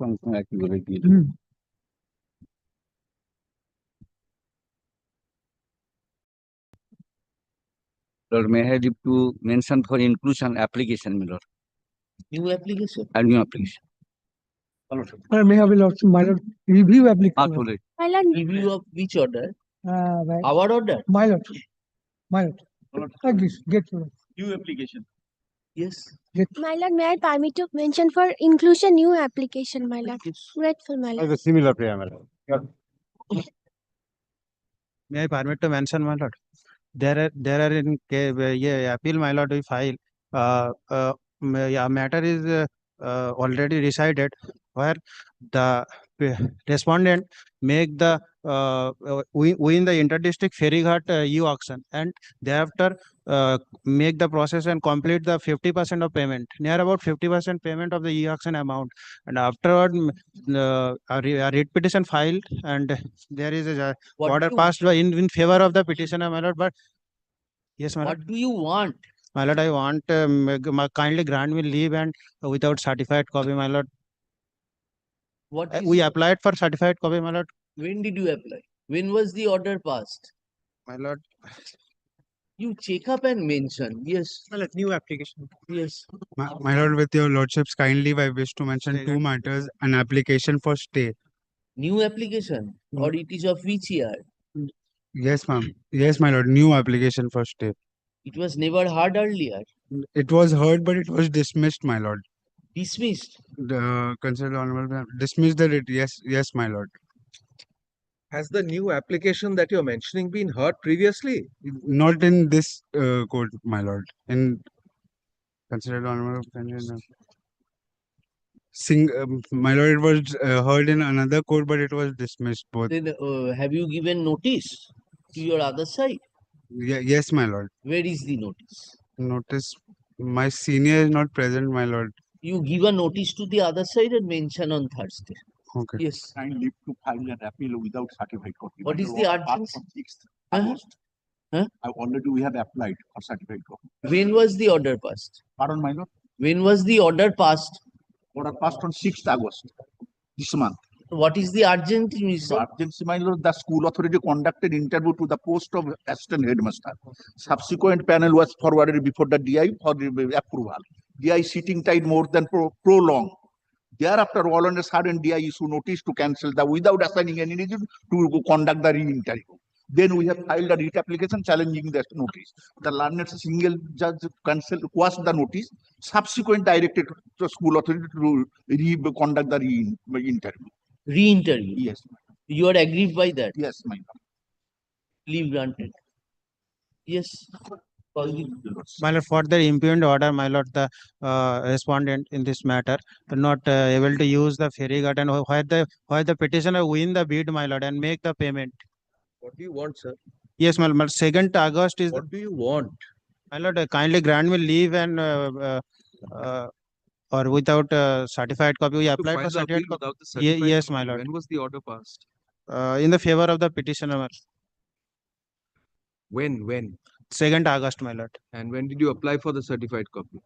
Lord, may I leave to mention for inclusion application, my Lord. New application. And new application. May have my lord review application. Absolutely. My lord, Review of which order? Right. Our order. My lord. Like this, get to New application. Yes. my lord, may I permit to mention for inclusion new application, my lord. Yes. Grateful, my lord. As a similar prayer, my lord. May I permit to mention, my lord? There are in appeal, my lord, we file. Matter is already decided where the respondent make the win the interdistrict ferryghat e-auction, and thereafter make the process and complete the 50% of payment, near about 50% payment of the e-auction amount, and afterward a writ petition filed, and there is a What order do you- passed in favor of the petitioner, my lord. But yes, my lord. What do you want? My lord, I want kindly grant me leave and without certified copy, my lord. What is We applied for certified copy, my lord. When did you apply? When was the order passed? My lord, You check up and mention. Yes. New application. Yes. My lord, with your lordship's kind leave, I wish to mention two matters: an application for stay. New application. Or it is of which year? Yes, ma'am. Yes, my lord. New application for stay. It was never heard earlier. It was heard, but it was dismissed, my lord. Dismissed. The considered honorable dismissed the writ. Yes, my lord. Has the new application that you're mentioning been heard previously? Not in this court, my lord. In considered honorable my lord, it was heard in another court, but it was dismissed both. Then have you given notice to your other side? Yes, my lord. Where is the notice? Notice my senior is not present, my lord. You give a notice to the other side and mention on Thursday. Okay. Yes. Kind leave to file an appeal without certified copy. What is the urgency? 6th Uh-huh. August. Huh? We have applied for certified copy. When was the order passed? Pardon, my lord. When was the order passed? Order passed on 6th August this month. What is the urgency, So, sir? urgency, my lord, the school authority conducted interview to the post of assistant headmaster. Subsequent panel was forwarded before the DI for approval. DI sitting time more than prolonged. Thereafter, all on a sudden, DI issue notice to cancel the without assigning any reason to conduct the re-interview. Then we have filed a writ application challenging the notice. The learned single judge quashed the notice. Subsequent directed to school authority to conduct the re-interview. Re-interview. Yes, You are aggrieved by that? yes, my lord. Leave granted. Yes. my lord, for the impugned order, my lord, the respondent in this matter not able to use the ferryghat, and why the petitioner win the bid, my lord, and make the payment. What do you want, sir? Yes, my lord. 2nd August is. What do you want? My lord, kindly grant me leave and or without certified copy. We applied for certified copy. Yes, my lord. When was the order passed? In the favor of the petitioner, my lord. When? 2nd August, my lord. And when did you apply for the certified copy?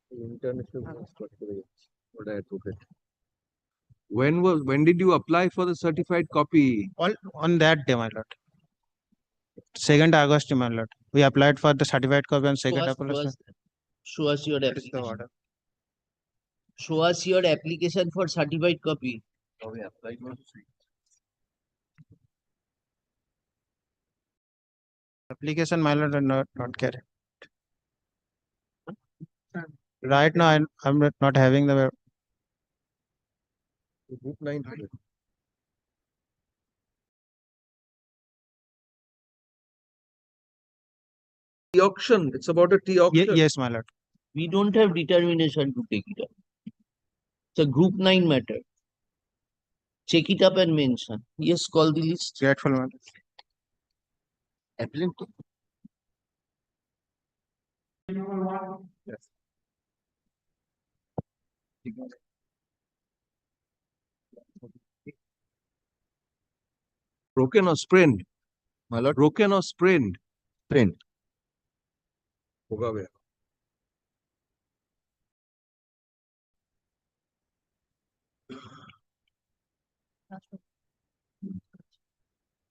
When did you apply for the certified copy? All on that day, my lord. 2nd August, my lord. We applied for the certified copy on 2nd August. Show us your That is the application. order. Show us your application for certified copy. Application, my lord, not carried. Right now, I'm not having the. Group 9. T-auction. It's about a T-auction. Yes, my lord. We don't have determination to take it up. It's a group 9 matter. Check it up and mention. Yes, call the list. Grateful, my lord. Appellant. Yes. Broken or sprained? My lord. Broken or sprained? Sprained. होगा भैया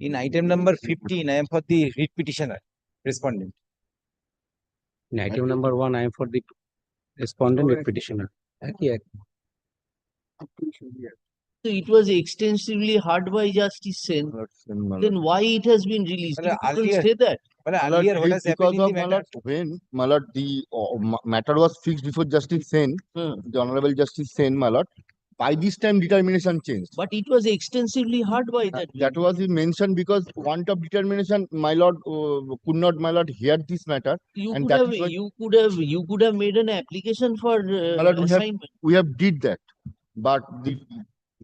In item number 15, I am for the writ petitioner, respondent. In item number 1, I am for the respondent and petitioner. So it was extensively heard by Justice Sen. Then why it has been released? Well, You couldn't earlier- say that. Earlier, what has happened in the matter? When the matter was fixed before Justice Sen, the Honorable Justice Sen, my lord, by this time determination changed. But it was extensively heard by that. That was mentioned because want of determination, my lord, could not, my lord, hear this matter. You and could that have, is why- you could have made an application for My lord, assignment. we have did that, but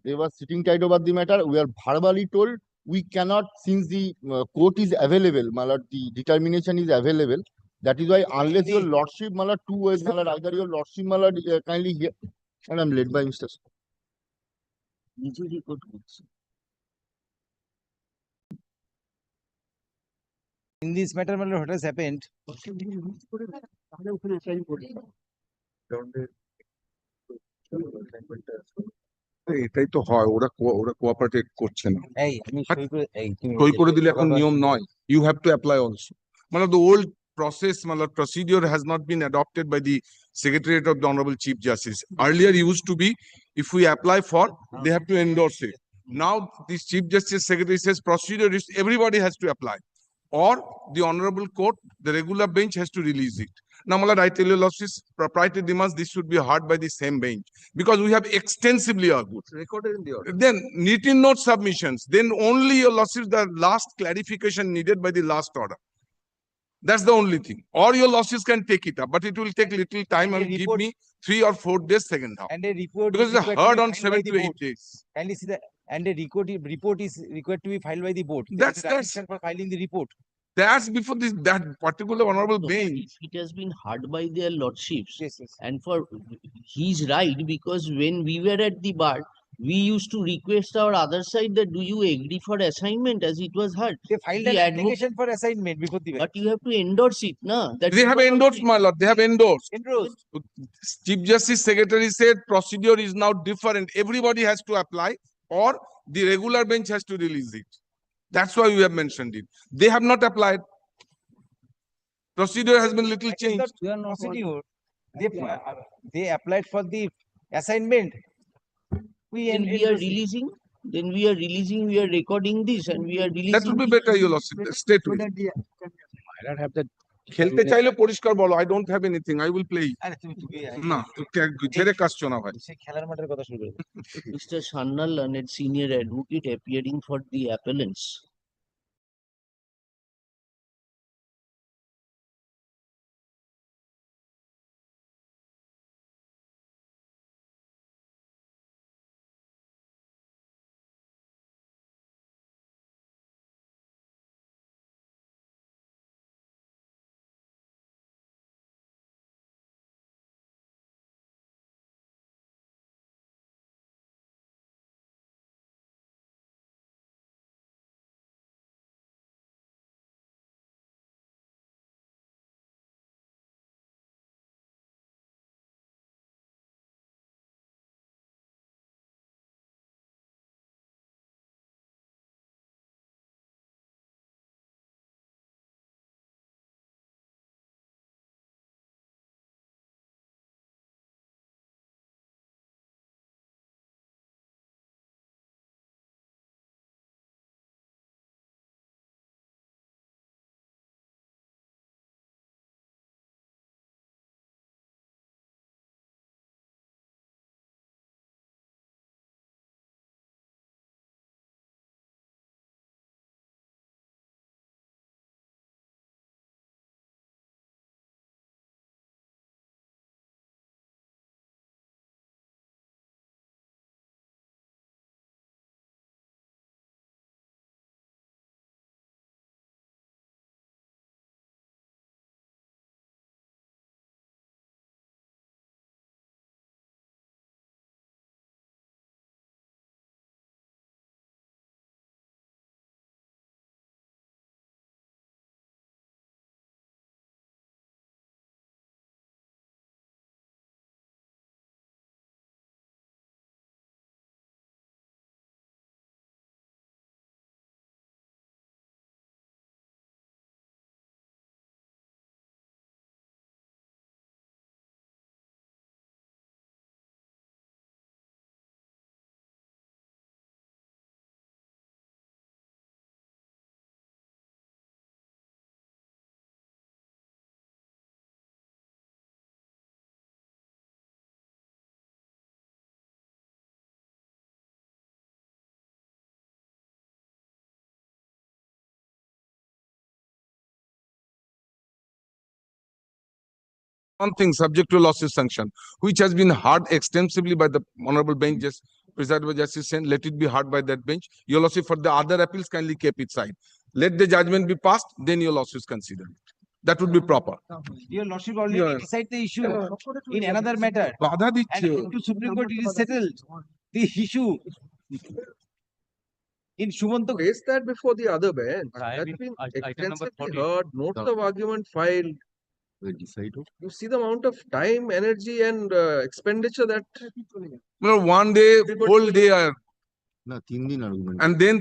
they were sitting tight over the matter. We are verbally told we cannot, since the court is available, my lord, the determination is available. That is why unless your lordship, my lord, two ways, my lord, either your lordship, my lord, kindly hear, and I'm led by Mr. নিজে record করছে। In this matter, my lord, what has happened? এটাই তো হয়, ওরা cooperate করছে না। এই, আমি সই করে- এই, তুমি সই করে দিলে এখন বাবা- নিয়ম নয়, you have to apply also. মানে the old process, মানে procedure has not been adopted by the Secretariat of the Honorable Chief Justice. Earlier used to be, if we apply for, they have to endorse it. Now the Chief Justice Secretary says procedure is everybody has to apply, or the Honorable Court, the regular bench has to release it. Now, my lord, I tell you, lordships, proprietary demands, this should be heard by the same bench because we have extensively argued. Recorded in the order. Then written note submissions, then only your losses, the last clarification needed by the last order. That's the only thing. Or your losses can take it up, but it will take little time And and a give report- me 3 or 4 days second half. And a report. Because is it's required to heard be on filed 7 by the to 8 board. days. Kindly see that. And a report is required to be filed by the board. There is That's- a direction for filing the report. That's before this, that particular honorable So bench. if it has been heard by their lordships. Yes, yes. And for, he's right, because when we were at the bar, we used to request our other side that do you agree for assignment, as it was heard. They filed The an advo- application for assignment before the But you have to endorse it, na? That They is have what I'm endorsed, saying. my lord, they have endorsed. endorsed. Chief Justice Secretary said procedure is now different. Everybody has to apply, or the regular bench has to release it. That's why we have mentioned it. They have not applied. Procedure has been little That is changed. the procedure. They applied for the assignment. Then we are releasing, we are recording this and we are releasing. That would be better, your lordship. State with. I don't have that. খেলতে চাইলে পরিষ্কার বলো, I don't have anything, I will play. আরে তুমি না, ছেড়ে কাজছো না ভাই। সেই খেলার মাঠের কথা শুরু করে Mr. Shanna Lanet, senior advocate appearing for the appellants. one thing subject to lawsuit sanction, which has been heard extensively by the honorable bench, just presided by Justice Sen, let it be heard by that bench. Your lawsuit for the other appeals kindly keep it side. Let the judgment be passed, then your lawsuit is considered. That would be proper. Your lordship already Yeah. decide the issue in another matter. বাধা And দিচ্ছে ও। into Supreme Court, it is settled. The issue in Shumanto. Raise that before the other bench. But I That's mean, been item number extensively 40. heard, notes of argument filed. You see the amount of time, energy and expenditure that. No, one day, whole day, না 3 দিন argument and then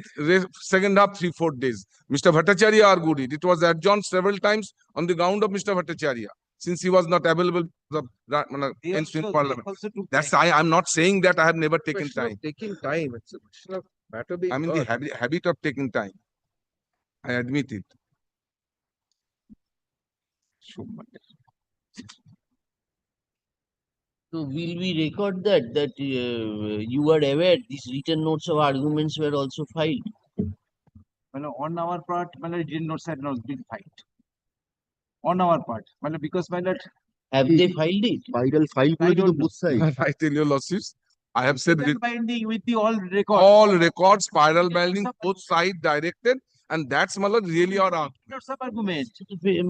second half 3-4 days. Mr. Bhattacharya argued it. It was adjourned several times on the ground of Mr. Bhattacharya, since he was not available They in also- Parliament. they also took That's time. I'm not saying that I have never taken Question of time. taking time. It's a question of matter being I'm in the heard. habit of taking time. I admit it. So will we record that you are aware these written notes of arguments were also filed? On our part, written notes had not been filed. On our part, because Have they filed it? viral file করে দিল both side I tell you, lawsuits, I have said written binding with the all records. all records, spiral binding, both sides directed, and that's really our argument. Notes of argument.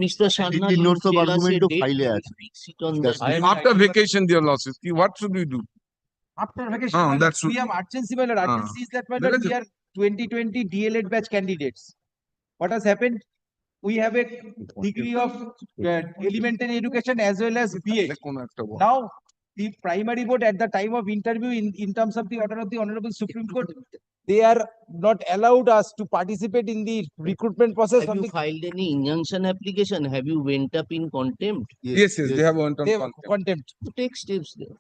Mr. Sharma, written you notes of tell us a argument O date, file A we will আছে। fix it on That's that. After vacation, dear lawsuits, what should we do? After vacation, Oh, that's we have urgency, urgency is that There is we are 2020 DLED batch candidates. What has happened? We have a degree of elementary education as well as BA. কোনো একটা বল। Now, the primary board at the time of interview in terms of the order of the Honorable Supreme Court, they are not allowed us to participate in the recruitment process Have of you the filed any injunction application? Have you went up in contempt? Yes, they have went on they have contempt. contempt. To take steps there.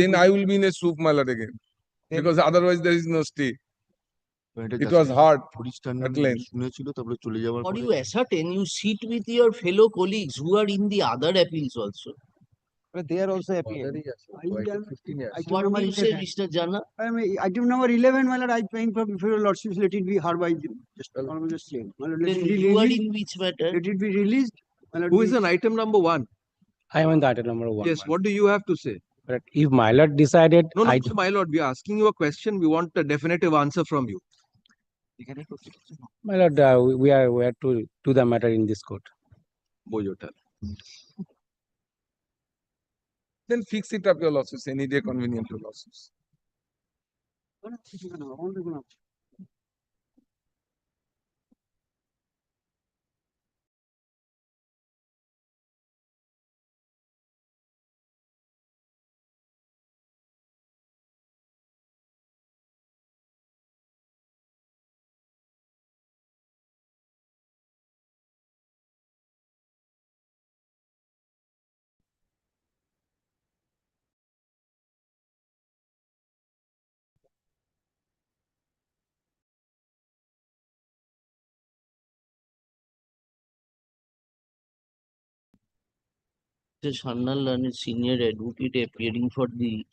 Then I will be in a soup malar again, because otherwise there is no stay. It was hard at length. শুনেছিল তারপরে চলে যাওয়ার For পরে you ascertain, you sit with your fellow colleagues who are in the other appeals also. But they are also appeal. Already, yes, quite a 15 years. Item What do number you say, 11. Mr. Jana? I mean, item number 11, my lord, I paying for before your lordship, let it be heard by the just honorable just saying. My lord, let Then it be you are released, in which matter? let it be released. My lord, Who we- is on item number 1? I am on the item number 1. Yes, what do you have to say? But if my lord decided, No, my lord, we are asking you a question. We want a definitive answer from you. my lord, we are to do the matter in this court. Boyota. Then fix it up, your lawsuits, any day convenient to lawsuits. Mr. Sharnal, a senior advocate appearing for the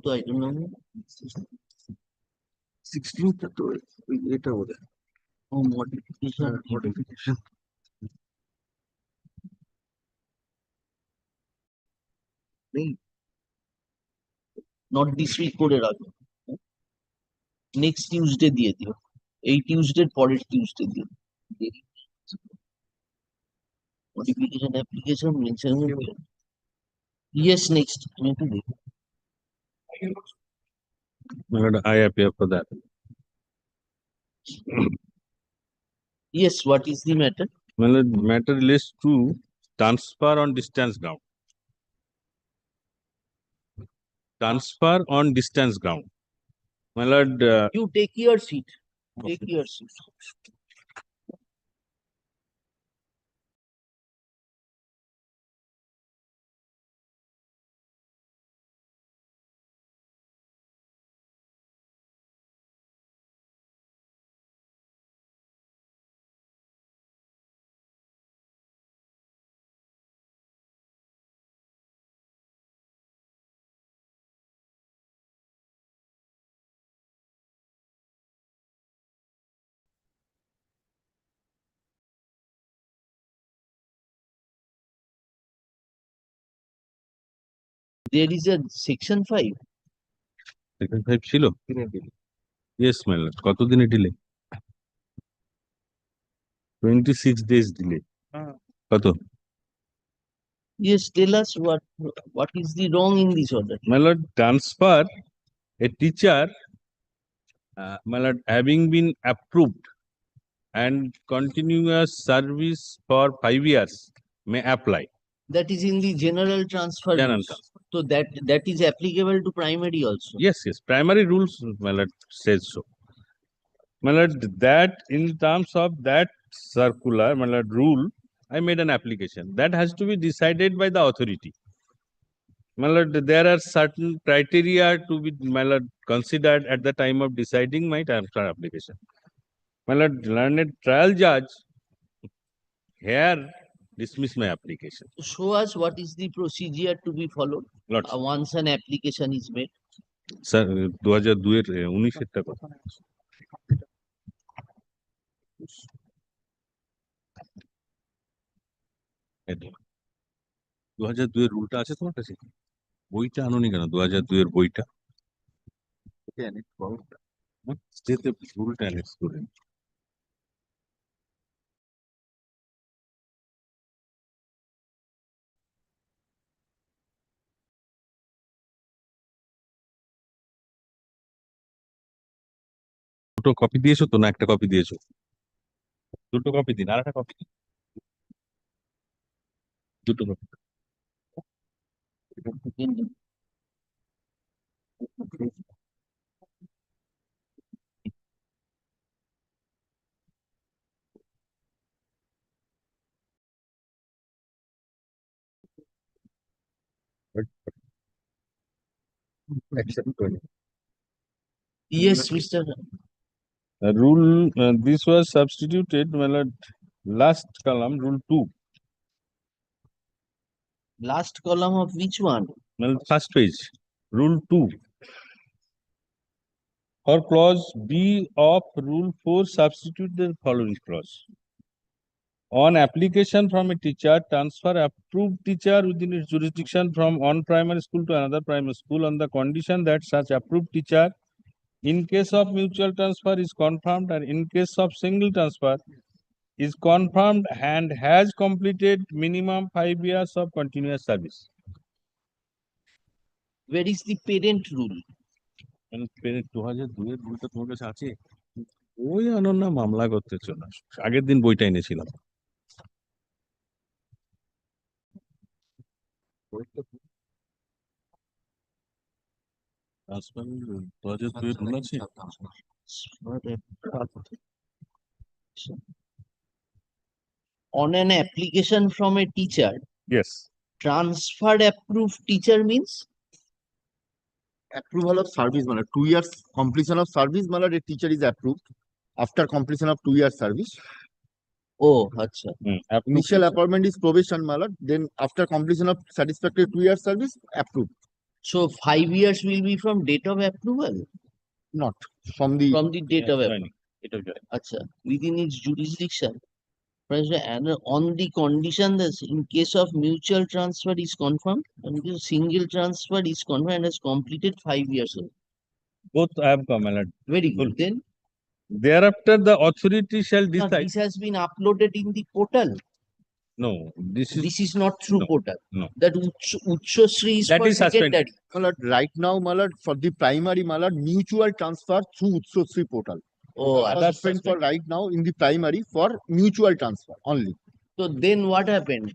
So I don't know. 16th তো এটা ওদের Oh, modification. modification. Not this week করে রাখো। Next Tuesday দিয়ে দিও। এই Tuesday পরের Tuesday দিও। Modification application mention. Yes, next. আমি একটু দেখি। I appear for that. Yes, what is the matter? Matter relates to transfer on distance ground. Transfer on distance ground. My lord, You take your seat. Take your seat. There is a section 5. Section 5 ছিল? Yes, my lord. কতদিনে delay? 26 days delay. কত? Yes, tell us what is the wrong in this order. My lord, transfer a teacher, my lord, having been approved and continuous service for 5 years may apply. That is in the general transfer General rules. So that is applicable to primary also. Yes, primary rules, my lord, says so. My lord, that in terms of that circular, my lord, rule, I made an application. That has to be decided by the authority. My lord, there are certain criteria to be, my lord, considered at the time of deciding my transfer application. My lord, learned trial judge here dismiss my application. Show us what is the procedure to be followed Lots. Once an application is made. Sir, 2002 এর 19 এরটা কথা। এই 2002 এর রুলটা আছে তোমার কাছে? বইটা আনোনি কেন? 2002 এর বইটা? যেতে রুলটা অ্যানেক্স করে। দুটো কপি দিয়েছো তো না একটা কপি দিয়েছো? দুটো কপি দিন, আর একটা কপি দিন। দুটো copy. Yes, Mr. Rule, this was substituted, my lord, last column, rule 2. Last column of which one? Well, first page, rule 2. For clause B of rule 4, substitute the following clause. On application from a teacher, transfer approved teacher within its jurisdiction from one primary school to another primary school on the condition that such approved teacher, in case of mutual transfer, is confirmed, and in case of single transfer, is confirmed and has completed minimum 5 years of continuous service. Where is the parent rule? And parent 2002 এর রুলটা তোমার কাছে আছে? ওই আনো না, মামলা করতে চলে আসো। আগের দিন বইটা এনেছিলাম। On an application from a teacher, Yes. transferred approved teacher means approval of service, 2 years completion of service, a teacher is approved after completion of 2 years service. Oh, acha. Initial appointment is probation, then after completion of satisfactory 2 years service, approved. So 5 years will be from date of approval, Not from the from the date of approval. Joining. Date of joining. Acha, within its jurisdiction. And on the condition that in case of mutual transfer is confirmed, and the single transfer is confirmed and has completed 5 years old. Both I have come, my lord. Very good. Then Thereafter, the authority shall now decide. this has been uploaded in the portal. No, this is not through no, portal. no. That Uchshasri is That for is suspended. secondary. my lord, right now, my lord, for the primary, my lord, mutual transfer through Utshasri portal. Oh, That's for right now in the primary for mutual transfer only. so then what happened?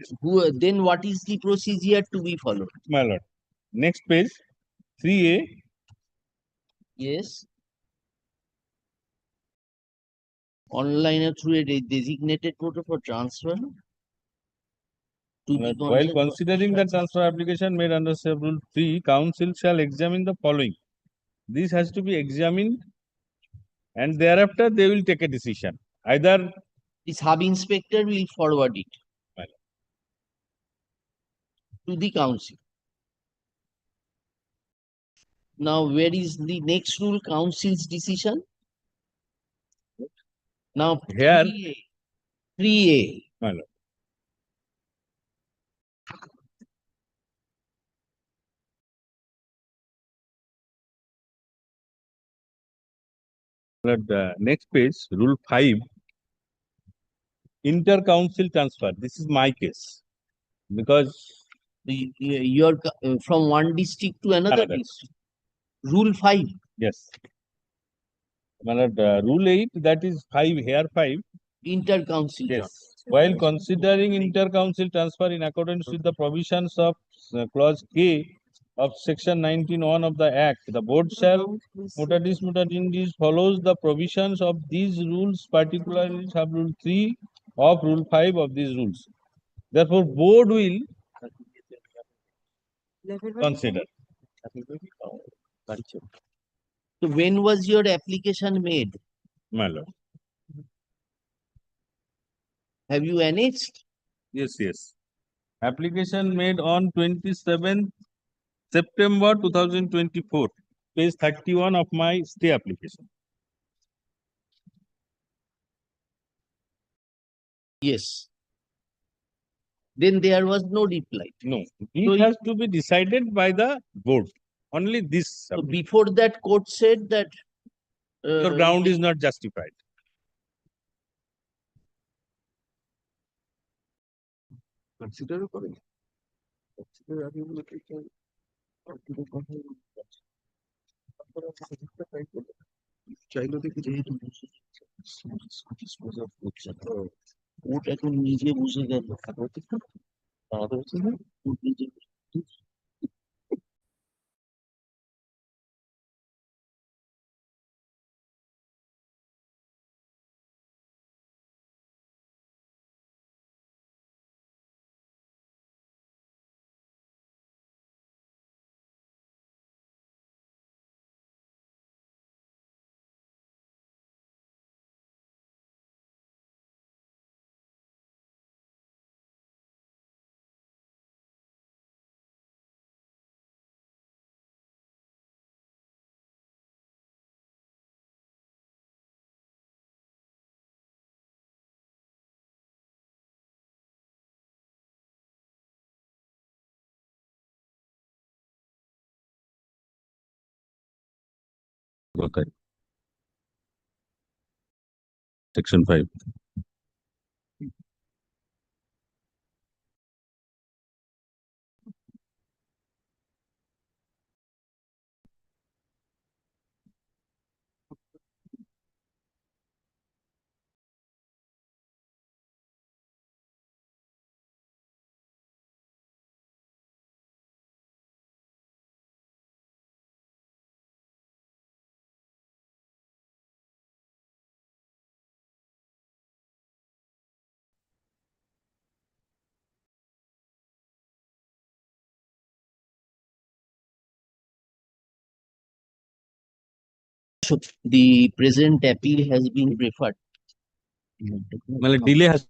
Then what is the procedure to be followed? My lord. Next page, 3A. Yes. Online or through a designated portal for transfer. To the While concerned considering the transfer application made under Rule 3, council shall examine the following. This has to be examined and thereafter they will take a decision. Either the sub inspector will forward it Right. to the council. Now, where is the next rule? Council's decision. Now, Here- 3A. my lord. Lord, next page, Rule 5. Inter-council transfer. This is my case. Because You're from one district to another Another. district. Rule 5. yes. My lord, Rule 8, that is 5, here 5. Inter-council. Yes. While considering inter-council transfer in accordance with the provisions of clause K of section 19(1) of the Act, the board shall mutatis mutandis follows the provisions of these rules, particularly sub rule 3 of rule 5 of these rules. Therefore, board will consider. So, when was your application made? My lord. Have you annexed? Yes, yes. Application made on 27th September 2024, page 31 of my stay application. Yes. Then there was no reply. No, So it has to be decided by the board. Only this. So before that, court said that Your ground is not justified. Consider করেন consider আগে বলে কি চাইলো দেখি যেহেতু court এখন নিজে বুঝে গেল আমাদের হচ্ছে না কোর্ট নিজে Okay. Section 5. the present appeal has been referred. Well, delay has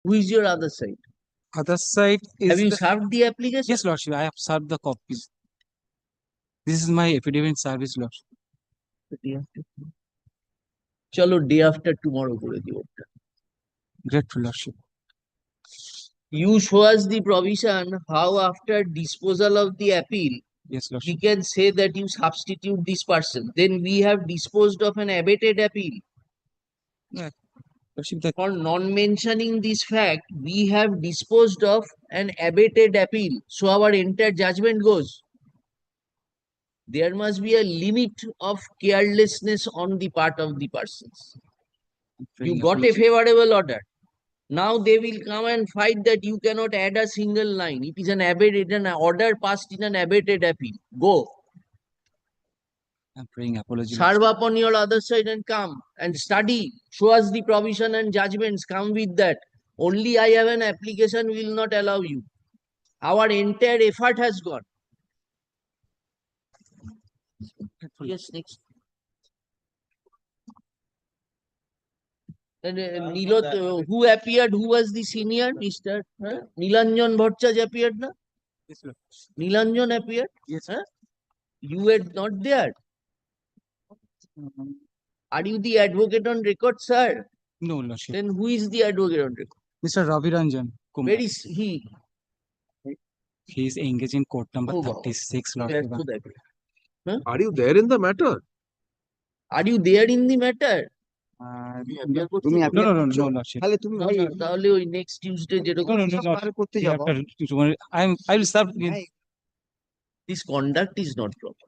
Who is your other side? Other side is Have you the- served the application? Yes, Lordship, I have served the copies. This is my affidavit service, Lordship. Chalo, day after tomorrow করে দিও ওটা। Grateful, Lordship. You show us the provision how after disposal of the appeal, Yes, we Lordship. can say that you substitute this person. Then we have disposed of an abated appeal. Lordship, that For non-mentioning this fact, we have disposed of an abated appeal. So our entire judgment goes. There must be a limit of carelessness on the part of the persons. You got a favorable order. Now they will come and fight that you cannot add a single line. It is an abated, an order passed in an abated appeal. Go. I'm praying apology. Serve upon your other side and come and study. Show us the provision and judgments. Come with that. Only I have an application will not allow you. Our entire effort has gone. Yes, next. And Nilot, who appeared? Who was the senior, Mr. Nilanjan Bhattacharya appeared, na? Yes, Lord. Nilanjan appeared? Yes. You were not there. Are you the advocate on record, sir? No, Lordship. Then who is the advocate on record? Mr. Ravi Ranjan Kumar. Where is he? He is engaged in court number Oh, wow. 36, Where Lordship. to that? Huh? Are you there in the matter? Are you there in the matter? তুমি No, no, no, no, Lordship. তাহলে তুমি ভাই তাহলে ওই next Tuesday যেরকম No, no, no, no. কাল করতে You যাবো have to- I will serve. this conduct is not proper.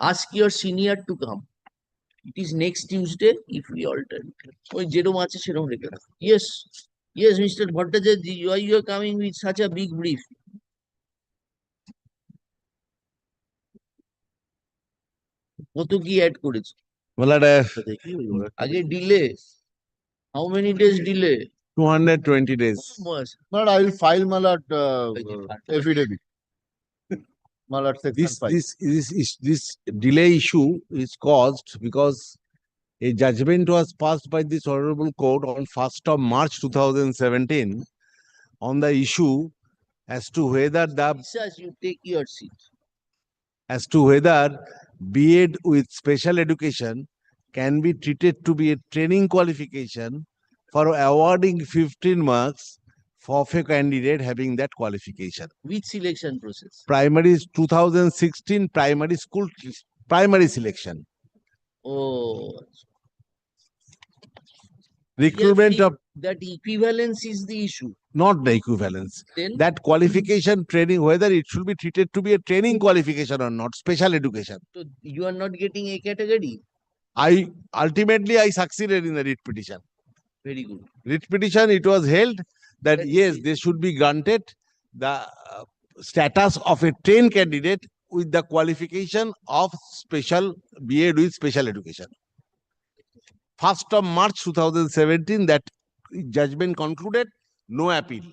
Ask your senior to come. It is next Tuesday if we alter it. ওই যেরকম আছে সেরকম রেখে রাখো। Yes, yes, Mr. Bhattacharya, why you are coming with such a big brief? কত কি add করেছে? আগে delay, how many days delay? 220 days. But I will file Malad affidavit. Malad section 5. This delay issue is caused because a judgment was passed by this honorable court on 1st of March 2017 on the issue as to whether Sir, you take your seat. B.Ed with special education can be treated to be a training qualification for awarding 15 marks for a candidate having that qualification. Which selection process? Primary 2016 primary school primary selection. Oh, Recruitment of that equivalence is the issue. not the equivalence. Then That qualification training, whether it should be treated to be a training qualification or not, special education. so you are not getting a category. Ultimately I succeeded in the writ petition. Very good. Writ petition, it was held that yes, they should be granted the status of a trained candidate with the qualification of special B.Ed with special education. 1st of March 2017, that judgment concluded, no appeal.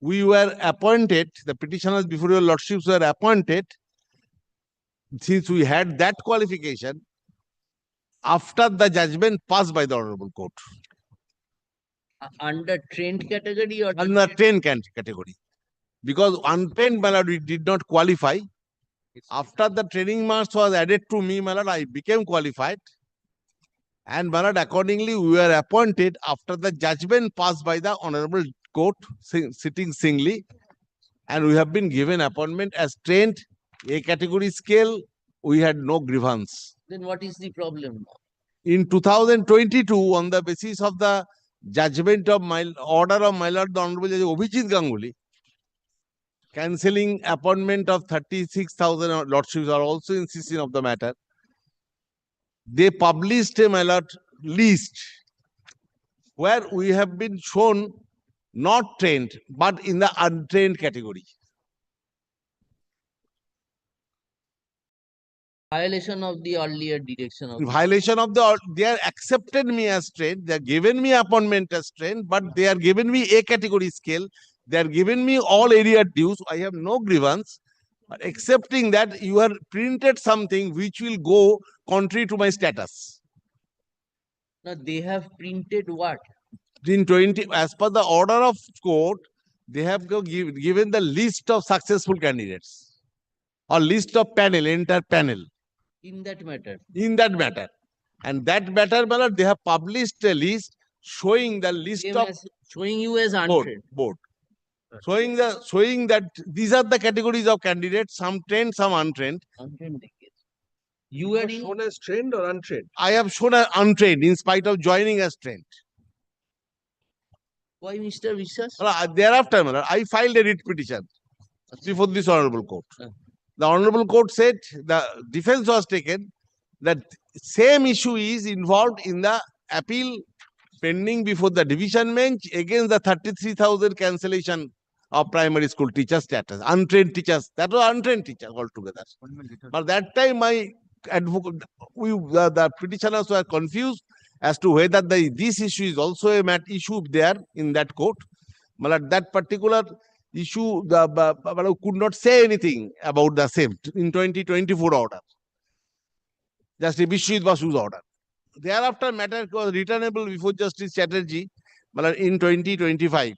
We were appointed, the petitioners before your lordships were appointed, since we had that qualification, after the judgment passed by the honorable court. Under trained category or Under trained category. Because untrained malad we did not qualify. After the training marks was added to me, malad, I became qualified. And malad, accordingly, we were appointed after the judgment passed by the honorable court, sitting singly. And we have been given appointment as trained A category scale. We had no grievance. then what is the problem now? In 2022, on the basis of the judgment of my order of my lord, the Honorable Judge Abhijit Ganguly, cancelling appointment of 36,000 lordships are also insisting of the matter. They published a my lord list where we have been shown not trained, but in the untrained category. Violation of the earlier direction of Violation of the, they are accepted me as trained, they are given me appointment as trained, but they are given me A category scale, they are given me all area dues, I have no grievance, but accepting that you have printed something which will go contrary to my status. Now they have printed what? in 20, as per the order of court, they have given the list of successful candidates or list of panel, entire panel In that matter. in that matter. And that matter, my lord, they have published a list showing the list Same of as showing you as board, untrained. board. Showing that these are the categories of candidates, some trained, some untrained. Untrained tickets. You were in Shown as trained or untrained? I have shown as untrained in spite of joining as trained. why, Mr. Vishas? Thereafter, my lord, I filed a writ petition before this honorable court. The honorable court said the defense was taken that same issue is involved in the appeal pending before the division bench against the 33,000 cancellation of primary school teacher status, untrained teachers. That was untrained teachers altogether. But that time, my advocate, the petitioners were confused as to whether this issue is also a issue there in that court. But that particular issue, could not say anything about the same in 2024 order. Just a Vishwit Basu's order. Thereafter, matter was returnable before Justice Chatterjee in 2025,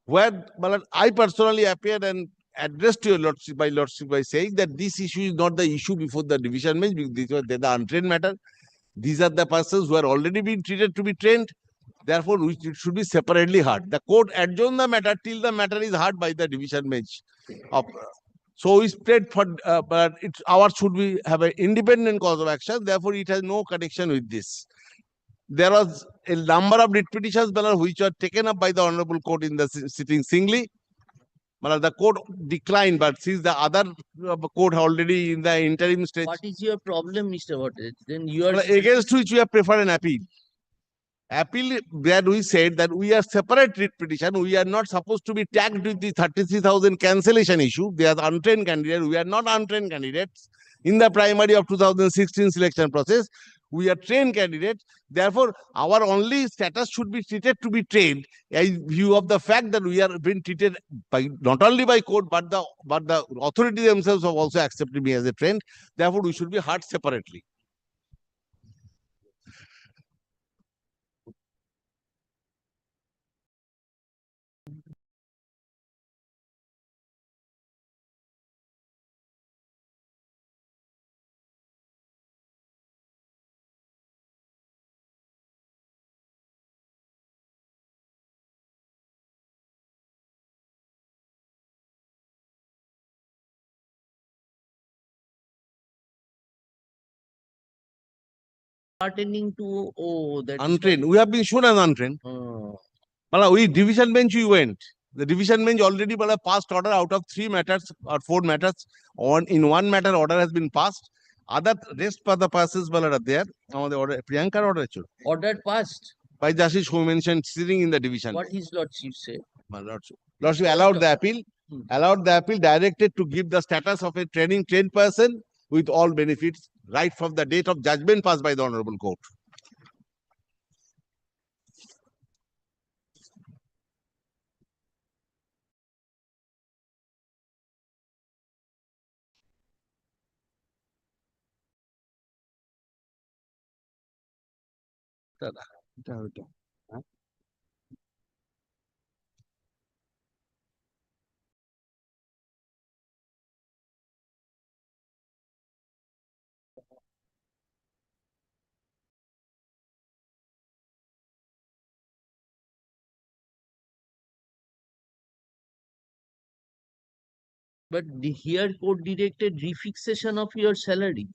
where I personally appeared and addressed your lordship by saying that this issue is not the issue before the division bench because these were the untrained matter. These are the persons who are already been treated to be trained. Therefore, it should be separately heard. The court adjourned the matter till the matter is heard by the division bench. So we spread for, but ours should be have an independent cause of action. Therefore, it has no connection with this. There was a number of writ petitions which were taken up by the honorable court in the sitting singly. The court declined, but since the other court already in the interim stage. What is your problem, Mr. Bhattacharya? Then you are Against which we have preferred an appeal. Appeal where we said that we are separate writ petition. We are not supposed to be tagged with the 33,000 cancellation issue. They are untrained candidates. We are not untrained candidates. In the primary of 2016 selection process, we are trained candidates. Therefore, our only status should be treated to be trained in view of the fact that we are being treated by not only by court but the authority themselves have also accepted me as a trained. Therefore, we should be heard separately. pertaining to that Untrained. We have been shown as untrained. We division bench we went. The division bench already passed order out of 3 matters or 4 matters. In 1 matter order has been passed. Other rest for the passes are there. Order PRIYANKA order. order passed. By Justice who mentioned sitting in the division. What his lordship said? My lordship. Lordship allowed the appeal. Allowed the appeal directed to give the status of a trained person with all benefits right from the date of judgment passed by the honorable court. But here court directed refixation of your salary.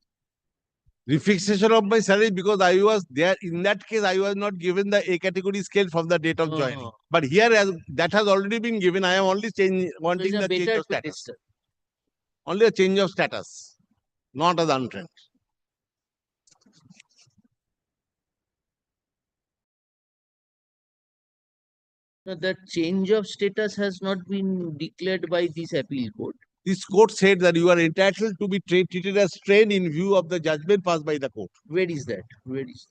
Refixation of my salary because I was there. In that case, I was not given the A category scale from the date of joining. But here, that has already been given. I am only wanting the change of status. Only a change of status, not as untrained. No, that change of status has not been declared by this appeal court. This court said that you are entitled to be treated as trained in view of the judgment passed by the court. Where is that? Where is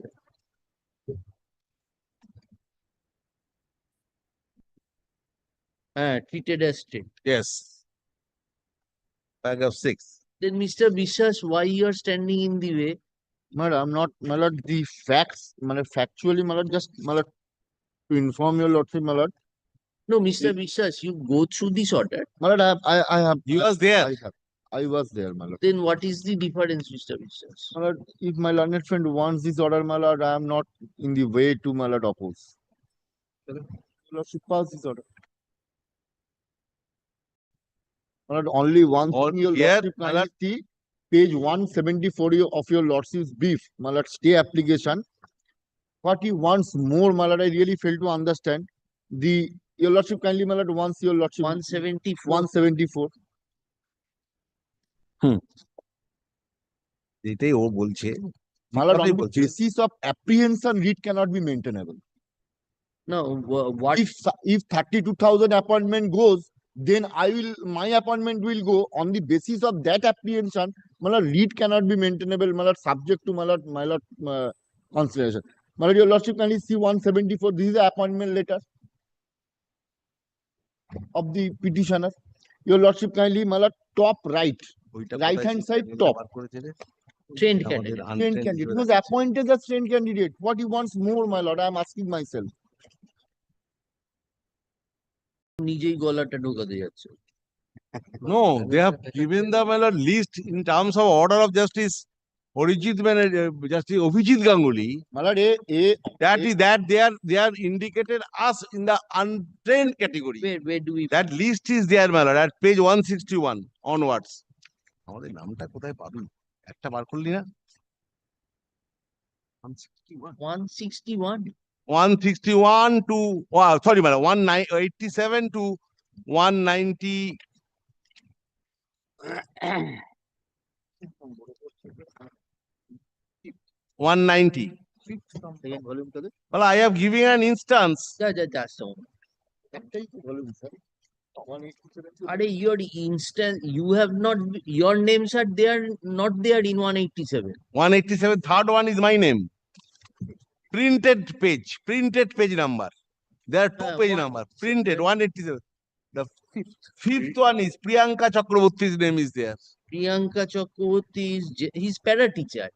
that? Treated as trained. Yes. Paragraph 6. Then, Mr. Vishas, why you are standing in the way? Madam, not the facts, factually, just to inform your lordship, my lord. No, Mr. Vishwas, you go through this order. My lord, I have. You was there. I was there, my lord. Then what is the difference, Mr. Vishwas? My lord, if my learned friend wants this order, my lord, I am not in the way to, my lord, oppose. Your lordship pass this order. My lord, only one thing your here, lordship my kindly lord. see, page 174 of your lordship's brief, my lord, stay application. What he wants more, my lord, I really fail to understand. Your lordship kindly, my lord, wants your lordship 174. 174. এটাই ও বলছে My lord, on কথাই the বলছে। basis of apprehension, read cannot be maintainable. No, what If 32,000 appointment goes, then my appointment will go on the basis of that apprehension. My lord, read cannot be maintainable. My lord, subject to my lord consideration. My lord, your lordship kindly see 174. This is the appointment letter of the petitioner. Your lordship kindly, my lord, top right hand side top. trained candidate? Trained candidate. He was appointed as trained candidate. What he wants more, my lord? I am asking myself. নিজেই গলাটা ঢোকাতে যাচ্ছে। No, they have given the my lord list in terms of order of justice. Orijit Justice Abhijit Ganguly. My lord, they are indicated us in the untrained category. Where do we? That list is there, my lord, at page 161 onwards. আমাদের নামটা কোথায় পাবি? একটা বার করলি না? 161. 161 to, sorry, madam, 187 to 190. 190. Well, I have given an instance. Just a moment. Your instant, you have not, your names are there, not there in 187. 187, third one is my name. Printed page number. There are two page number. Printed, 187. The fifth one is Priyanka Chakraborty's name is there. Priyanka Chakraborty is, he's para teacher.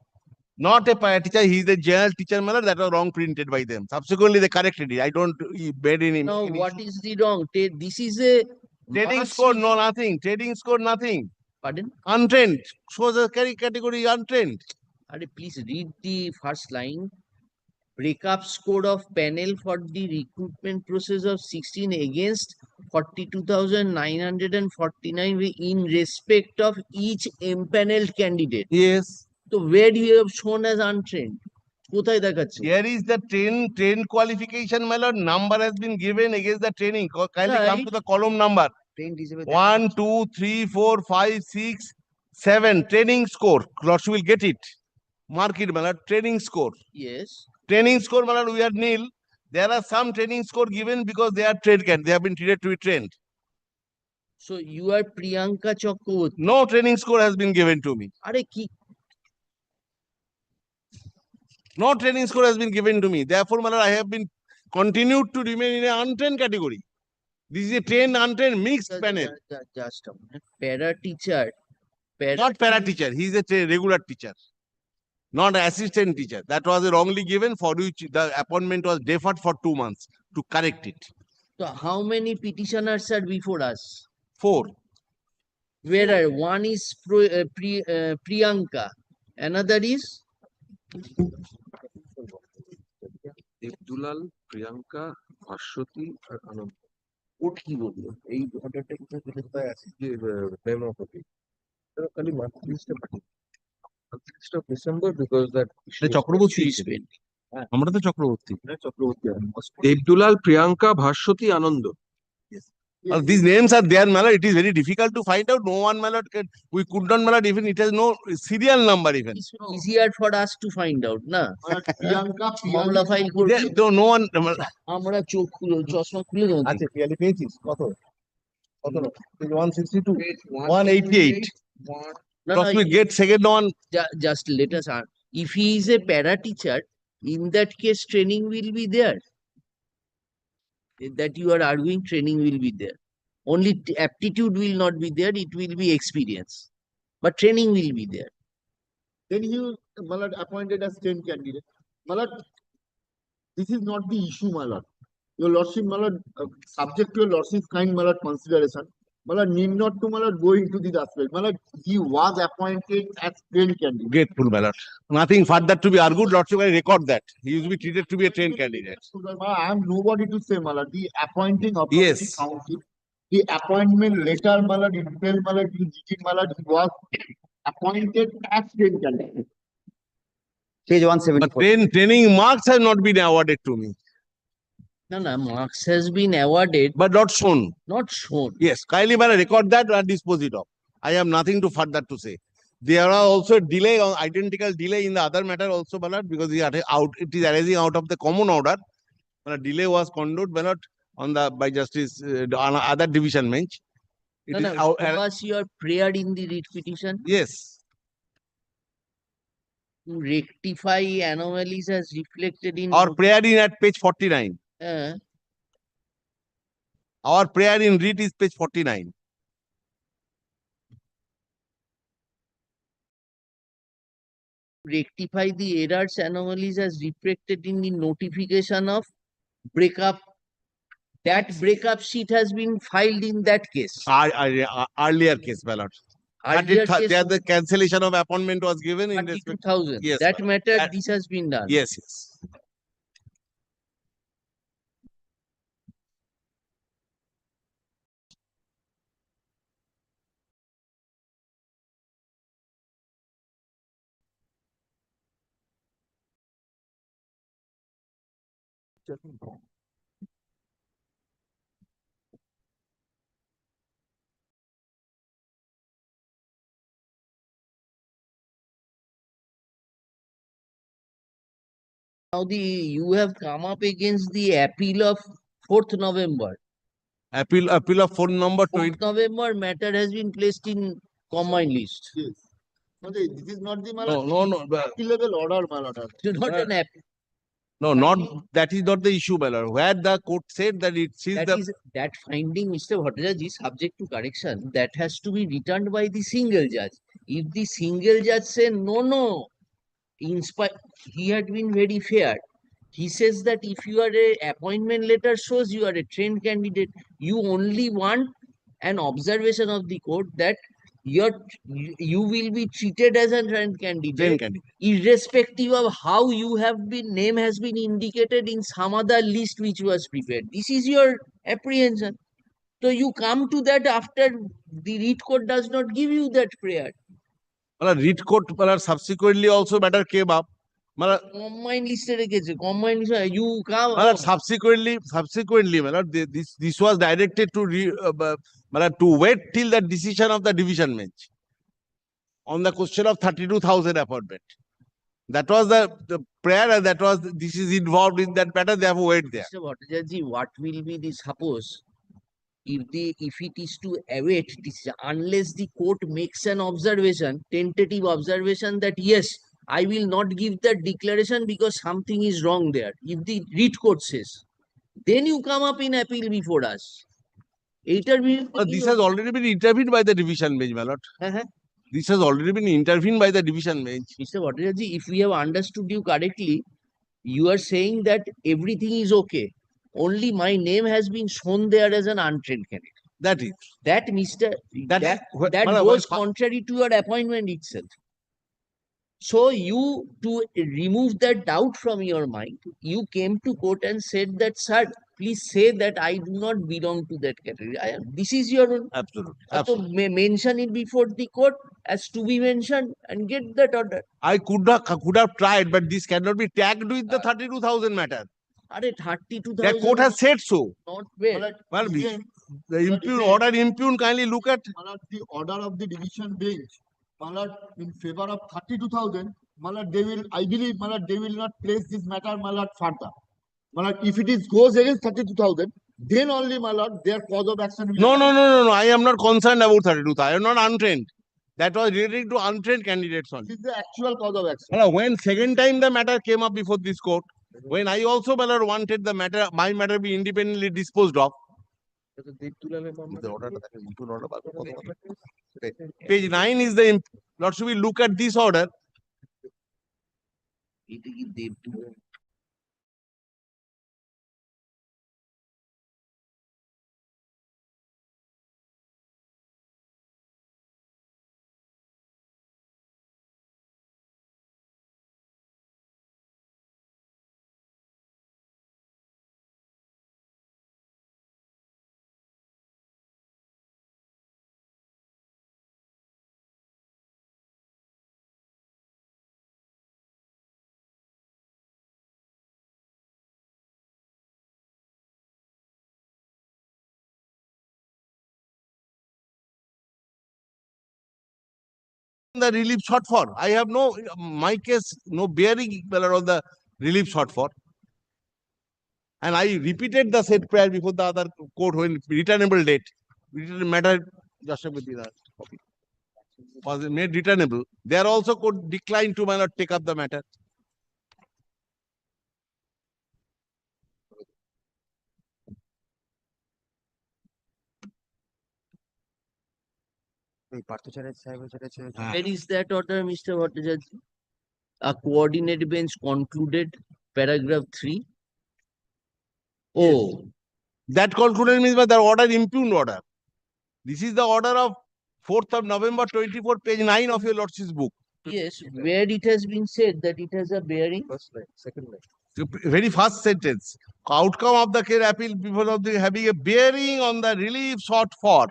Not a para teacher, he is a general teacher, manner that was wrong printed by them. Subsequently, they corrected it. I don't bed in him. Now, what is the wrong? This is a Trading score, no, nothing. Trading score, nothing. Pardon? Untrained. Shows a category untrained. Please read the first line. Breakup score of panel for the recruitment process of 16 against 42,949 in respect of each empaneled candidate. Yes. So where do you have shown as untrained? কোথায় দেখাচ্ছে? Here is the train qualification, my lord. Number has been given against the training. Kindly come to the column number. 1, 2, 3, 4, 5, 6, 7. Training score. Lords will get it. Mark it, my lord. Training score. Yes. Training score, my lord, we are nil. There are some training score given because they are trained. They have been treated to be trained. So you are Priyanka Chakraborty. No training score has been given to me. No training score has been given to me. Therefore, my lord, I have been continued to remain in an untrained category. This is a trained, untrained, mixed panel. Just a minute. Para teacher. Not para teacher. He is a regular teacher. Not an assistant teacher. That was wrongly given, for which the appointment was deferred for 2 months to correct it. So how many petitioners are before us? 4. Where are one is Priyanka, another is Debdulal, Priyanka, Bhaswati আর আনন্দ। ওট কি বললো? এই অর্ডারটা কোথায় পেলে? কোথায় আছে? যে memo copy. খালি মান্থলি লিস্টে পাঠিয়ে list of December, because that Chakraborty আমরা তো Chakraborty. Debdulal, Priyanka, Bhaswati, Anand. These names are there, my lord. It is very difficult to find out. No one, my lord, we could not, my lord, even it has no serial number even. It's easier for us to find out, na? মামলা file করবে। No one. আমরা চোখ খুলে চশমা খুলে দেবো। আচ্ছা, পিয়ালি পেয়েছিস কত? কত? 162, 188. Plus we get second one. Just let us ask. If he is a para teacher, in that case, training will be there. That you are arguing, training will be there. Only aptitude will not be there, it will be experience. But training will be there. Then he was, my lord, appointed as trained candidate. My lord, this is not the issue, my lord. Your lordship, my lord, subject to your lordship's kind, my lord, consideration, my lord, need not to, my lord, go into this aspect. My lord, he was appointed as trained candidate. Grateful, my lord. Nothing further to be argued, lordship, I record that. He used to be treated to be a trained candidate. I am nobody to say, my lord, the appointing of the Yes. council, the appointment letter, my lord, in detail, my lord, my lord, he was appointed as trained candidate. Page But 174. training marks have not been awarded to me, No, no, marks has been awarded, but not shown. not shown. Yes, kindly, man, record that and dispose it of. I have nothing to further to say. There are also delay on identical delay in the other matter also, my lord, because it is arising out of the common order. A delay was conducted, my lord, on the by justice on other division bench. It No, is no, show us your prayer in the writ petition yes. to rectify anomalies as reflected in Our prayer in at page 49. uh, Our prayer in read is page 49. rectify the errors anomalies as reflected in the notification of breakup. That breakup sheet has been filed in that case. Earlier case, my lord. Earlier case, There the cancellation of appointment was given in respect. 32,000. Yes, That ma'am. matter, this has been done. Yes, yes. Now you have come up against the appeal of 4th November. Appeal of phone number 4th November matter has been placed in combined list. Yes. No, this is not the, my No, lord, no, no. appealable order, my lord. Not an appeal. No, not that is not the issue, my lord. Where the court said that it sees That the is that finding, Mr. Bhattacharya, is subject to correction. That has to be returned by the single judge. If the single judge say no, in spite he had been very fair. He says that if you are a appointment letter shows you are a trained candidate, you only want an observation of the court that you will be treated as a trained candidate, irrespective of how you have been name has been indicated in some other list which was prepared. This is your apprehension. So you come to that after the read court does not give you that prayer. read court subsequently also matter came up. Combined list combined list, you come. Subsequently, my lord, this was directed to to wait till the decision of the division bench on the question of 32,000 appointment. That was the prayer, and that was this is involved in that matter. They have to wait there. Mr. Bhattacharya, what will be the suppose if it is to await this, unless the court makes an observation, tentative observation that yes, I will not give that declaration because something is wrong there. If the read court says, then you come up in appeal before us. This has already been intervened by the division bench, my lord. This has already been intervened by the division bench. Mr. Bhattacharya, if we have understood you correctly, you are saying that everything is okay. Only my name has been shown there as an untrained candidate. That is. That, Mr. That goes contrary to your appointment itself. So you, to remove that doubt from your mind, you came to court and said that, sir, please say that I do not belong to that category. This is your absolutely. So mention it before the court as to be mentioned and get that order. I could have tried, but this cannot be tagged with the 32,000 matter. 32,000. The court has said so. Not well. Well, the impugn order impugn, kindly look at the order of the division bench. In favor of 32,000, they will, I believe, they will not place this matter, further. If it is goes against 32,000, then only, their cause of action will. No. I am not concerned about 32,000. I am not untrained. That was relating to untrained candidates only. This is the actual cause of action. When second time the matter came up before this court, when I also wanted the matter, my matter be independently disposed of. Page 9 is the. Lord, should we look at this order? the relief short for. I have no, my case, no bearing on the relief short for. And I repeated the said prayer before the other court when returnable date. Written matter was made returnable. There also could decline to my lord take up the matter. Where is that order, Mr. Bhattacharya? A coordinate bench concluded, paragraph 3. Oh, That concluded means by the order impugned order. This is the order of 4th of November 24, page 9 of your lordship's book. yes, where it has been said that it has a bearing. Second line. The very first sentence. Outcome of the case appeal before of the having a bearing on the relief sought for.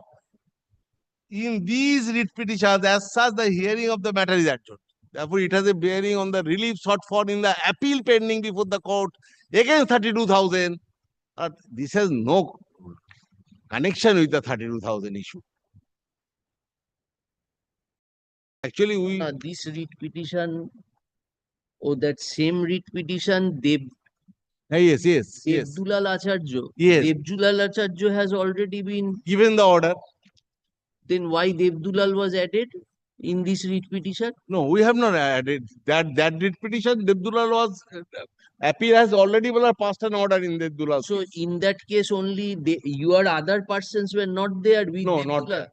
In these writ petitions, as such, the hearing of the matter is adjourned. Therefore, it has a bearing on the relief sought for in the appeal pending before the court against 32,000. This has no connection with the 32,000 issue. Actually, we This writ petition, that same writ petition, yes. Devdulal Acharya. Yes. Devdulal Acharya has already been Given the order. Then why Devdulal was added in this writ petition? No, we have not added that writ petition. Devdulal was appeal has already passed an order in Devdulal. So in that case only your other persons were not there with No, Devdulal.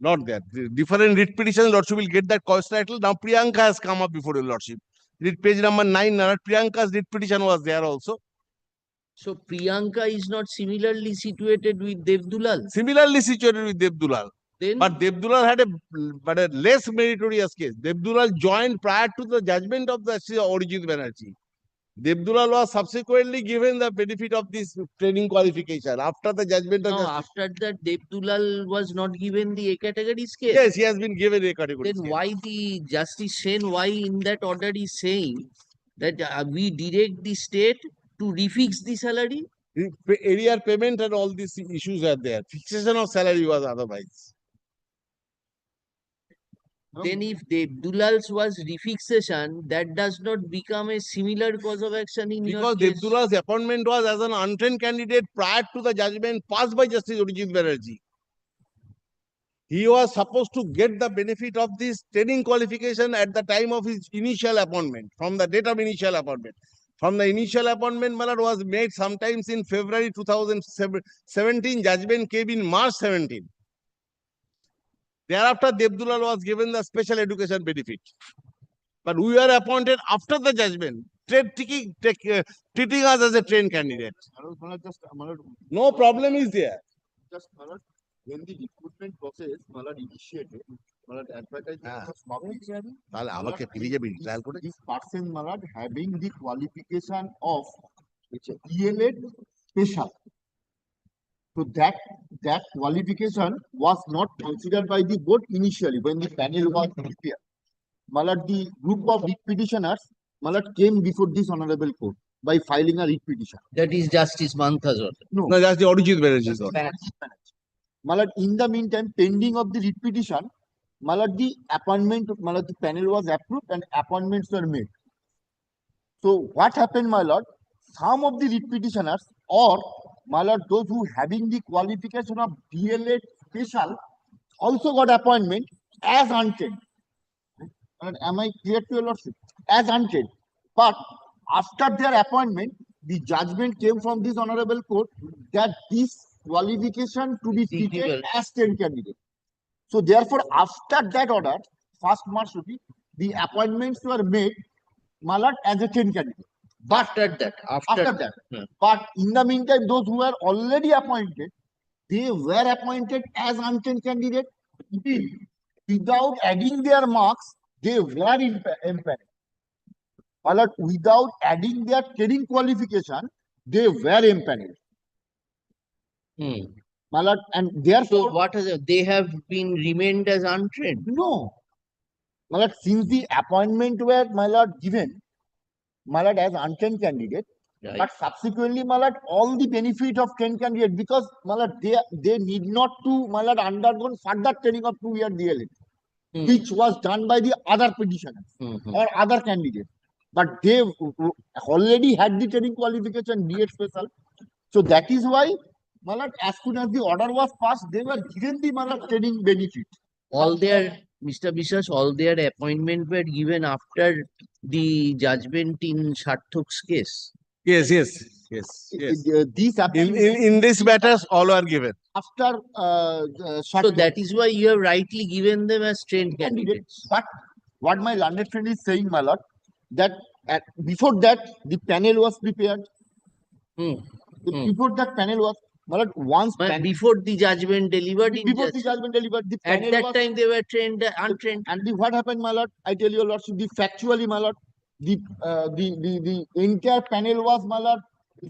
not there. The different writ petitions, lordship will get that cause title. Now Priyanka has come up before your lordship. Writ page number 9, Priyanka's writ petition was there also. So Priyanka is not similarly situated with Devdulal. Similarly situated with Devdulal. Then But Devdulal had a less meritorious case. Devdulal joined prior to the judgment of the Arijit Banerjee. Devdulal was subsequently given the benefit of this training qualification after the judgment of no, justice. after that Devdulal was not given the A category case. Yes, he has been given a category. Then why the Justice Sen, why in that order is saying that we direct the state to refix the salary? Area payment and all these issues are there. Fixation of salary was otherwise. Then if Devdulal's was refixation, that does not become a similar cause of action in your Because case. Devdulal's appointment was as an untrained candidate prior to the judgment passed by Justice Arijit Banerjee. He was supposed to get the benefit of this training qualification at the time of his initial appointment, from the date of initial appointment. From the initial appointment, Malad was made sometimes in February 2017, judgment came in March 17. Thereafter, Devdulal was given the special education benefit. But we were appointed after the judgment, treating us as a trained candidate. No problem is there. Just when the recruitment process initiated, advertised this person having the qualification of ELA special. So that qualification was not considered by the board initially when the panel was prepared. The group of writ petitioners came before this honorable court by filing a writ petition. That is Justice Mantha's order. No, that's the Arijit Banerjee's order. In the meantime, pending of the writ petition, the appointment, the panel was approved and appointments were made. So what happened, my lord? Some of the writ petitioners or those who having the qualification of DLA special also got appointment as untrained. Am I clear to your lordship? As untrained. But after their appointment, the judgment came from this honorable court that this qualification to be treated as 10 candidate. So therefore, after that order, 1st March, the appointments were made as a 10 candidate. But after that. But in the meantime, those who were already appointed, they were appointed as untrained candidate. Without adding their marks, they were empaneled. Without adding their training qualification, they were empaneled. And therefore, so what is it? They have been remained as untrained? No. Since the appointment were given, as untrained candidate, right. But subsequently, all the benefit of 10 candidate because they need not to undergo further training of 2 year DLA. which was done by the other petitioners or other candidates. But they already had the training qualification, B.Ed special. So that is why, Malad, as soon as the order was passed, they were given the Malad training benefit. All their, Mr. Biswas, all their appointment were given after the judgment in Sarthak's case. Yes. In this matters, all are given. After So that is why you have rightly given them as trained candidates. But what my learned friend is saying, my lord, that before that the panel was prepared. Before that panel was, my lord, before the judgment delivered, the at panel that was, time they were trained, untrained. And what happened, my lord? I tell you, lordship, factually, my lord, the entire panel was, my lord,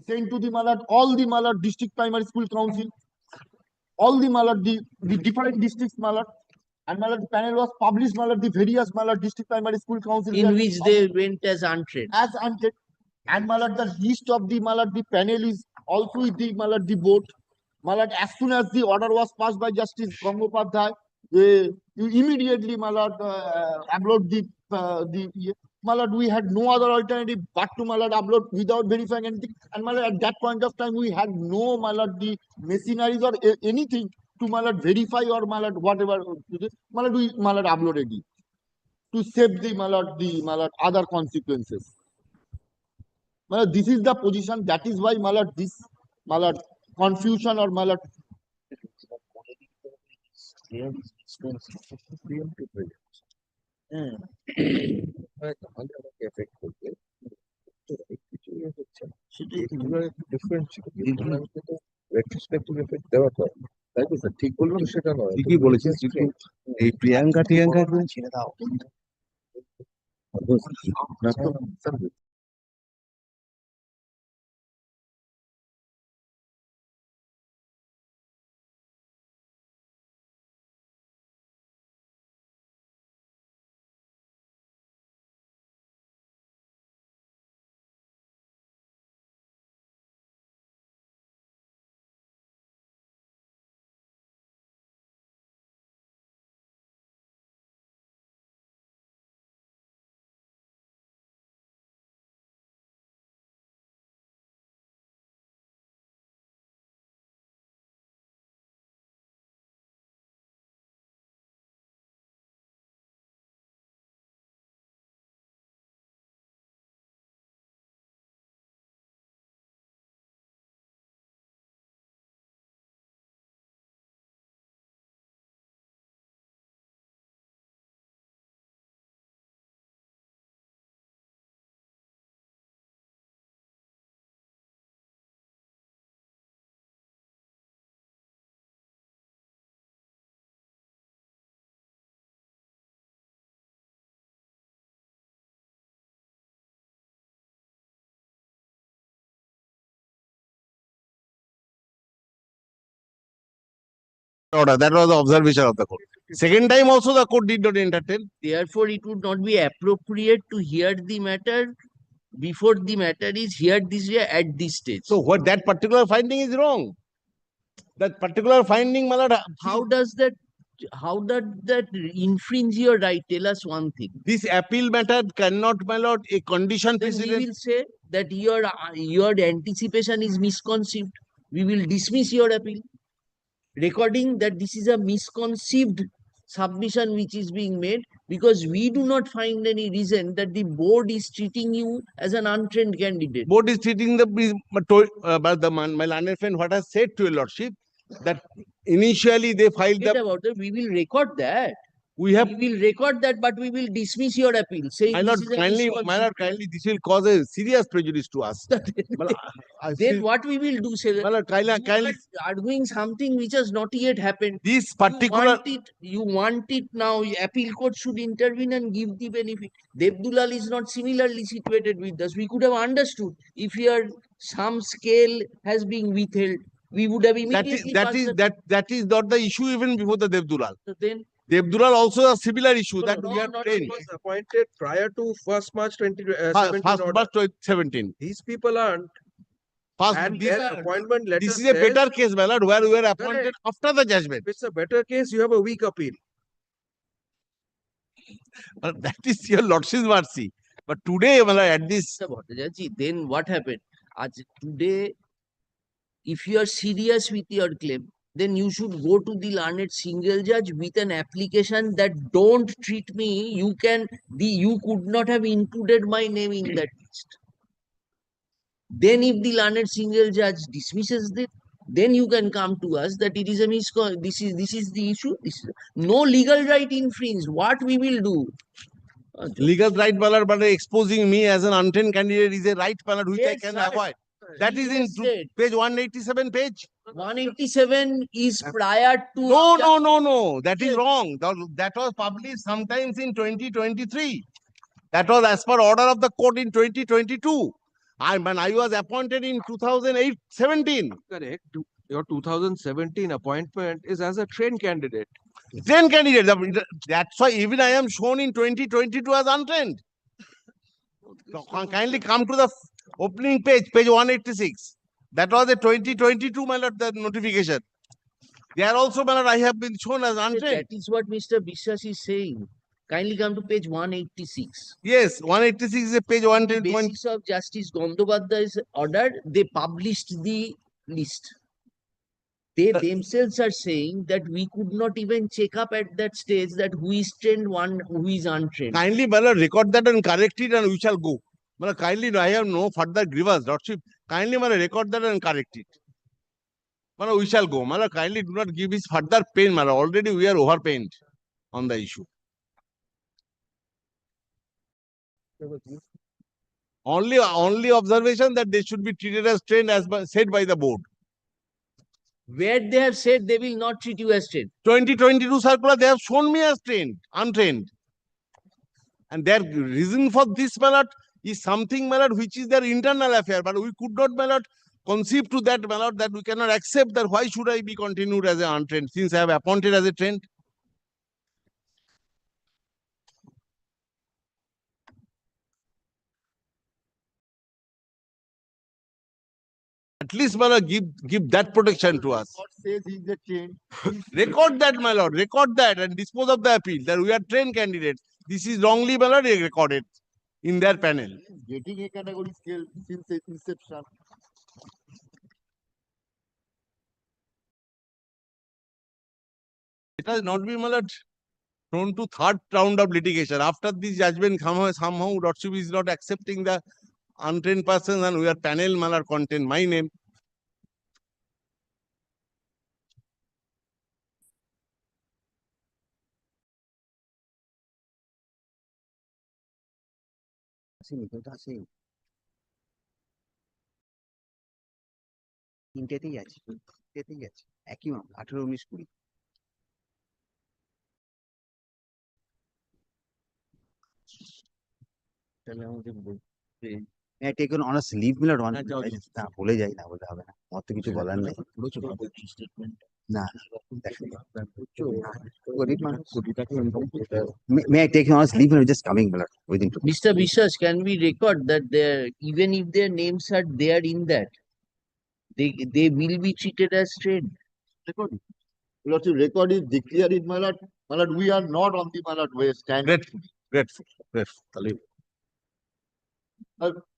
sent to the, my lord, all the, my lord, district primary school council, all the, my lord, the different districts, my lord. And my lord, the panel was published, my lord, the various, my lord, district primary school council. In which they went as untrained. And my lord, the list of the, my lord, the panel is also with the, my lord, the board. My lord, as soon as the order was passed by Justice Gangopadhyay, you immediately, my lord, upload my lord, we had no other alternative but to, my lord, upload without verifying anything. And my lord, at that point of time, we had no, my lord, the machineries or anything to, my lord, verify or, my lord, whatever. My lord, we, my lord, uploaded it to save the, my lord, other consequences. My lord, this is the position. That is why, my lord, this, my lord, confusion or, my lord, retrospective effect দেওয়া হয়, তাই তো sir ঠিক বললাম সেটা নয়, ঠিকই বলেছিস, কিন্তু এই প্রিয়াঙ্কা ছেড়ে দাও। Order. That was the observation of the court. Second time also the court did not entertain. Therefore, it would not be appropriate to hear the matter before the matter is heard this way at this stage. So what that particular finding is wrong. That particular finding, my lord, how does that infringe your right? Tell us one thing. This appeal matter cannot, my lord, a condition Then precedent. we will say that your anticipation is misconceived. We will dismiss your appeal, recording that this is a misconceived submission which is being made, because we do not find any reason that the board is treating you as an untrained candidate. Board is treating my learned friend what has said to your lordship, that initially they filed we will record that. We will record that, but we will dismiss your appeal. Saying my lord, kindly, this will cause a serious prejudice to us. Then what we will do, say that you are arguing something which has not yet happened. This particular you want it now. Appeal court should intervene and give the benefit. Devdulal is not similarly situated with us. We could have understood if here some scale has been withheld. We would have immediately. That is not the issue even before the Devdulal. So then Devdulal also a similar issue that No, we have trained. It was appointed prior to 1st March 2017. 1st March 2017. These people aren't. And this, their appointment letter this is a better case, my lord, where we were appointed Correct. after the judgment. If it's a better case, you have a weak appeal. But that is your lordship's mercy. But today, at this, Mr. Bhattacharya, then what happened? Today, if you are serious with your claim, then you should go to the learned single judge with an application that don't treat me. You could not have included my name in that list. Then if the learned single judge dismisses it, then you can come to us that it is a this is the issue. No legal right infringed. What we will do? legal right, but exposing me as an untrained candidate is a right, which I can avoid. That is in page 187 page. 187 is prior to. No. That is wrong. That was published sometimes in 2023. That was as per order of the court in 2022. When I was appointed in 2017. Correct. Your 2017 appointment is as a trained candidate. Trained candidate. That's why even I am shown in 2022 as untrained. Kindly come to the opening page 186. That was a 2022 the notification. There also I have been shown as untrained. That is what Mr. Biswas is saying. Kindly come to page 186. Yes, 186 is a page 110. On the basis of Justice Gondobadhyay's order, they published the list. They themselves are saying that we could not even check up at that stage that who is trained, who is untrained. Kindly record that and correct it and we shall go. Kindly, I have no further grievance. Lordship, kindly record that and correct it. We shall go. Kindly do not give his further pain. Already we are overpained on the issue. Only observation that they should be treated as trained as said by the board. Where they have said they will not treat you as trained. 2022 circular, they have shown me as trained, untrained. And their reason for this is something which is their internal affair. But we could not conceive to that that we cannot accept that why should I be continued as an untrained since I have appointed as a trained. At least, give that protection to us. Says he's a trained. Record that, my lord. Record that and dispose of the appeal that we are trained candidates. This is wrongly, recorded in their panel. Getting a category scale since inception. It has not been thrown to third round of litigation. After this judgment, somehow Lordship is not accepting the untrained persons and we are panel contain my name. তিনটেতেই আছে একই মামলা 18, 19, 20 তাহলে আমাকে বলতে take an honest leave Miller না বলে যাই না বলে হবে না আমার তো কিছু বলার নেই না may I take an honest leave and just coming within 2 Mr. Biswas, can we record that even if their names are there in that, they will be treated as trained? Record is declared it, my lord. We are not on the way stand. Grateful.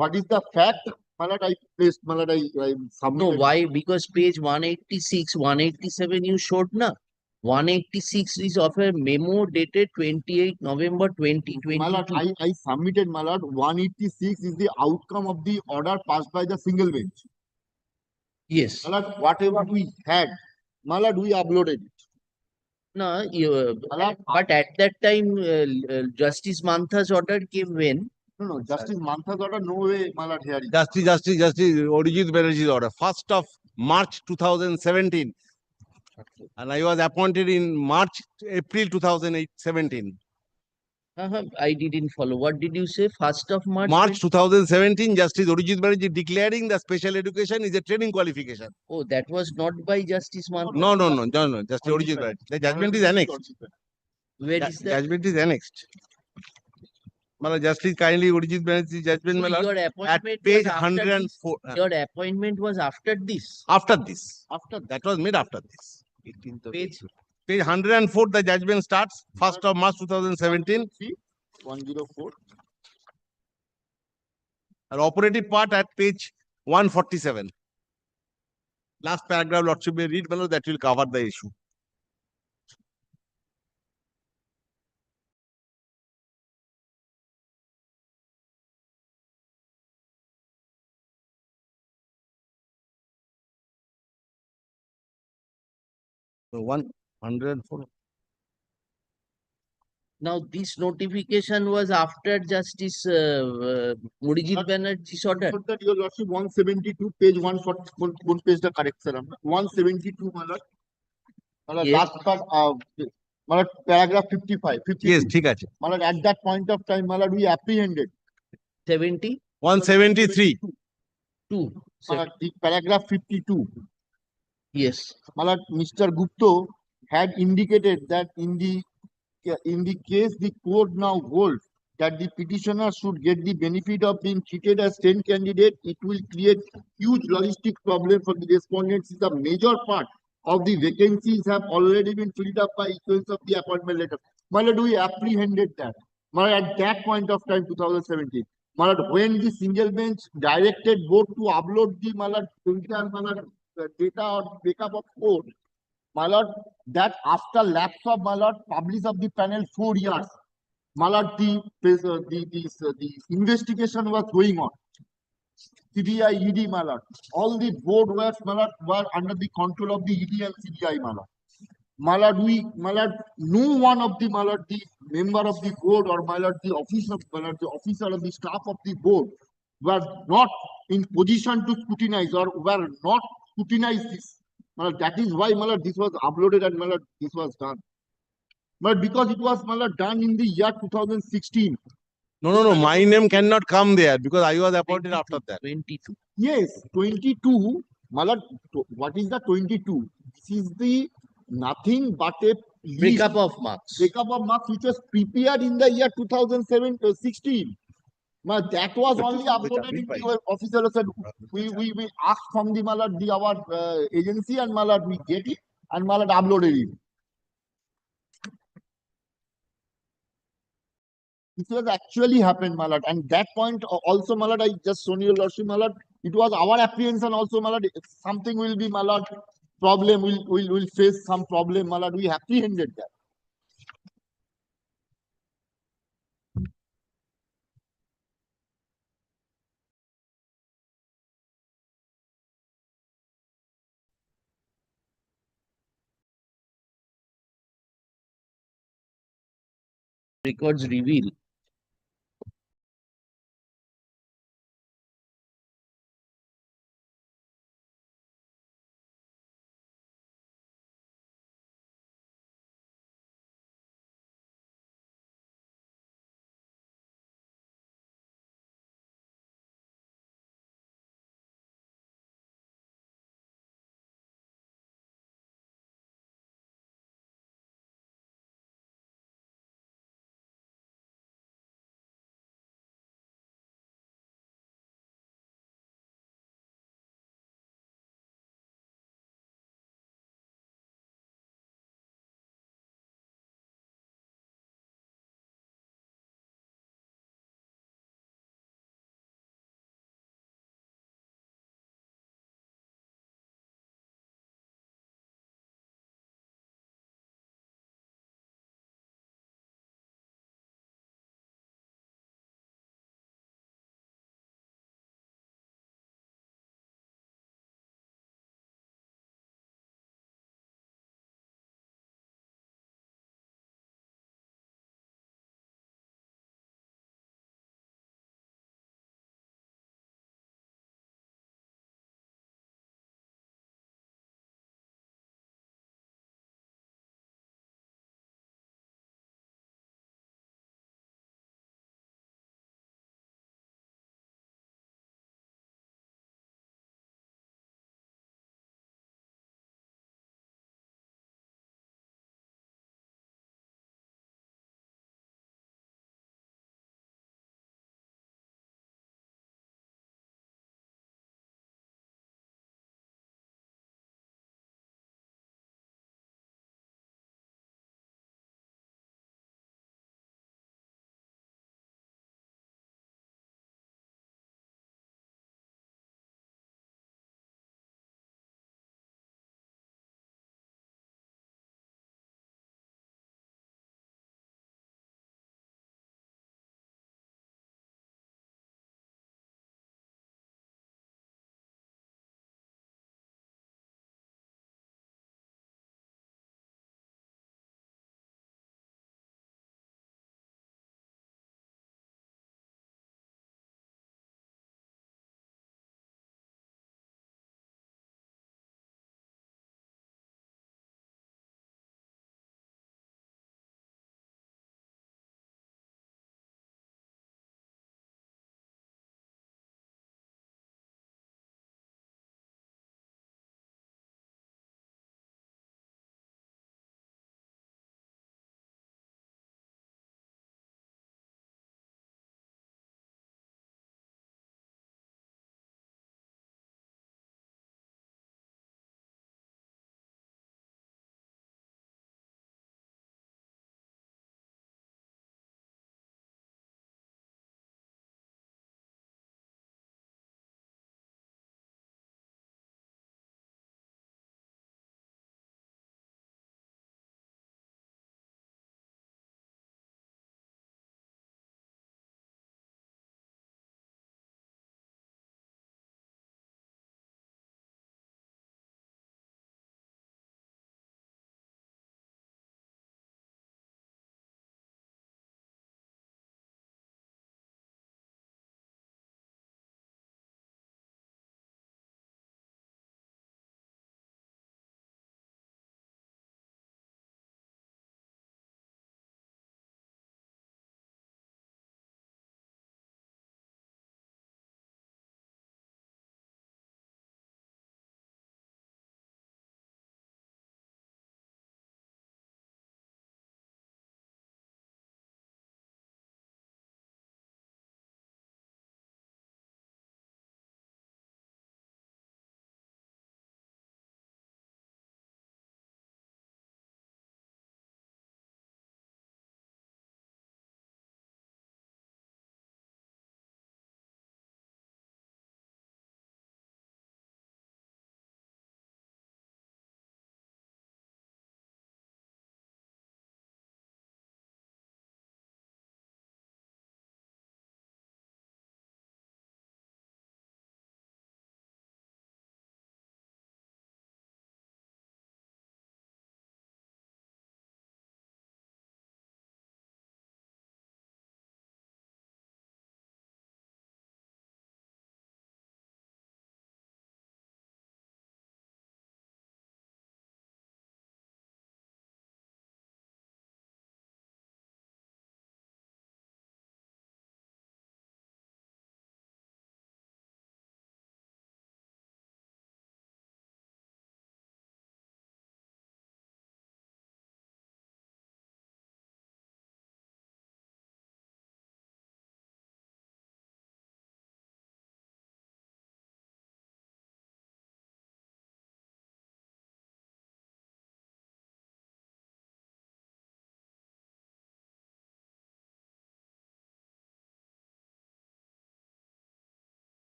What is the fact? I placed, I submitted. No, why? Because page 186, 187 you showed na. 186 is of a memo dated 28 November 2022. I submitted, my lord. 186 is the outcome of the order passed by the single bench. Yes. My lord, whatever we had, my lord, we uploaded it. No, but at that time, Justice Mantha's order came when? No, Justice Mantha's order, no way, my lord, here. Justice Orijit Banerjee's order, 1st of March 2017. And I was appointed in April 2017. I didn't follow. What did you say? 1st of March? March 2017, Justice Orijit Banerjee declaring the special education is a training qualification. Oh, that was not by Justice Mantha? No. Justice Orijit Banerjee. The judgment is annexed. Where is that? Judgment is annexed. Justice kindly Orijit Banerjee judgment at page 104. Your appointment was after this? After this. That was made after this. Page 104, the judgment starts, 1st of March 2017. 104. And operative part at page 147. Last paragraph, Lordship may read below, that will cover the issue. So 104. Now, this notification was after Justice Murijit Banerjee's order. Note that your lordship 172, page 140, one page the correct sir. 172, my lord. My lord, Yes. last part, my lord, paragraph 55. 52. Yes, ঠিক আছে. My lord, at that point of time, my lord, we apprehended. 70? 173. 2. My lord, the paragraph 52. Yes. My lord, Mr. Gupta had indicated that in the case the court now holds that the petitioner should get the benefit of being treated as 10 candidate, it will create huge logistic problem for the respondents. The major part of the vacancies have already been filled up by issuance of the appointment letter. My lord, we apprehended that. My lord, at that point of time, 2017. My lord, when the single bench directed board to upload the my lord, data or backup of court, my lord, that after lapse of my lord, publish of the panel 4 years, my lord, the investigation was going on. CBI, ED, my lord. All the board were under the control of the ED and CBI, my lord. My lord, no one of the my lord, the member of the board or my lord, the officer, my lord, the officer of the staff of the board were not in position to scrutinize or were not scrutinize this. Well, that is why this was uploaded and this was done. But because it was done in the year 2016. No, my name cannot come there because I was appointed after that. 22. Yes, 22. What is the 22? This is the nothing but a Breakup of marks. Breakup of marks which was prepared in the year 2016. That was only uploaded in the official said we asked from the our agency and we get it and uploaded it. This was actually happened, Malad, and that point also, Malad, I just shown you, Lordship, Malad. It was our apprehension also, Malad. If something will be, Malad, problem will face some problem, Malad. We apprehended that. Records reveal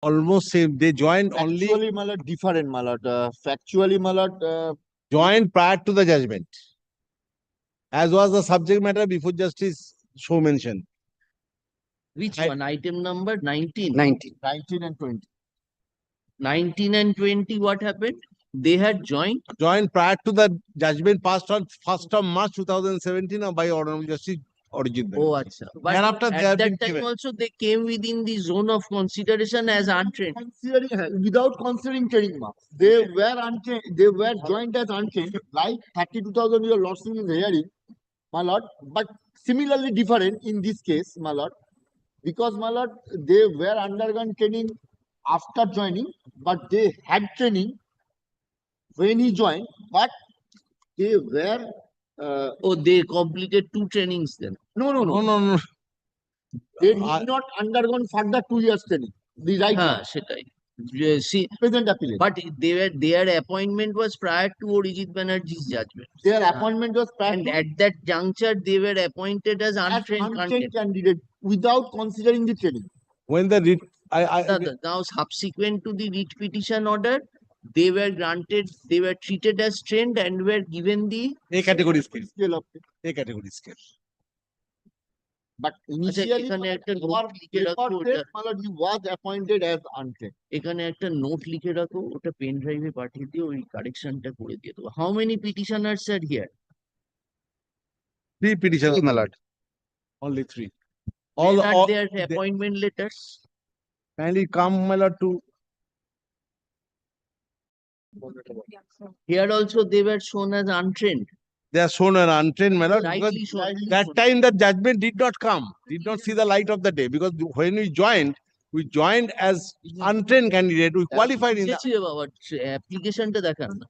almost same. They joined only Factually, my lord, different, my lord. Factually, my lord, joined prior to the judgment, as was the subject matter before Justice Shaw mentioned. Which one? Item number 19. 19. 19 and 20. 19 and 20, what happened? They had joined. Joined prior to the judgment passed on 1st of March 2017 by Honorable Justice Arijit Banerjee. Oh, acha. But Thereafter, they at have that been time given. also they came within the zone of consideration as untrained. Without considering training marks, they were untrained. They were joined as untrained, like 32,000 your lordship is hearing, my lord. But similarly different in this case, my lord, because my lord, they were undergone training after joining, but they had training when he joined, but they were Oh, they completed 2 trainings then. no. They did not undergone further 2 years training. The right হ্যাঁ now, সেটাই see, present appellate. but their appointment was prior to Arijit Banerjee's judgment. Their appointment was prior And to at that juncture, they were appointed as untrained untrained candidate. candidate without considering the training. When the writ, Now, subsequent to the writ petition order, they were granted, they were treated as trained and were given the A category scale. Scale of A category scale. but আচ্ছা, initially এখানে একটা our note লিখে রাখো record ওটা, says, my lord, he was appointed as untrained. এখানে একটা note লিখে রাখো ওটা পেন ড্রাইভে পাঠিয়ে দিয়ে ওই কারেকশনটা করে দিয়ে দেবো। How many petitioners are here? 3 petitions, my lord. Only 3. All, When are all their they- appointment letters? kindly come, my lord, to Here also they were shown as untrained. they are shown an untrained, my lord, because Rightly shown. that time the judgment did not come, did not see the light of the day, because when we joined as untrained candidate, we qualified in the বুঝেছি রে বাবা, অ্যাপ্লিকেশনটা দেখান না,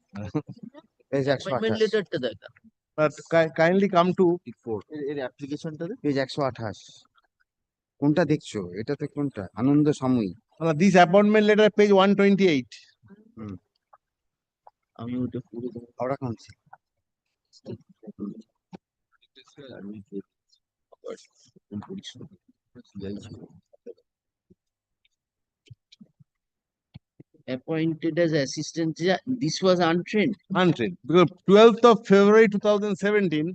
page appointment 128 লেটারটা দেখান। but kindly come to এর অ্যাপ্লিকেশনটা পেজ 128 কোনটা দেখছো? এটাতে কোনটা? আনন্দ সাময়িক। this appointment letter, page 128. আমি ওটা করে দেবো। Howrah council. Appointed as assistant, this was untrained. Untrained, because 12th of February 2017,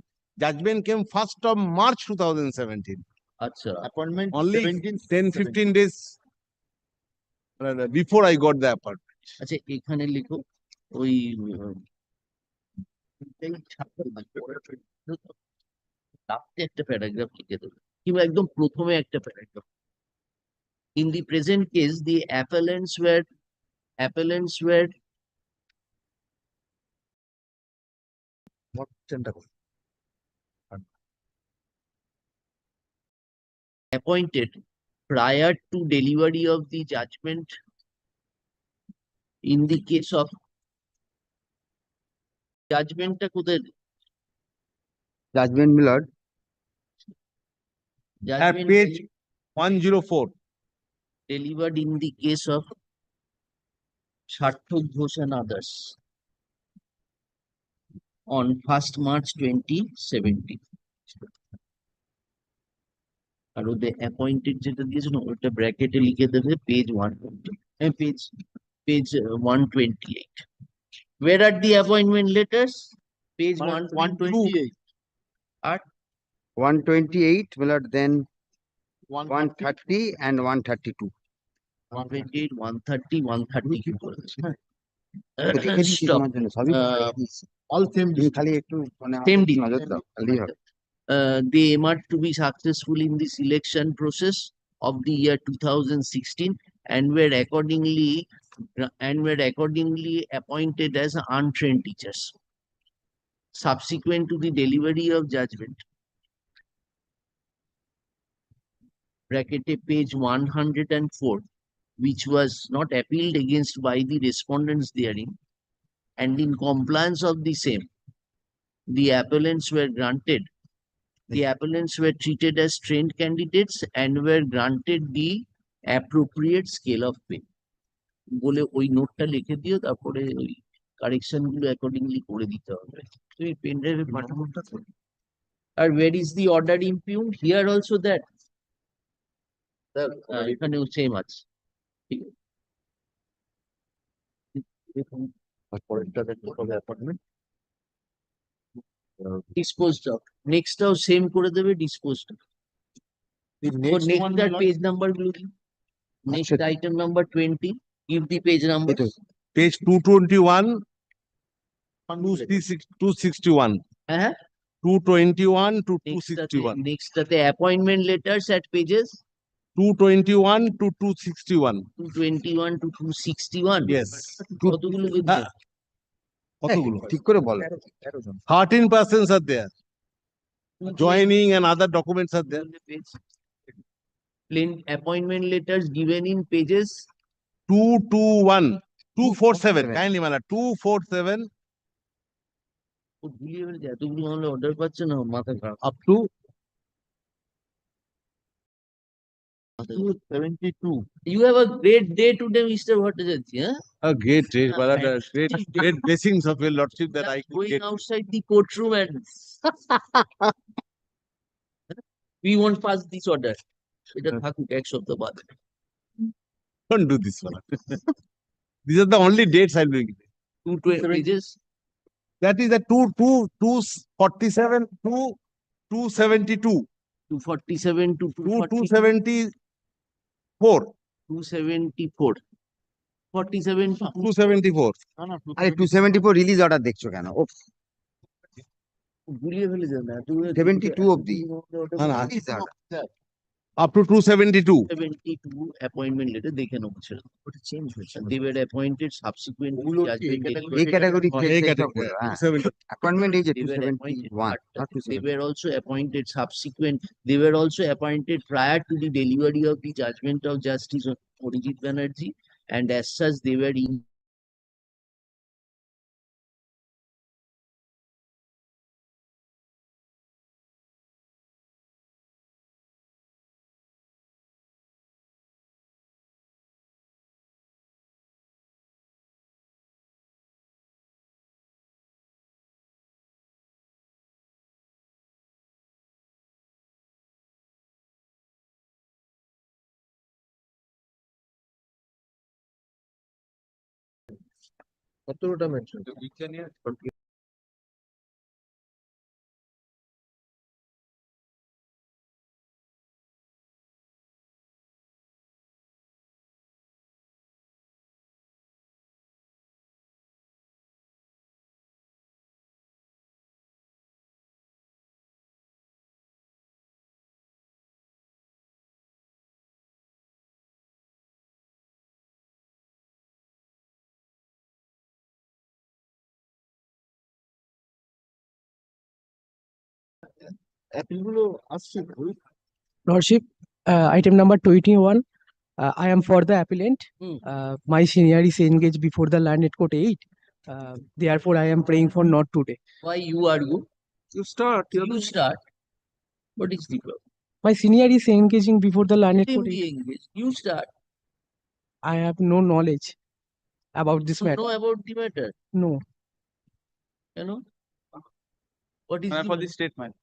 judgment came 1st of March 2017. আচ্ছা, appointment Only 17 10-15 days before I got the appointment. আচ্ছা এখানে লিখো ওই লাস্টে একটা প্যারাগ্রাফ লিখে দেবো কিংবা একদম প্রথমে একটা paragraph. In the present case, the appellants were appointed prior to delivery of the judgment in the case of judgment কোথায়? জাজমেন্ট মিলর At Judgment page 104. delivered in the case of Sarthak Ghosh and others on 1st March 2017. আর ওদের appointed যেটা দিয়েছে না ওটা ব্র্যাকেটে লিখে দেবে page 120, page 128. Where are the appointment letters? Page 128. 128 Milan, then 130 and 132 128, 130, 132. দেখে দিচ্ছি Stop. তোমার জন্য, সবই দেখিয়ে দিচ্ছি। all same তুমি খালি একটু মানে Same আমাকে নজর দাও, তাহলেই হবে। They emerged to be successful in the selection process of the year 2016 and were accordingly appointed as untrained teachers. Subsequent to the delivery of judgment, bracketed page 104, which was not appealed against by the respondents therein, and in compliance of the same, the appellants were granted. The appellants were treated as trained candidates and were granted the appropriate scale of pay. বলে ওই নোটটা লিখে দিও, তারপরে ওই correction গুলো accordingly করে দিতে হবে। তুমি পেন ড্রাইভে পাঠানোটা করো। আর where is the order impugned? Here also that এখানেও সেম আছে। ঠিক আছে। Appointment Disposed of. Next টাও সেম করে দেবে disposed of. Next page number গুলো দিন। Next item number 20. Give the page number. Page 221, 261. হ্যাঁ 221 to next 261. next টাতে appointment letters at pages 221 to 261. 221 to 261. Yes. কতগুলো দেখবে? কতগুলো? ঠিক করে বলো। 13 persons are there. Joining and other documents are there. Plain appointment letters given in pages 221, 247. Kindly, Mala, 247 ভুলিয়ে ফেলেছে, এতগুলো আমরা অর্ডার পাচ্ছে না, মাথা খারাপ। up to 272. You have a great day today, Mr. Bhattacharya. Huh? a great day, Mala, Fantastic. great blessings of your lordship that Just I could going get. outside the courtroom and we won't pass this order. এটা থাকুক এক সপ্তাহ বাদে। Don't do this one. These are the only dates I'll be giving. 220 pages. That is the 247 to 272. 247 to 274. 274. 47 to 274. আরে 274 release order দেখছো কেন? ও ভুলিয়ে ফেলেছে না। 72 অবধি Release up to 272. 72 appointment letter দেখে নেবো ছেড়ে দাও। ওটা চেঞ্জ হয়েছে। They were appointed subsequently. এই ক্যাটাগরি এই category. অ্যাপয়েন্টমেন্ট এই যে They were appointed, 271 but not they 270 were also appointed subsequent. They were also appointed prior to the delivery of the judgment of justice on Orijit Banerjee, and as such they were in কতটা mention appeal গুলো আসছে। Lordship, item number 21. I am for the appellant. My senior is engaged before the landed court 8. Therefore, I am praying for not today. Why you argue? You start. You start. What is the problem? My senior is engaging before the landed Let him court 8. be engaged. You start. I have no knowledge about this You matter. know about the matter. No. You know? What is for the the statement.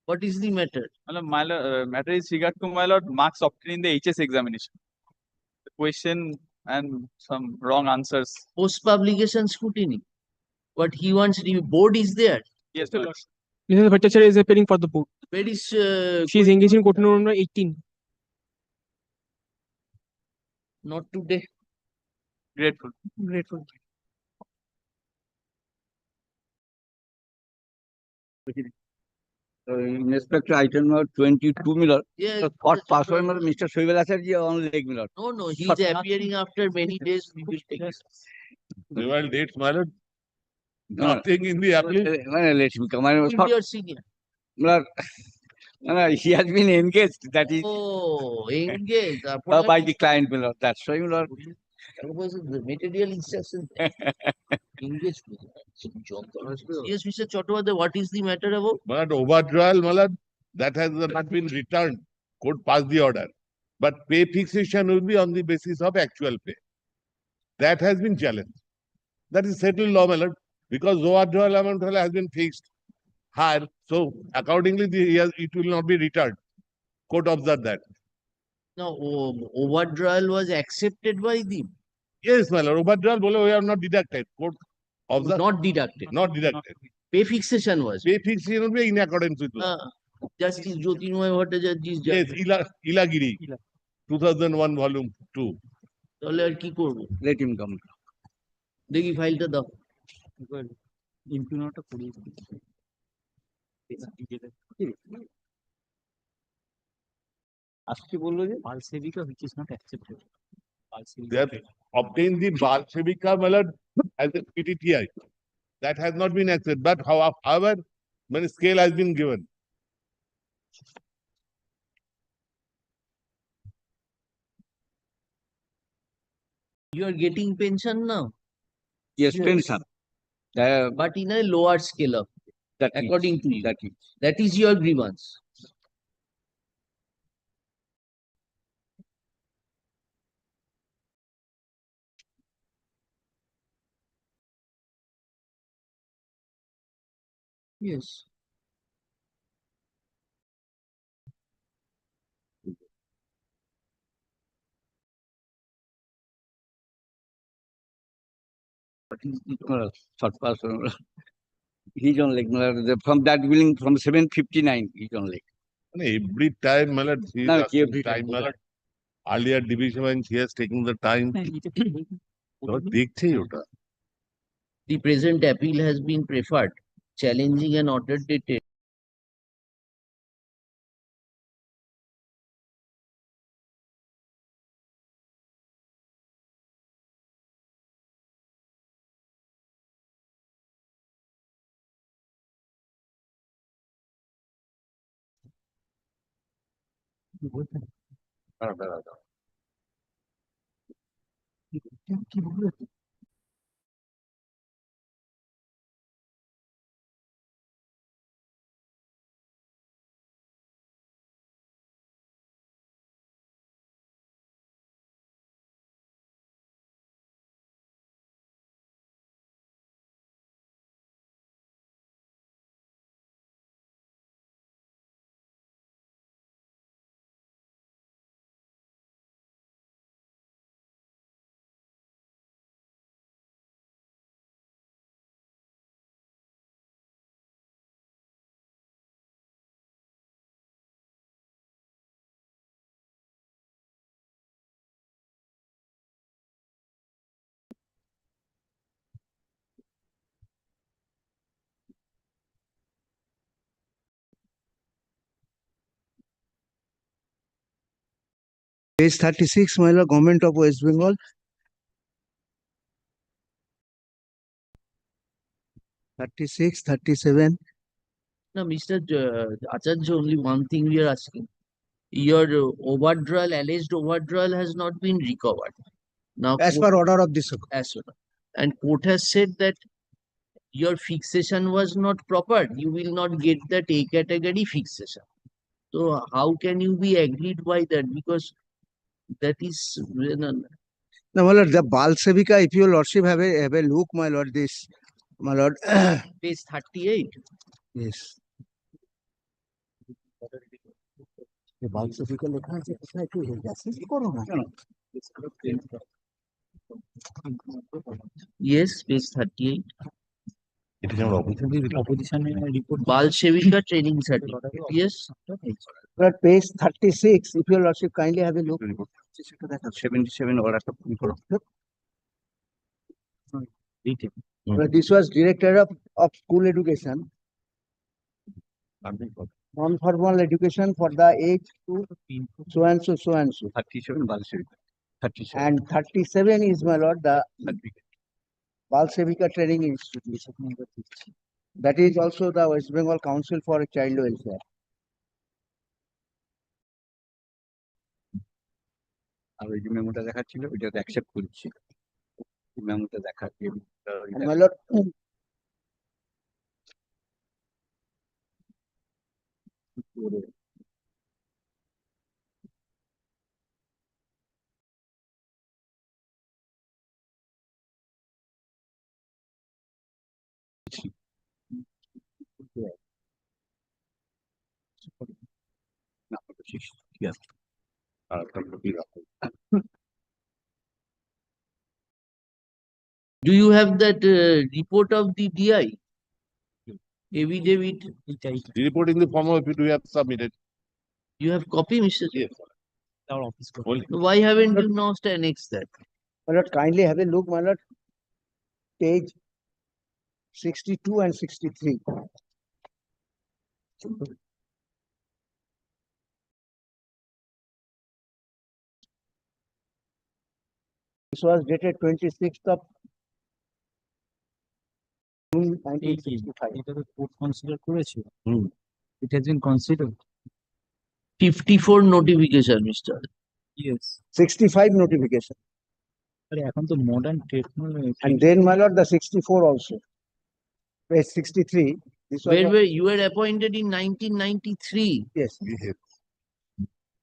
what is the matter? My matter is regard to my lord marks obtained in the HS examination. The question and some wrong answers. Post publication scrutiny. What he wants, the board is there. Yes, my lord. Mrs. Bhattacharya is appearing for the board. Where is She is engaged in court number 18. not today? Grateful. Grateful. In respect to item number 22, Miller, Yeah, the court passed on Mr. Shoival Acharya on leg, Miller. No, no, he is appearing after many days. We will take it. Well, dates, my lord. No. Nothing in the appeal. Let me come. I was Who is thought, your senior? Miller, he has been engaged. That is Oh, engaged. by the client, Miller. That's why, Miller. Was the material instruction? Engaged. Yes, Mr. Chattopadhyay, what is the matter about? But overdrawal, my lord, that has not been returned. Court passed the order. But pay fixation will be on the basis of actual pay. That has been challenged. That is settled law, my lord, because overdrawal amount has been fixed higher. So accordingly, it will not be returned. Court observed that. No, overdrawal was accepted by them. Yes, my lord. Overdrawal we are not deducted. Court of the Not deducted. not deducted. Pay fixation was. Pay fixation will be in accordance with law. Justice Jyotirmoy Bhattacharya Yes, Ilagiri, 2001 volume 2. তাহলে আর কি করবো? Let him come. দেখি ফাইলটা দাও। ইমপ্লিমেন্টটা করিয়ে আজকে বললো যে বাল সেবিকা which is not accepted. They have obtained the Bal Sevika Malad as a PTTI. That has not been accepted. But however, many scale has been given. You are getting pension now? Yes, pension. But in a lower scale of, according to you. That is your grievance. Yes. What is the short pass? He's on like from that building from 759 he's on like. Every time, Malad, he is No, asking every time. Malad. Earlier division when he has taken the time. তো দেখছেই ওটা। The present appeal has been preferred, challenging an order dated Page 36, my lord, Government of West Bengal. 36, 37. Now, Mr. Acharya, only one thing we are asking. Your overdrawal, alleged overdrawal has not been recovered. Now, As per order of this. as well. And court has said that your fixation was not proper. You will not get that A category fixation. So how can you be agreed by that? Because that is Now, my lord, the Bal Sevika, if your lordship have a look, my lord, this, my lord. page 38. Yes. Bal Sevika লেখা আছে কোথায় একটু message করো না কেন? Yes, page 38. এটা যেমন Opposition report. Bal Sevika training certificate. Yes. But page 36, if your lordship kindly have a look. 77 order This was Director of School Education, non-formal education for the age to so and so, so and so. 37 Bal Sevika. 37. And 37 is, my lord, the Bal Sevika Training Institute. That is also the West Bengal Council for Child Welfare. আর ওই যে মেমোটা দেখাচ্ছিল ওইটা accept করছি মেমোটা দেখাচ্ছি My lord, না ঠিক আছে আর Do you have that report of the DI? Affidavit? The report in the form of it we have submitted. You have copy, Mr. Yes. Our office. Why haven't you now annexed that? My lord, kindly have a look, my lord. Page 62 and 63. This was dated 26th of June 1965. It has been considered. 54 notification, Mr. Yes. 65 notification. এখন তো modern technology. And then, my lord, the 64 also. Page 63. This was Where were you were appointed in 1993? Yes.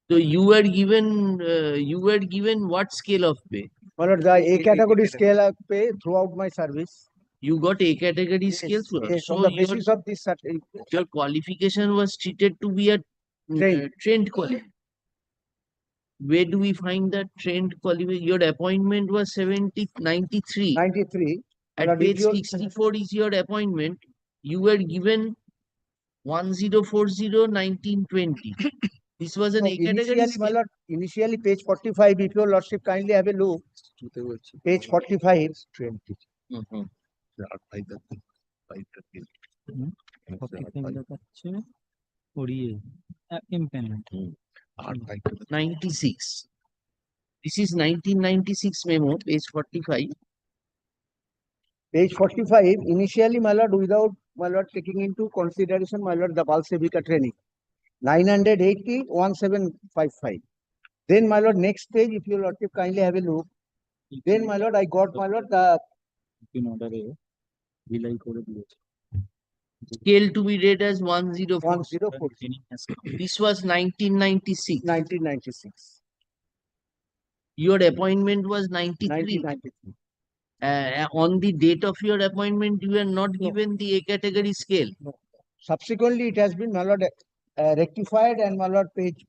So you were given what scale of pay? My lord, the A category scale of pay throughout my service. You got A category scale throughout. Yes, So on the basis of this certificate. your qualification was treated to be a trained qualification. Where do we find that trained qualification? Your appointment was 93. 93. At page 64 is your appointment. You were given 1040-1920. This was an A category Initially, my lord, initially page 45, if your lordship kindly have a look. Page 45. 20. Implement. 96. This is 1996 memo, page 45. Page 45, initially, my lord, without, my lord, taking into consideration, my lord, the Balsevika training. 980-1755. Then, my lord, next page, if your lordship kindly have a look. Then, my lord, I got, my lord, the Scale to be read as 1040. 1040. This was 1996. 1996. Your appointment was 93. 1993. On the date of your appointment, you were not given the A category scale. No. Subsequently, it has been, my lord, rectified and, my lord, page.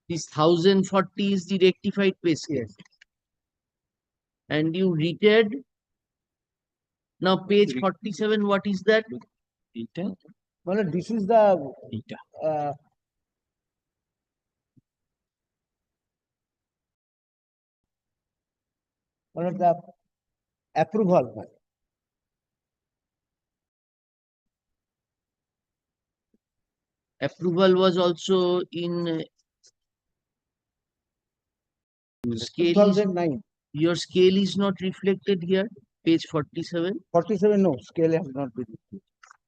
This 1040 is the rectified pay scale. Yes. And you retired. Now, page 47, what is that? Well, this is the one of the approval. Approval was also in scale. 2009. Your scale is not reflected here. Page 47. 47, no, scale has not been.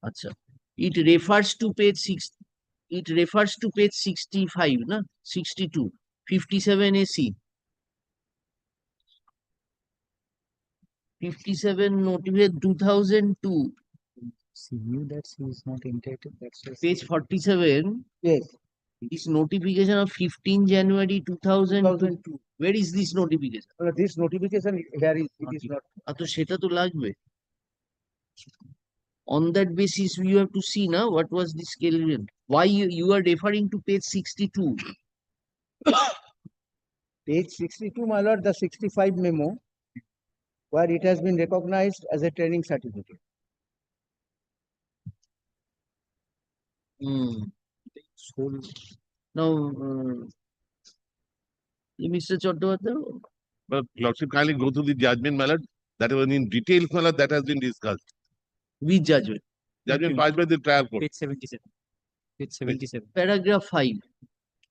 Achha. It refers to page 6. It refers to page 65, na? 62. 57 AC. 57 notified 2002. She knew that she is not entitled. That's why Page 47. Yes. This notification of 15 January 2002. Where is this notification? Well, this notification here is, it is not. তো সেটা তো লাগবে. On that basis, you have to see now what was the scale. Why you are referring to page 62? Page 62, my lord, the 65 memo, where it has been recognized as a training certificate. Now, Mr. Chattopadhyay, But Lordship, kindly go through the judgment, my lord. That was in detail, my lord, that has been discussed. which judgment? Judgment passed by the trial court. Page 77. Page 77. Paragraph 5.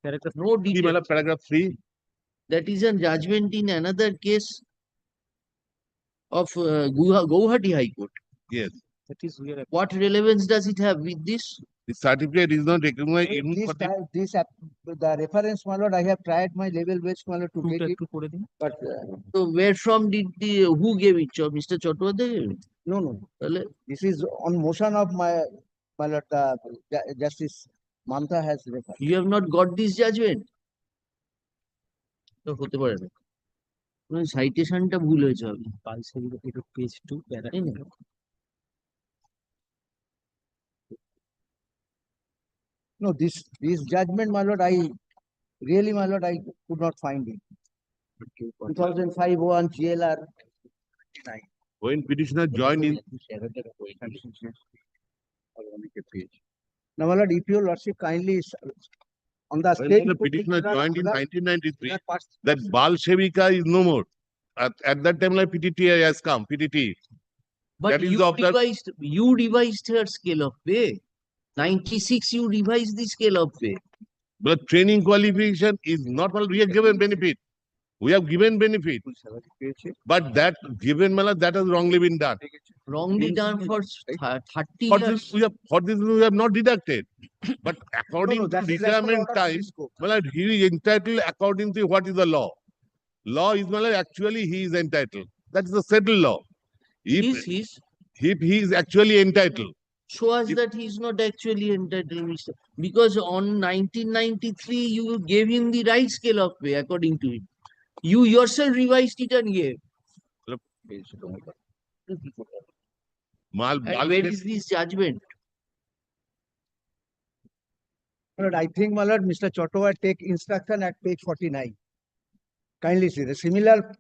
Paragraph No detail. Paragraph 3. That is a judgment in another case of Guwahati High Court. Yes. That is where What relevance does it have with this? The certificate is not recognized even for the The reference, my lord, I have tried my level best, my lord, to get it. But So where from did who gave it? Mr. Chattopadhyay? no. This is on motion of my lord, Justice Mantha has referred. You have not got this judgment? তো হতে পারে না। সাইটেশনটা ভুল হয়েছে হবে। page 2 paragraph. No, this judgment, my lord, I really, my lord, I could not find it. 2005 one GLR When petitioner joined in, Now, my lord, if your lordship kindly on the when stage. the petitioner joined in 1993, that Balshevika is no more. At that time, like PTT has come, PTT. But That is you of the revised her scale of pay. 96, you revised the scale of pay. but training qualification is not all we have given benefit. We have given benefit. But that given that has wrongly been done. Wrongly done for 30 For years. this we have not deducted. But according to that is retirement as per order time, of scope. he is entitled according to what is the law. Law is actually he is entitled. That is the settled law. If he is actually entitled. Show us that he is not actually entitled, Mr. Because on 1993, you gave him the right scale of pay according to him. You yourself revised it and gave. And where is this judgment? My lord, I think, my lord, Mr. Chottowa take instruction at page 49. Kindly see the similar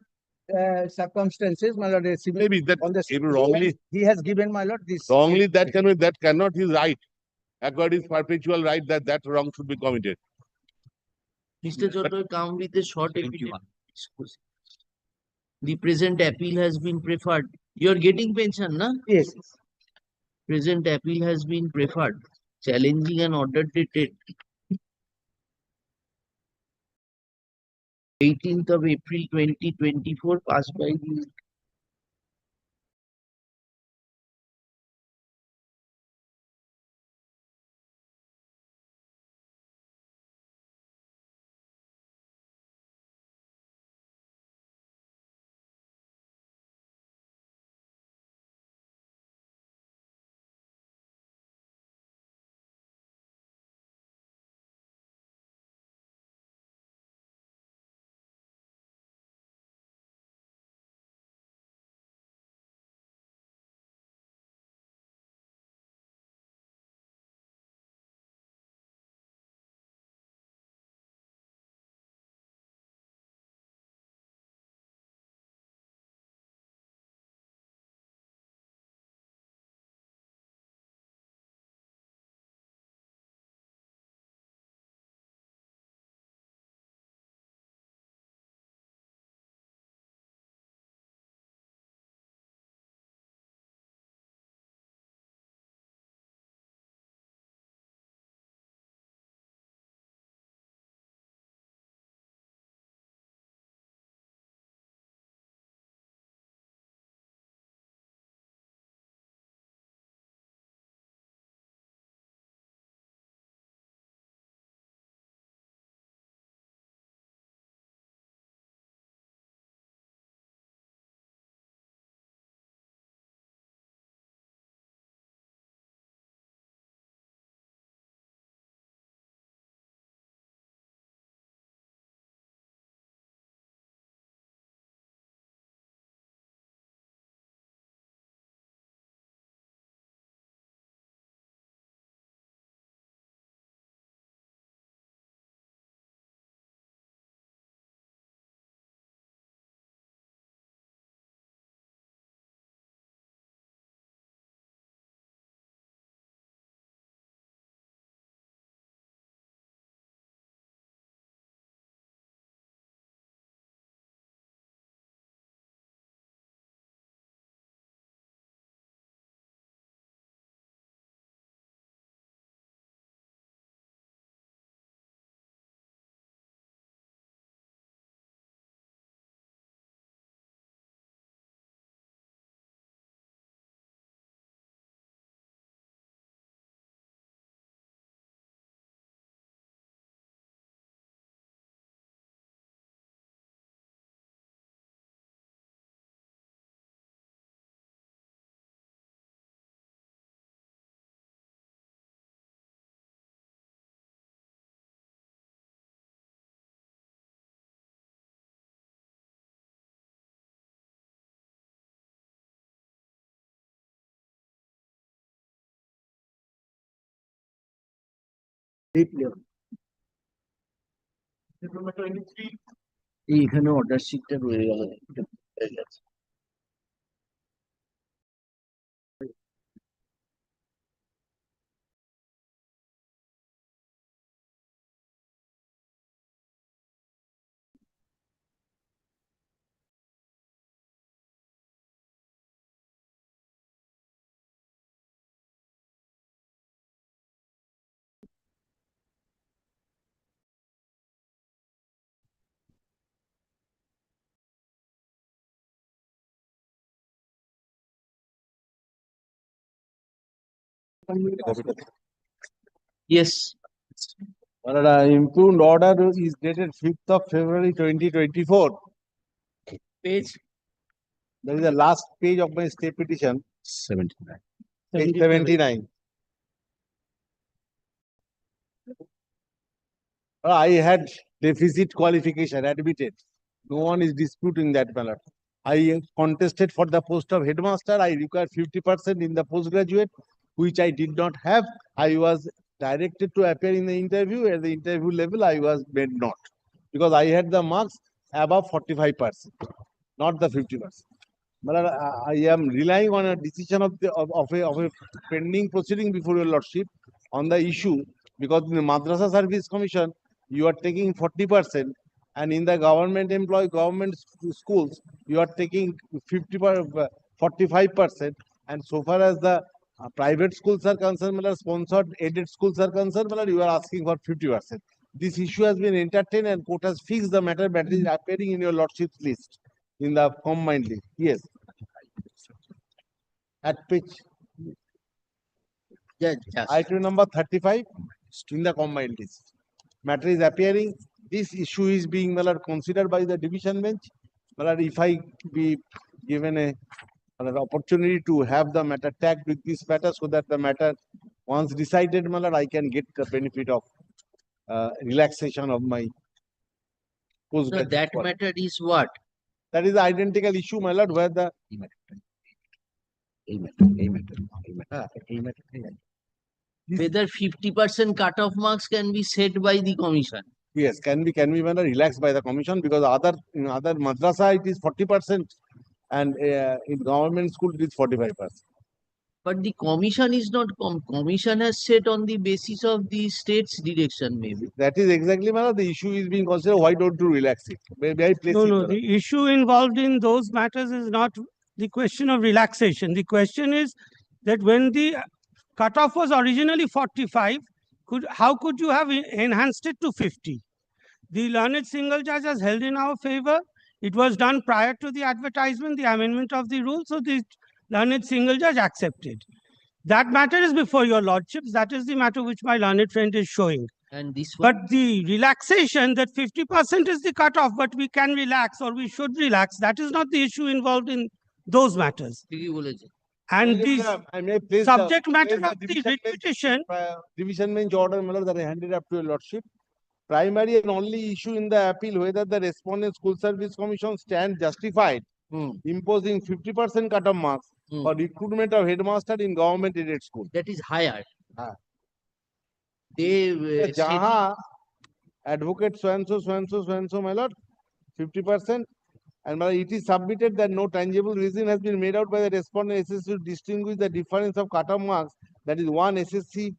circumstances, my lord. Maybe that on the if wrongly he has given, my lord, this. wrongly that cannot his right. According to perpetual right that wrong should be committed. Mr. Chottowa, come with a short evidence. The present appeal has been preferred. You are getting pension, na? Yes. Present appeal has been preferred. Challenging an order dated 18th of April 2024 passed by the এইখানে order শিটটা রয়ে গেল Yes. Improved order is dated 5th of February 2024. Page. That is the last page of my stay petition. 79. Page 79. I had deficit qualification admitted. No one is disputing that matter. I contested for the post of headmaster. I required 50% in the postgraduate, which I did not have. I was directed to appear in the interview. At the interview level, I was made not, because I had the marks above 45%, not the 50%. But I am relying on a decision of a pending proceeding before your lordship on the issue, because in the Madrasa Service Commission you are taking 40%, and in the government schools you are taking 45%, and so far as the private schools are concerned, sponsored aided schools are concerned, you are asking for 50%. This issue has been entertained and court has fixed the matter. That is appearing in your lordship's list in the combined list. Yes. At pitch. Yes. Item number 35 in the combined list. Matter is appearing. This issue is being considered by the division bench. If I be given an opportunity to have the matter tagged with this matter, so that the matter once decided, I can get the benefit of relaxation of my So that matter is what? That is the identical issue, my lord, where the Whether 50% cut-off marks can be set by the commission. yes, can be relaxed by the commission, because in other madrasa it is 40%, and in government school it is 45%. But the commission is not commission has set on the basis of the state's direction, maybe. That is exactly the issue is being considered. Why don't you relax it? May I place No, it, no, Madam? the issue involved in those matters is not the question of relaxation. The question is that when the cutoff was originally 45, how could you have enhanced it to 50? The learned single judge has held in our favor. It was done prior to the advertisement, the amendment of the rule, so the learned single judge accepted. That matter is before your lordships. That is the matter which my learned friend is showing. And this one? But the relaxation, that 50% is the cutoff, but we can relax or we should relax, that is not the issue involved in those matters. And the subject matter of the writ petition. Division bench order that I handed up to your lordship. Primary and only issue in the appeal whether the respondent school service commission stand justified imposing 50% cut-off marks for recruitment of headmaster in government aided school. That is higher. They advocate so and so, my lord, 50%, and it is submitted that no tangible reason has been made out by the respondent SSC to distinguish the difference of cut-off marks, that is one SSC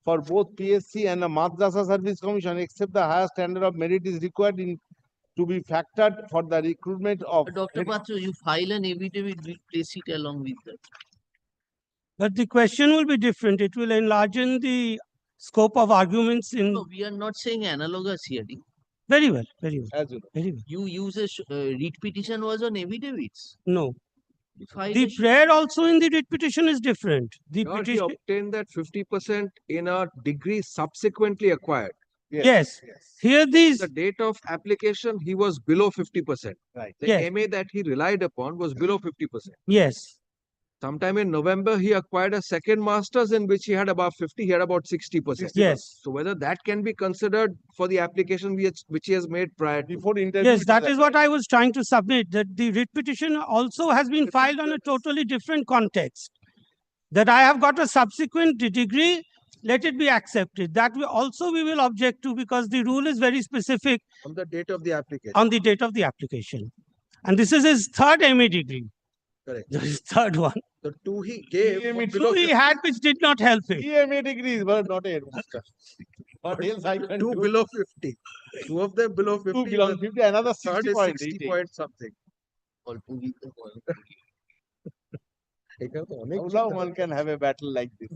for both PSC and the Madrasa Service Commission, except the higher standard of merit is required to be factored for the recruitment of. Dr. Patro, you file an affidavit, we place it along with that. But the question will be different. It will enlarge the scope of arguments in. No, we are not saying analogous hearing. Very well, very well. As you know. Very well. You use a writ petition was on affidavits. No. File The prayer also in the writ petition is different. The Here he petition. obtained that 50% in a degree subsequently acquired. Yes. Here these. The date of application, he was below 50%. Right. The Yes. MA that he relied upon was below 50%. Yes. Sometime in November, he acquired a second master's in which he had about 50, he had about 60%. Yes. So whether that can be considered for the application which he has made prior to. Before interview. Yes, that is what I was trying to submit, that the writ petition also has been filed on a totally different context. That I have got a subsequent degree, let it be accepted. That we will object to, because the rule is very specific. On the date of the application. On the date of the application. And this is his third MA degree. Correct. His third one. The two he gave. were Two below he 50. had which did not help him. 3 MA degrees, but not a headmaster. What else I can Two do? below 50. Two of them below 50. Two below 50, another Third 60 is point 60 point something. How long one can have a battle like this?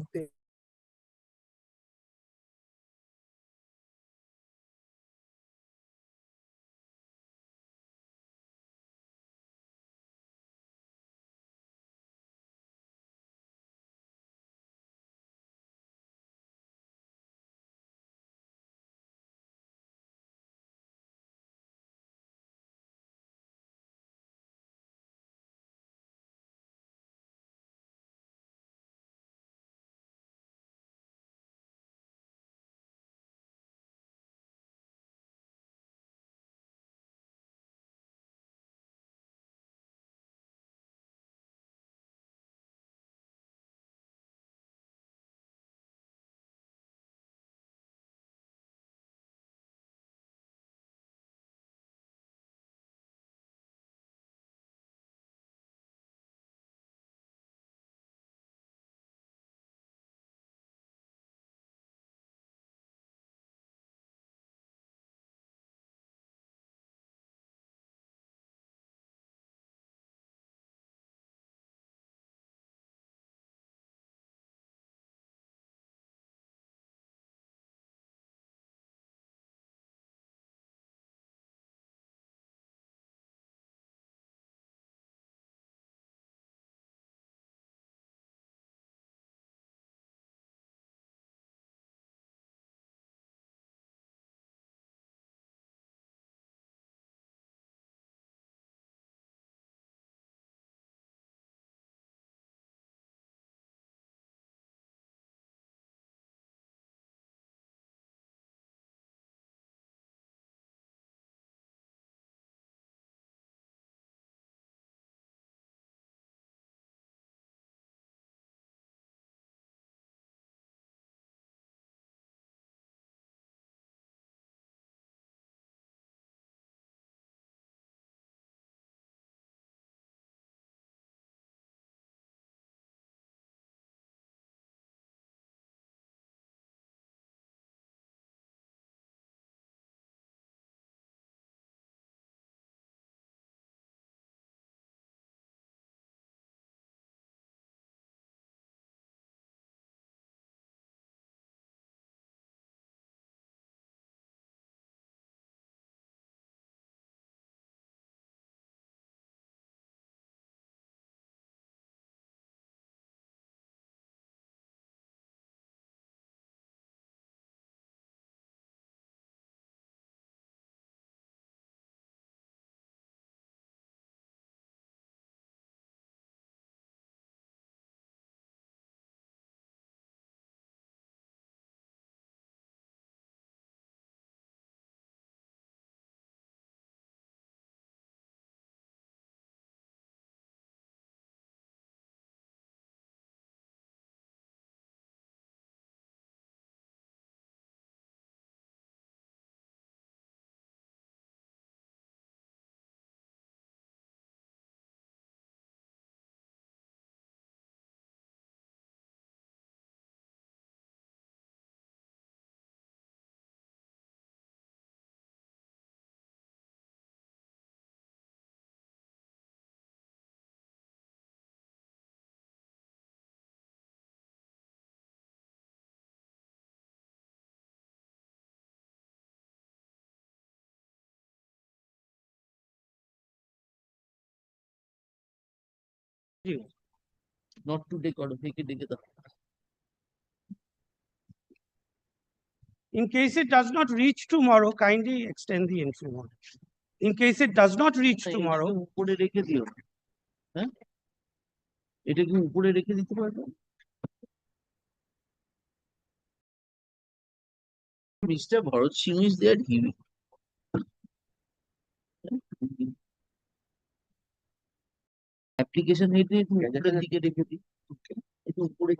Not today, ডেকে দাও। In case it does not reach tomorrow, kindly extend the entry mode. In case it does not reach tomorrow, উপরে রেখে দিও। হ্যাঁ, এটা কি উপরে রেখে দিতে পারবে? Mr. Bharat Singh is there. Application হেঁটে একটু উপরের দিকে রেখে দিই, একটু উপরে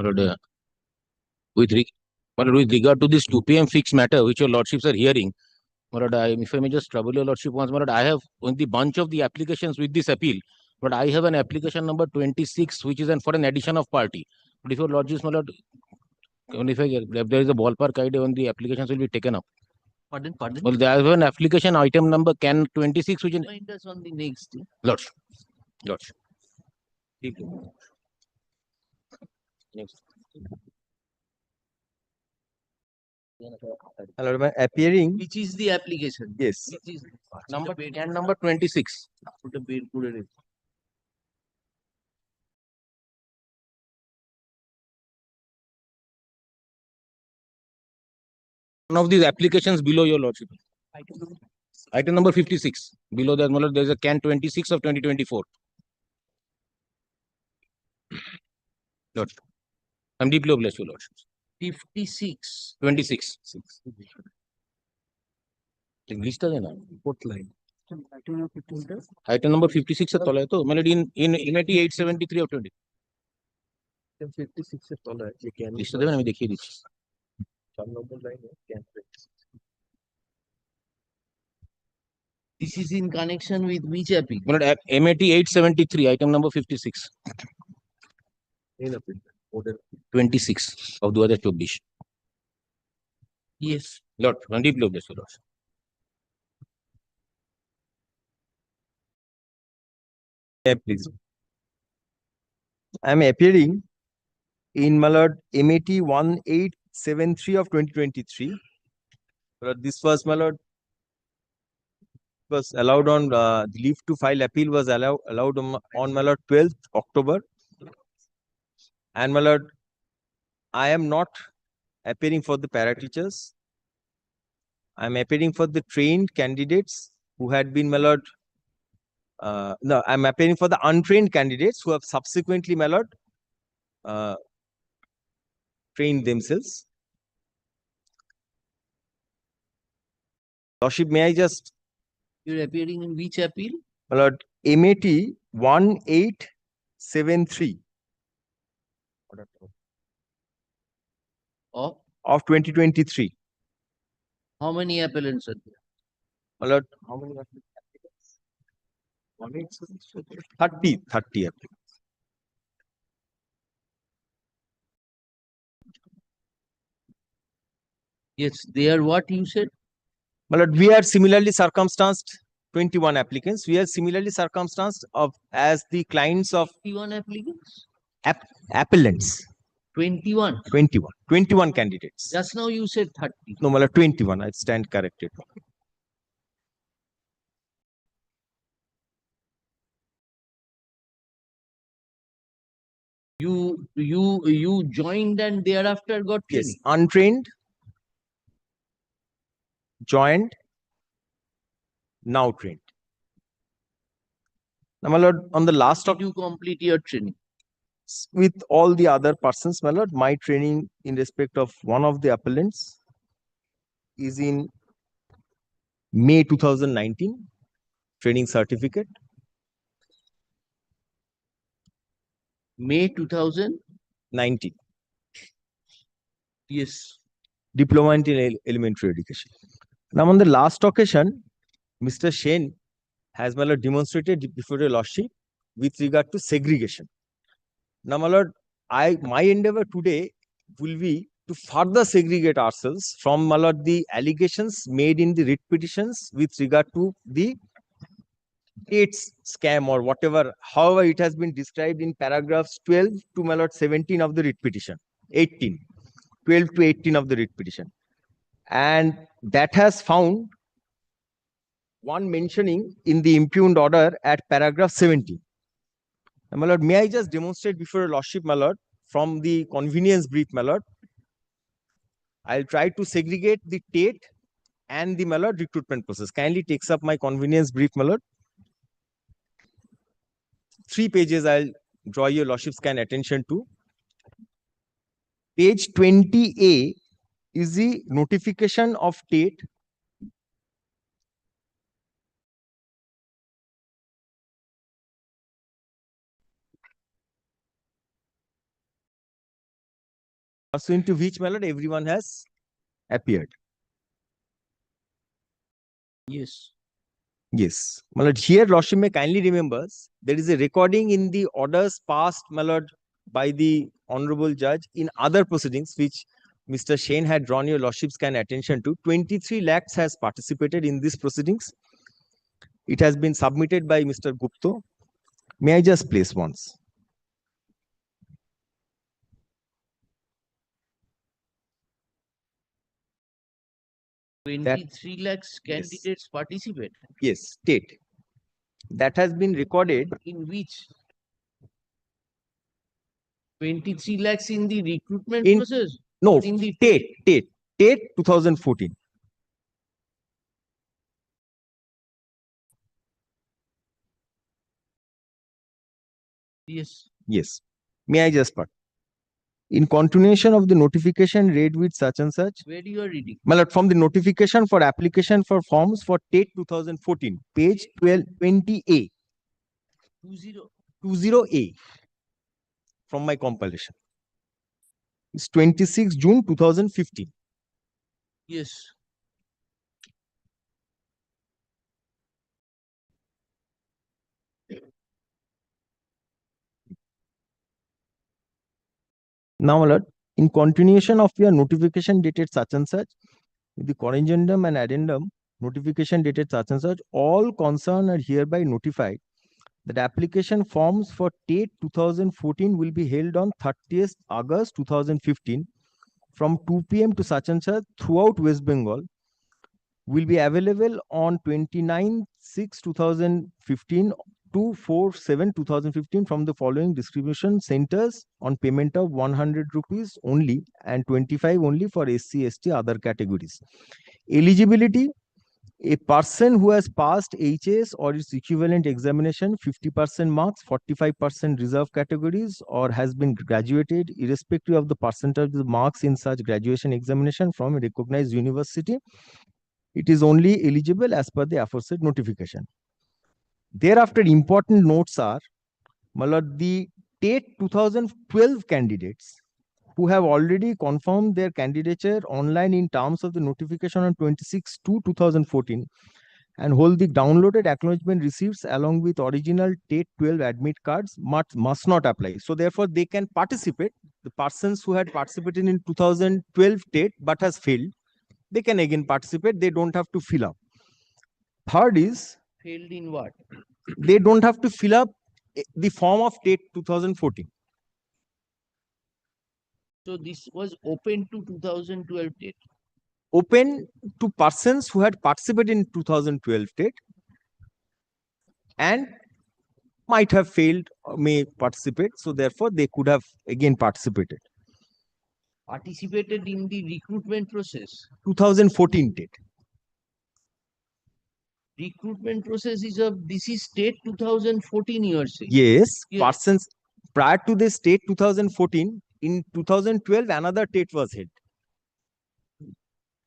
Lord, with, re my lord, with regard to this 2 p.m. fixed matter, which your lordships are hearing, my lord, if I may just trouble your lordship once, my lord, I have on the bunch of the applications with this appeal, but I have an application number 26, which is for an addition of party. But if your lordships, my lord, if there is a ballpark idea when the applications will be taken up. Pardon, pardon. Well, there is an application item number can 26, which is Remind us on the next. lordship. Lordship. Next. Hello, am I appearing? Which is the application? Yes. Which is Number can number 26. One of these applications below your lordship. Item number 56. Below that, my lord, there is a can 26 of 2024. Lordship. I'm deeply obliged, your lordship. 56. 26. List है ना? Fourth line. Item number 56 से तोला है तो मैंने in MAT 873 of 20. 56 से तोला है ये क्या लिस्ट देना मैं देखिए दीजिए. 4 नंबर लाइन है क्या This is in connection with which appeal? MAT 873, item number 56. in appeal order 26 of 2024. Yes. Lord, I'm deeply obliged, Lord. Yeah, please. I am appearing in my lord MAT 1873 of 2023. Lord, this was my lord was allowed on the leave to file appeal was allowed on my lord 12th October. And my lord, I am not appearing for the para teachers. I am appearing for the trained candidates who had been my lord. No, I'm appearing for the untrained candidates who have subsequently, my lord, trained themselves. Lordship, may I just? You're appearing in which appeal? My lord, MAT 1873 of 2023. How many appellants are there? My lord, how many applicants? 30 applicants. Yes, they are what you said? My lord, we are similarly circumstanced 21 applicants. We are similarly circumstanced as the clients of 21 applicants? Appellants. 21. 21 candidates. Just now you said 30. No, my lord, 21. I stand corrected. You joined and thereafter got training? Yes, untrained, joined, now trained. Now, my lord, on the last of you complete your training with all the other persons, my lord, my training in respect of one of the appellants is in May 2019, training certificate. May 2019. Yes. Diploma in elementary education. Now, on the last occasion, Mr. Shen has, my lord, demonstrated before your lordship with regard to segregation. Now, my lord, my endeavor today will be to further segregate ourselves from, my lord, the allegations made in the writ petitions with regard to the dates scam or whatever, however it has been described in paragraphs 12 to, my lord, 17 of the writ petition, 12 to 18 of the writ petition. And that has found one mentioning in the impugned order at paragraph 17. And, my lord, may I just demonstrate before your lordship, my lord, from the convenience brief, my lord. I'll try to segregate the TATE and the, my lord, recruitment process. Kindly takes up my convenience brief, my lord. 3 pages I'll draw your lordship's kind attention to. Page 20A is the notification of TATE. pursuant to which, my lord, everyone has appeared. Yes. Yes, my lord, here Lordship may kindly remembers there is a recording in the orders passed, my lord, by the honorable judge in other proceedings which Mr. Shane had drawn your Lordship's kind attention to. 23 lakhs has participated in these proceedings. It has been submitted by Mr. Gupta. May I just place once? That- 23 lakhs candidates participate. Yes, state. That has been recorded. In which? 23 lakhs in the recruitment In- process? No, Or in the TATE 2014. Yes. Yes. May I just part? In continuation of the notification read with such and such. Where you are reading? My lord, from the notification for application for forms for TATE 2014, page 20A. 20A. From my compilation. It's 26 June 2015. Yes. Now, my lord, in continuation of your notification dated such and such, with the corrigendum and addendum, notification dated such and such, all concerned are hereby notified that application forms for TATE 2014 will be held on 30th August 2015 from 2 p.m. to such and such throughout West Bengal, will be available on 29/6/2015 to 4/7/2015 from the following distribution centers on payment of 100 rupees only and 25 only for SC/ST other categories. Eligibility: a person who has passed HS or its equivalent examination, 50% marks, 45% reserve categories, or has been graduated irrespective of the percentage of the marks in such graduation examination from a recognized university, it is only eligible as per the aforesaid notification. Thereafter, important notes are, my lord, the TATE 2012 candidates who have already confirmed their candidature online in terms of the notification on 26/2/2014 and hold the downloaded acknowledgement receipts along with original TATE 12 admit cards must not apply. So therefore, they can participate. The persons who had participated in 2012 TATE but has failed, they can again participate. They don't have to fill up. Third is, Failed in what? they don't have to fill up the form of TATE 2014. So this was open to 2012 date. Open to persons who had participated in 2012 TATE and might have failed or may participate. So therefore, they could have again participated. Participated in the recruitment process. 2014 TATE. Recruitment process is of this is state 2014 you are saying. Yes, Yes. persons prior to this TATE 2014, in 2012 another TATE was held.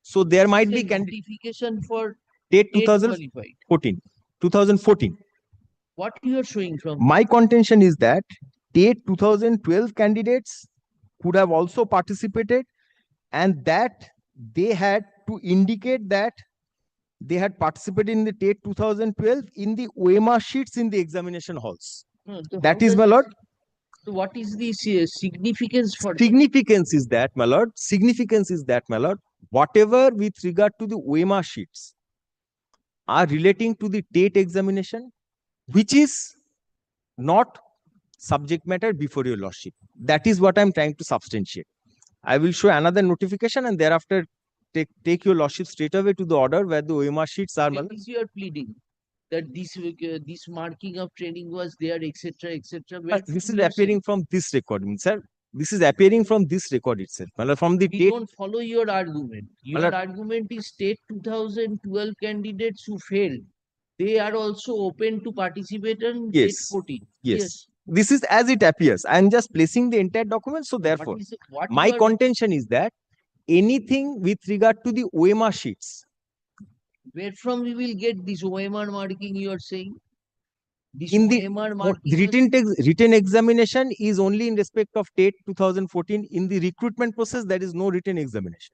So there might be Notification for TATE TATE 2014. qualified. 2014. What you are showing from? My contention is that TATE 2012 candidates could have also participated and that they had to indicate that they had participated in the TATE 2012 in the OMR sheets in the examination halls. No, so That how is, does my lord. So what is the significance for Significance is that, my lord. Significance is that, my lord. Whatever with regard to the OMR sheets are relating to the TATE examination, which is not subject matter before your lordship. That is what I'm trying to substantiate. I will show another notification and thereafter take your lordship straight away to the order where the OMR sheets are. What is your pleading? That this marking of training was there, etc., etc. This is appearing from this record, sir. This is appearing from this record itself. From the We TATE. don't follow your argument. Your argument is state 2012 candidates who failed. They are also open to participate in TATE Yes. 14. Yes. This is as it appears. I am just placing the entire document. So therefore, what my you are- contention is that anything with regard to the OMR sheets. Where from we will get this OMR marking you are saying? This In the OMR marking written examination is only in respect of TATE 2014. In the recruitment process, there is no written examination.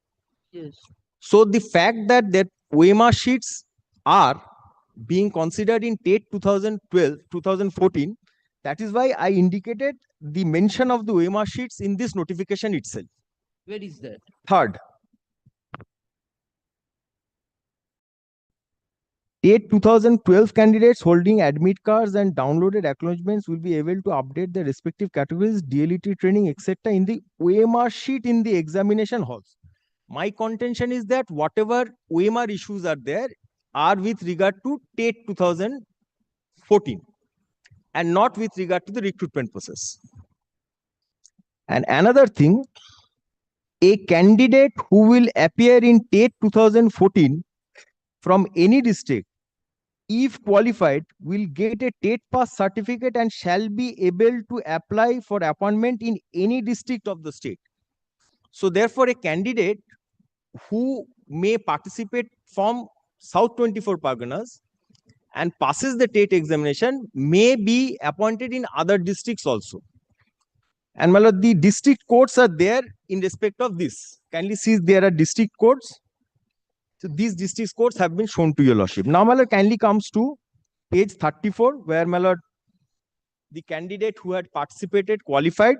Yes. So the fact that OMR sheets are being considered in TATE 2012, 2014, that is why I indicated the mention of the OMR sheets in this notification itself. Where is that? Third, TATE 2012 candidates holding admit cards and downloaded acknowledgements will be able to update their respective categories, DLET training, etc. in the OMR sheet in the examination halls. My contention is that whatever OMR issues are there are with regard to TATE 2014 and not with regard to the recruitment process. And another thing, a candidate who will appear in TATE 2014 from any district, if qualified, will get a TATE pass certificate and shall be able to apply for appointment in any district of the state. So therefore, a candidate who may participate from South 24 Parganas and passes the TATE examination may be appointed in other districts also. And my lord, the district codes are there in respect of this. Kindly see there are district codes. So these district codes have been shown to your lordship. Now, my lord, kindly comes to page 34, where, my lord, the candidate who had participated qualified.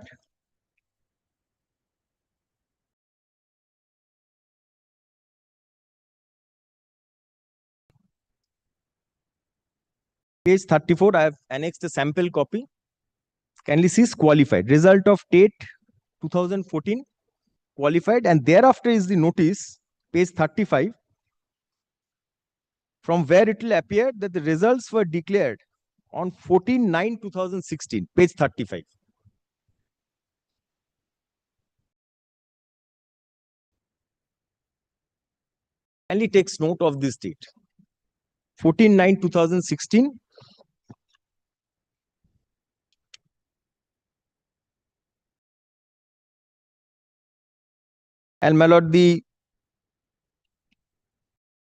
Page 34, I have annexed a sample copy. Kindly see qualified. Result of TATE 2014 qualified, and thereafter is the notice, page 35, from where it will appear that the results were declared on 14/9/2016, page 35. Kindly takes note of this date. 14/9/2016. And my lord, the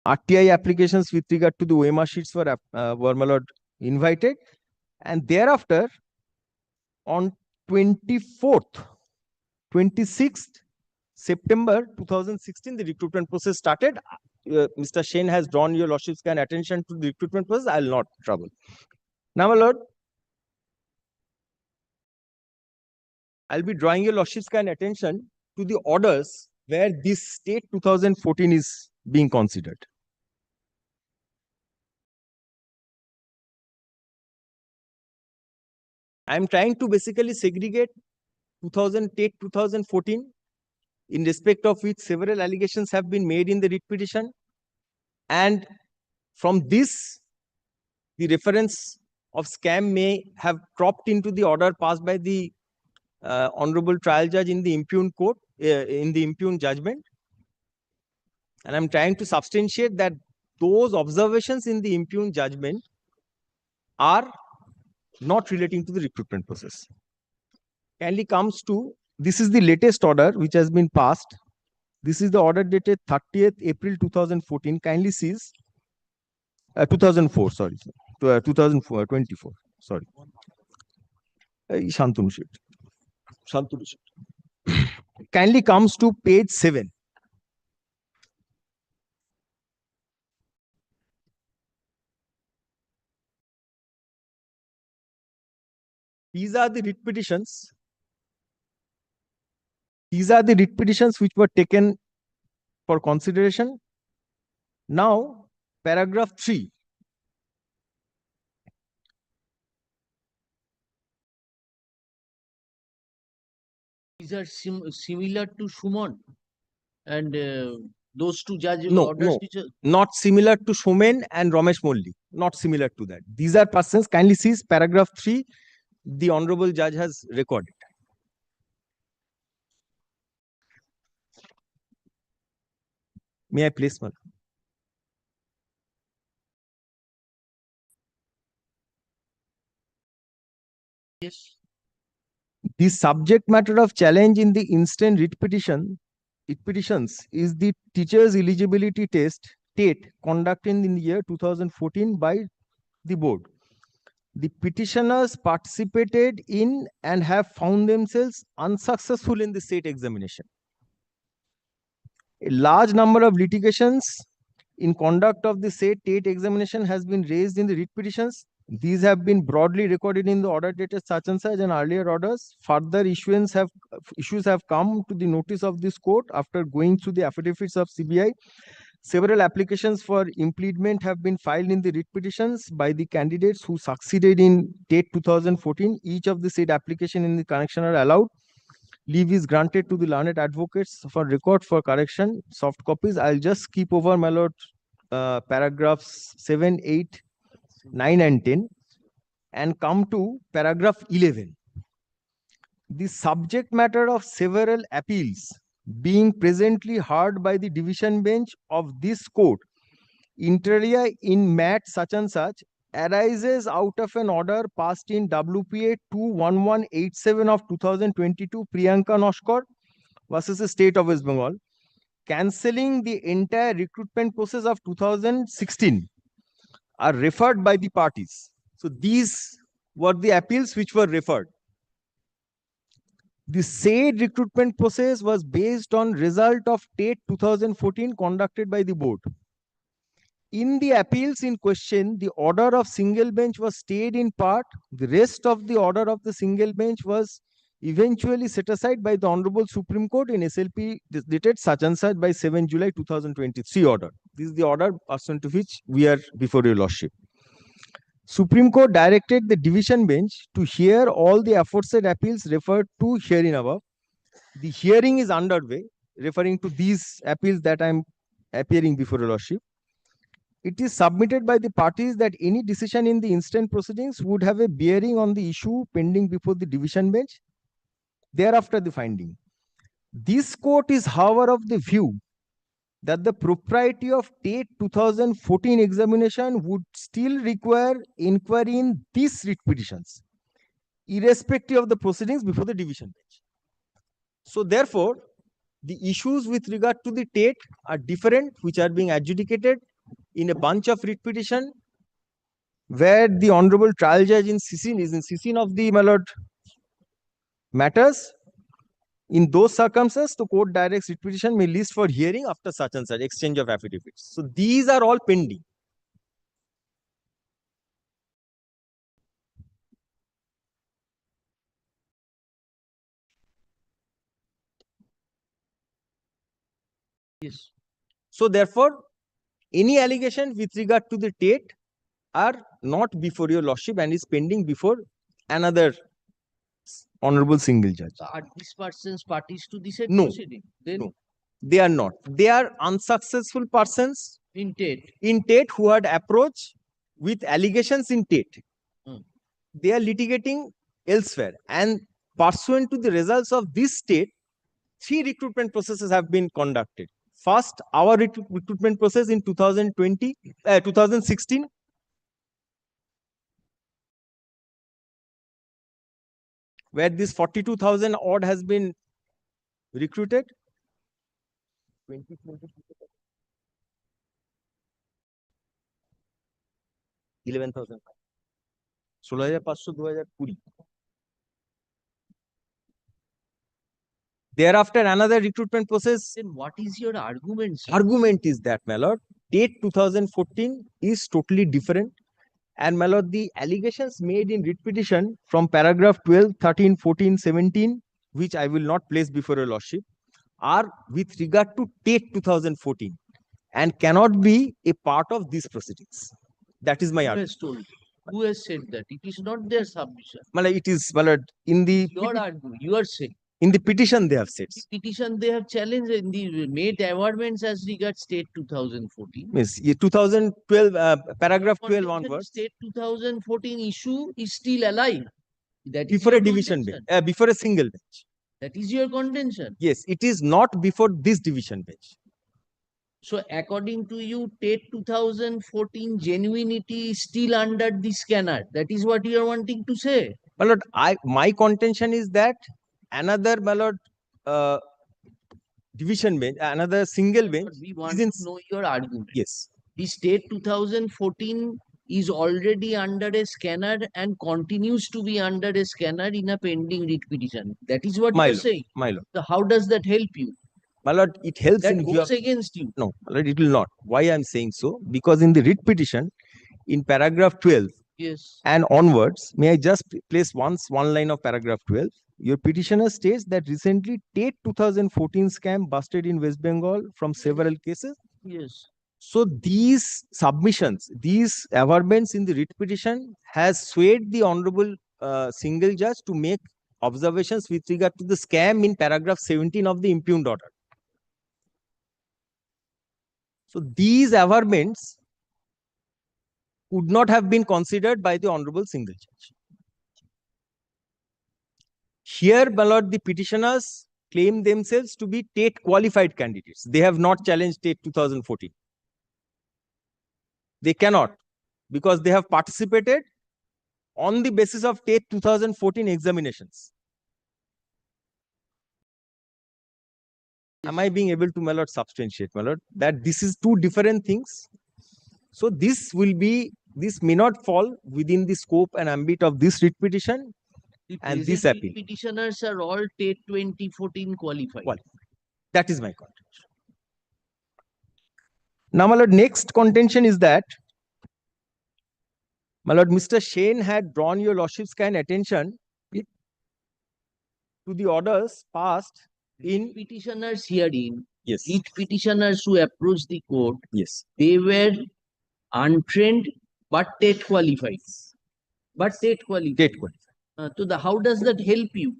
RTI applications with regard to the OMR sheets were my lord invited, and thereafter on 24th, 26th September 2016, the recruitment process started. Mr. Shane has drawn your lordship's kind attention to the recruitment process. I will not trouble. Now, my lord, I'll be drawing your lordship's kind attention to the orders where this TATE 2014 is being considered. I'm trying to basically segregate TATE 2014, in respect of which several allegations have been made in the writ petition. And from this, the reference of scam may have cropped into the order passed by the honorable trial judge in the impugned court, in the impugned judgment. And I'm trying to substantiate that those observations in the impugned judgment are not relating to the recruitment process. Kindly comes to, this is the latest order which has been passed. This is the order dated 30th April 2014. Kindly sees 2004, sorry, 2024, sorry. Shantanu sheet. Shantanu sheet. Kindly comes to page 7. These are the writ petitions. These are the writ petitions which were taken for consideration. Now, paragraph 3. These are similar to Suman and those two judge No, orders no, which are not similar to Somen and Ramesh Molli. Not similar to that. These are persons. Kindly see paragraph 3. The honorable judge has recorded. May I place one? yes. The subject matter of challenge in the instant writ petitions is the teacher's eligibility test, TATE, conducted in the year 2014 by the board. the petitioners participated in and have found themselves unsuccessful in the state examination. A large number of litigations in conduct of the state examination has been raised in the writ petitions. These have been broadly recorded in the order dated such and such and earlier orders. Further issues have come to the notice of this court after going through the affidavits of CBI. Several applications for impleadment have been filed in the writ petitions by the candidates who succeeded in TET 2014. Each of the said application in the connection are allowed. Leave is granted to the learned advocates for record for correction. Soft copies. I'll just skip over, my lord, paragraphs 7, 8, 9 and 10 and come to paragraph 11. The subject matter of several appeals being presently heard by the division bench of this court, inter alia in mat such and such, arises out of an order passed in WPA 21187 of 2022, Priyanka Naskar versus the state of West Bengal, cancelling the entire recruitment process of 2016, are referred by the parties. So these were the appeals which were referred. The said recruitment process was based on result of TET 2014 conducted by the board. In the appeals in question, the order of single bench was stayed in part. The rest of the order of the single bench was eventually set aside by the Honorable Supreme Court in SLP dated such and such by 7 July 2023 order. This is the order pursuant to which we are before your lordship. Supreme Court directed the division bench to hear all the aforesaid appeals referred to herein above. The hearing is underway, referring to these appeals that I am appearing before your lordship. It is submitted by the parties that any decision in the instant proceedings would have a bearing on the issue pending before the division bench. Thereafter, the finding. This court is, however, of the view that the propriety of TET 2014 examination would still require inquiry in these writ petitions, irrespective of the proceedings before the division bench. So therefore, the issues with regard to the TET are different, which are being adjudicated in a bunch of writ petition, where the Honorable Trial Judge is in session of the, my lord, matters. In those circumstances, the court directs writ petition may list for hearing after such and such exchange of affidavits. So these are all pending. Yes. So therefore, any allegation with regard to the TET are not before your lordship and is pending before another honorable single judge. So are these persons parties to this No. proceeding? Then No, they are not. They are unsuccessful persons in TET. Who had approached with allegations in TET. They are litigating elsewhere, and pursuant to the results of this state, 3 recruitment processes have been conducted. First, our recruitment process in 2016. Where this 42,000 odd has been recruited. 11,000. 16,500, 2020. Thereafter, another recruitment process. Then what is your argument, sir? Argument is that, my lord, TET 2014 is totally different. And, my lord, the allegations made in writ petition from paragraph 12, 13, 14, 17, which I will not place before your lordship, are with regard to TET 2014 and cannot be a part of these proceedings. That is my argument. Who has told? Who has said that? It is not their submission. It is, my lord, in the Your argument, you are saying. In the petition they have said. Petition they have challenged in the made amendments as regards State 2014. Yes, 2012, paragraph 12 onwards. State 2014 issue is still alive. That is before your a division contention. bench, before a single bench. That is your contention. Yes, it is not before this division bench. So according to you, TET 2014 genuinity is still under the scanner. That is what you are wanting to say. My lord, my contention is that another, my lord, division bench, another single bench. We want to know your argument. Yes. The State 2014 is already under a scanner and continues to be under a scanner in a pending writ petition. That is what My you're lord, saying. my lord. So how does that help you? My lord, it helps That in view goes of, against you. no, my lord, it will not. Why I am saying so? Because in the writ petition, in paragraph 12 Yes. and onwards, may I just place one line of paragraph 12? Your petitioner states that recently TATE 2014 scam busted in West Bengal from several cases. Yes. So these submissions, these averments in the writ petition has swayed the honorable single judge to make observations with regard to the scam in paragraph 17 of the impugned order. So these averments could not have been considered by the honorable single judge. Here, my lord, the petitioners claim themselves to be TATE qualified candidates. They have not challenged TATE 2014. They cannot, because they have participated on the basis of TATE 2014 examinations. Am I being able to, my lord, substantiate, my lord, that this is two different things? So this may not fall within the scope and ambit of this writ petition and this Present appeal. petitioners are all TATE 2014 qualified. That is my contention. Now, my lord, next contention is that, my lord, Mr. Shane had drawn your lordship's kind attention to the orders passed in Petitioners hearing, yes, each petitioners who approached the court, yes, they were untrained but TATE qualified. But TATE qualified. TATE qualified. How does that help you?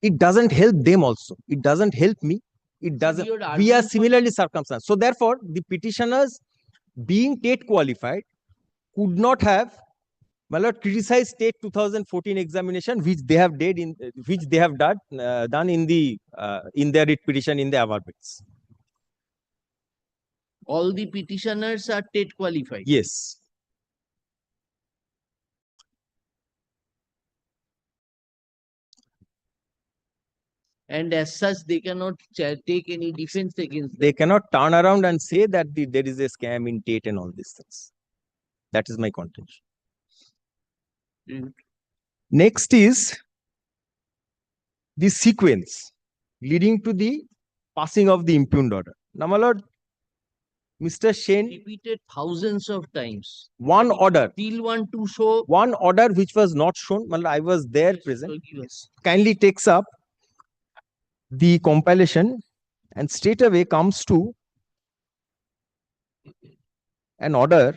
It doesn't help them also. It doesn't help me. It doesn't. We are similarly circumstanced. So therefore, the petitioners being TATE qualified could not have, my lord, criticized TATE 2014 examination, which they have done in their writ petition in the averments. All the petitioners are TATE qualified. Yes. And as such, they cannot take any defense against They cannot turn around and say that there is a scam in TATE and all these things. That is my contention. Next is the sequence leading to the passing of the impugned order. Now, my lord, Mr. Shane repeated thousands of times. One order. Still want to show one order which was not shown. I was there present. Kindly takes up the compilation and straight away comes to an order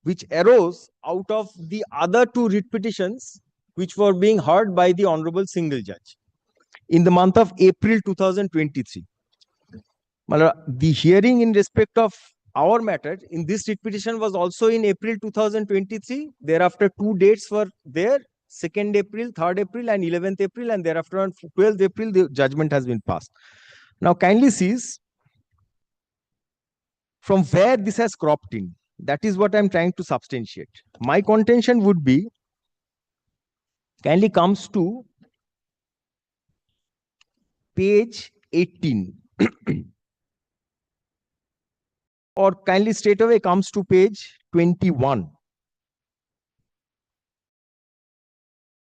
which arose out of the other two writ petitions which were being heard by the honorable single judge in the month of April 2023. The hearing in respect of our matter in this writ petition was also in April 2023. Thereafter, two dates were there: 2nd April, 3rd April, and 11th April, and thereafter on 12th April, the judgment has been passed. Now, kindly sees from where this has cropped in. That is what I'm trying to substantiate. My contention would be, kindly comes to page 18. Or kindly straight away comes to page 21.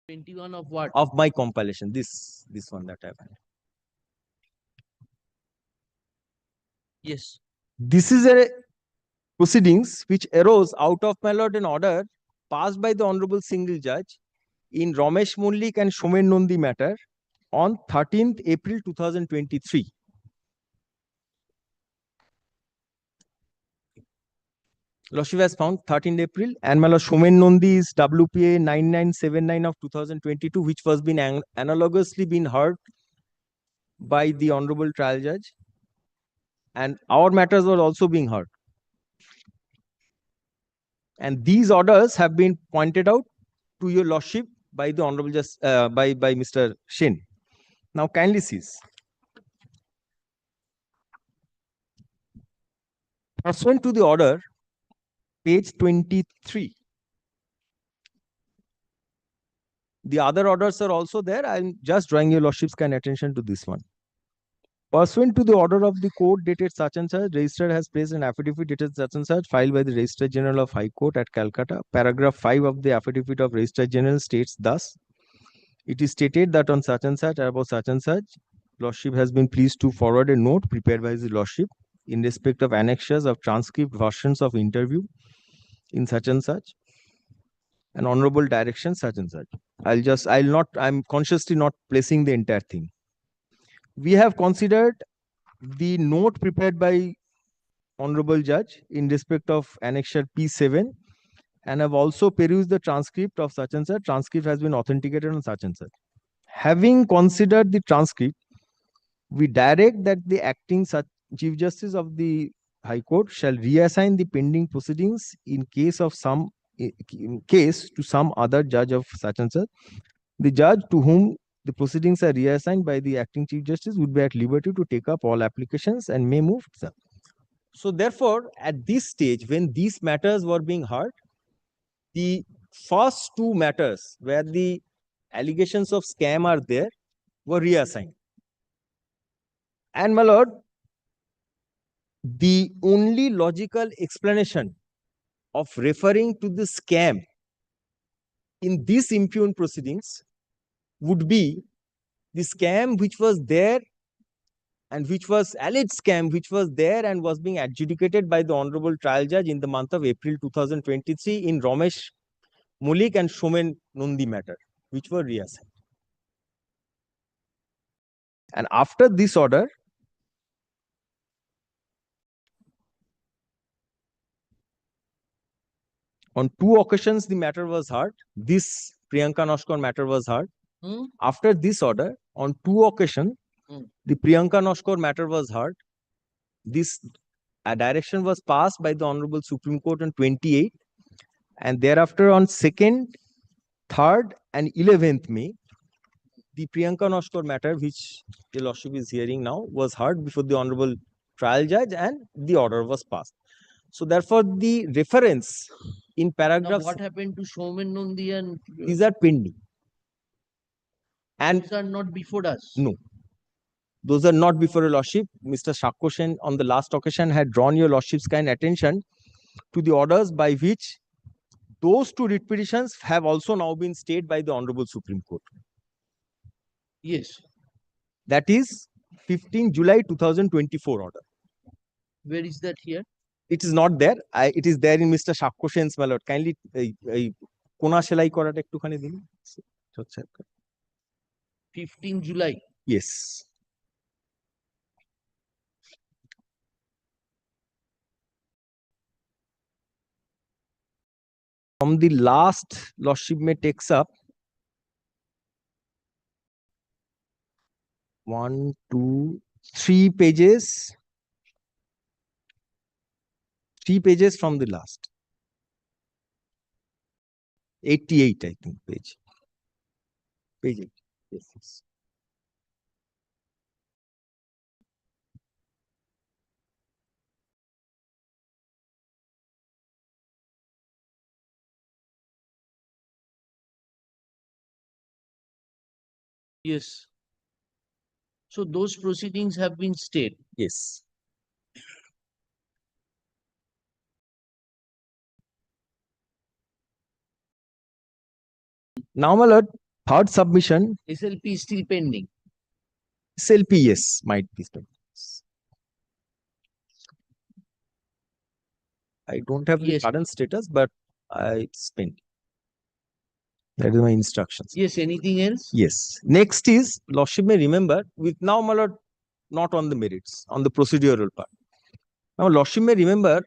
21 of what? Of my compilation. This one that I've had. Yes. This is a proceedings which arose out of, my lord, an order passed by the honorable single judge in Ramesh Mullik and Somen Nandi matter on 13th April 2023. Lordship has found 13th April, and my lord, Somen Nandi is WPA 9979 of 2022, which was been analogously been heard by the honorable trial judge, and our matters were also being heard. And these orders have been pointed out to your lordship by the honorable by Mr. Shin. Now, kindly cease. Pursuant to the order, page 23. The other orders are also there. I'm just drawing your lordship's kind attention to this one. Pursuant to the order of the court dated such and such, registrar has placed an affidavit dated such and such filed by the Registrar General of High Court at Calcutta. Paragraph 5 of the affidavit of Registrar General states thus: it is stated that on such and such, about such and such, Lordship has been pleased to forward a note prepared by his Lordship in respect of annexures of transcript versions of interview in such and such, an honorable direction such and such. I'm consciously not placing the entire thing. We have considered the note prepared by honorable judge in respect of annexure P7 and have also perused the transcript of such and such. Transcript has been authenticated on such and such. Having considered the transcript, we direct that the acting Chief Justice of the High Court shall reassign the pending proceedings in case to some other judge of such and such. The judge to whom the proceedings are reassigned by the acting Chief Justice would be at liberty to take up all applications and may move. So therefore, at this stage, when these matters were being heard, the first two matters where the allegations of scam are there were reassigned. And my lord, the only logical explanation of referring to the scam in these impugned proceedings would be the scam which was there and which was alleged scam which was there and was being adjudicated by the Honorable Trial Judge in the month of April 2023 in Ramesh Mulik and Shomen Nundi matter, which were reassigned. And after this order, on two occasions the matter was heard. This Priyanka Naskar matter was heard. After this order, on two occasions, the Priyanka Naskar matter was heard. This direction was passed by the Honorable Supreme Court on 28, and thereafter on 2nd, 3rd, and 11th May, the Priyanka Naskar matter, which the Lordship is hearing now, was heard before the Honorable Trial Judge, and the order was passed. So therefore, the reference in paragraph. Now, what happened to Shomen Nundi and These are pending. And these are not before us? No. Those are not before your Lordship. Mr. Shakoshen on the last occasion had drawn your Lordship's kind attention to the orders by which those two writ petitions have also now been stayed by the Honorable Supreme Court. Yes. That is 15 July 2024 order. Where is that here? It is not there. It is there in Mr. Shakoshen's, my lord. Kindly Kona Shelai korata ektukhani din. 15 July. Yes. From the last, Lordship may takes up 1, 2, 3 pages. 3 pages from the last. 88, I think, page. Page 8. Yes, yes. Yes. So those proceedings have been stayed. Yes. Now, my lord, third submission. SLP is still pending. SLP, yes, might be pending. I don't have the current status, but it's pending. That is my instructions. Yes, anything else? Yes. Next is, Lordship may remember, with now, my lord, not on the merits, on the procedural part. Now, Lordship may remember,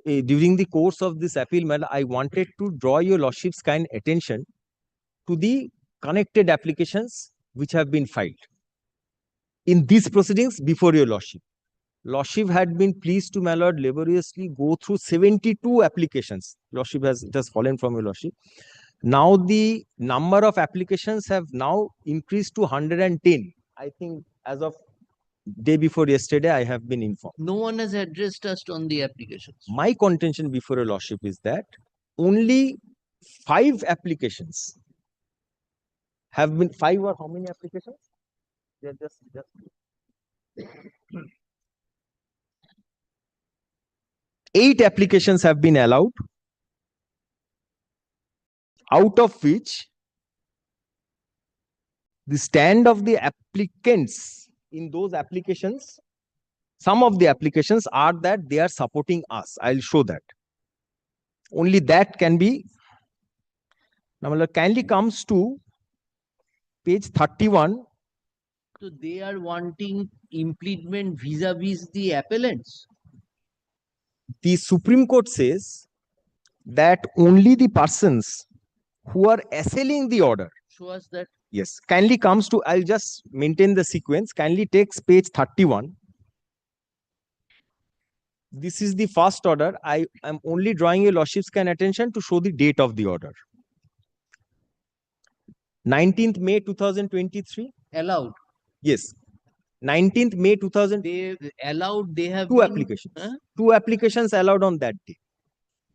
during the course of this appeal, I wanted to draw your Lordship's kind attention to the connected applications which have been filed in these proceedings before your Lordship. Lordship had been pleased to, my lord, laboriously go through 72 applications. Lordship has fallen from your Lordship. Now the number of applications have now increased to 110. I think as of day before yesterday, I have been informed. No one has addressed us on the applications. My contention before your Lordship is that only 5 applications have been, 5 or how many applications? They are just 8 applications have been allowed, out of which the stand of the applicants in those applications, some of the applications are that they are supporting us. I'll show that. Only that can be. Now, kindly comes to page 31. So they are wanting implement vis-a-vis the appellants. The Supreme Court says that only the persons who are assailing the order. Show us that. Yes, kindly comes to, I'll just maintain the sequence. Kindly takes page 31. This is the first order. I am only drawing your lordship's kind attention to show the date of the order. 19th May 2023. Allowed. Yes. 19th May 2000. They allowed, they have two been, applications. Two applications allowed on that day,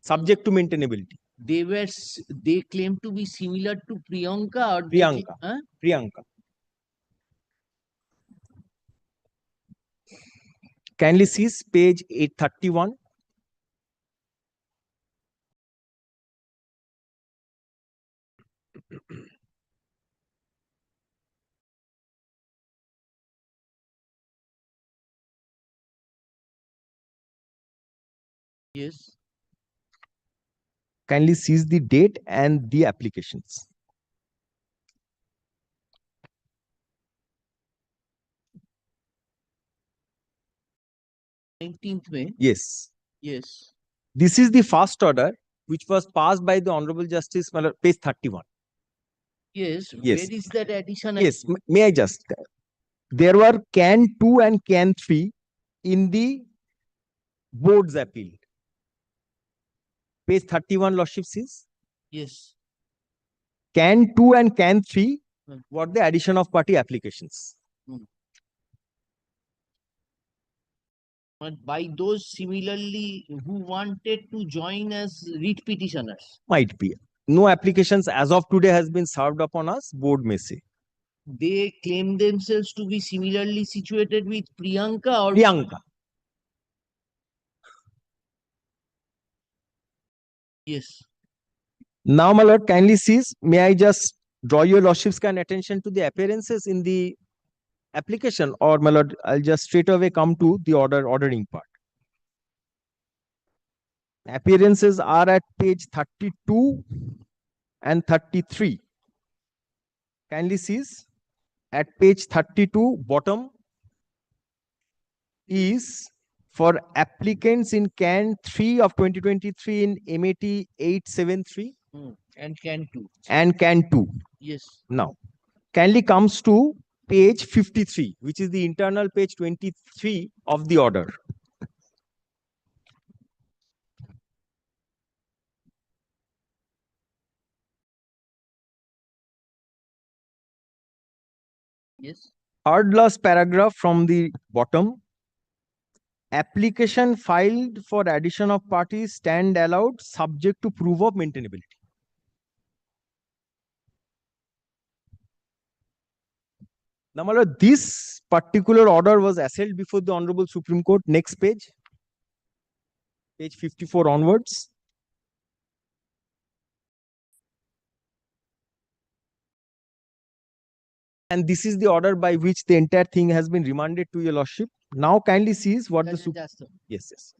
subject to maintainability. They claim to be similar to Priyanka or Priyanka. Priyanka. Kindly see page 831. Yes. Kindly seize the date and the applications. May. Yes. Yes. This is the first order which was passed by the Honorable Justice, page 31. Yes. Yes. Where is that addition? Yes. May I just? There were can 2 and can 3 in the board's appeal. Page 31, lordship sees. Yes. Can 2 and can 3 were the addition of party applications. But by those similarly who wanted to join as writ petitioners. Might be. No applications as of today has been served upon us, board may say. They claim themselves to be similarly situated with Priyanka or Priyanka. Yes. Now, my lord, kindly sees, may I just draw your lordship's kind attention to the appearances in the application, or my lord, I'll just straight away come to the ordering part. Appearances are at page 32 and 33. Kindly sees at page 32 bottom is for applicants in can 3 of 2023 in MAT 873 and can 2. and can 2. Yes. Now, kindly comes to page 53, which is the internal page 23 of the order. Yes. Third last paragraph from the bottom. Application filed for addition of parties stand allowed subject to proof of maintainability. Now, my lord, this particular order was assailed before the Honorable Supreme Court. Next page. Page 54 onwards. And this is the order by which the entire thing has been remanded to your lordship. Now kindly sees what the yes, yes.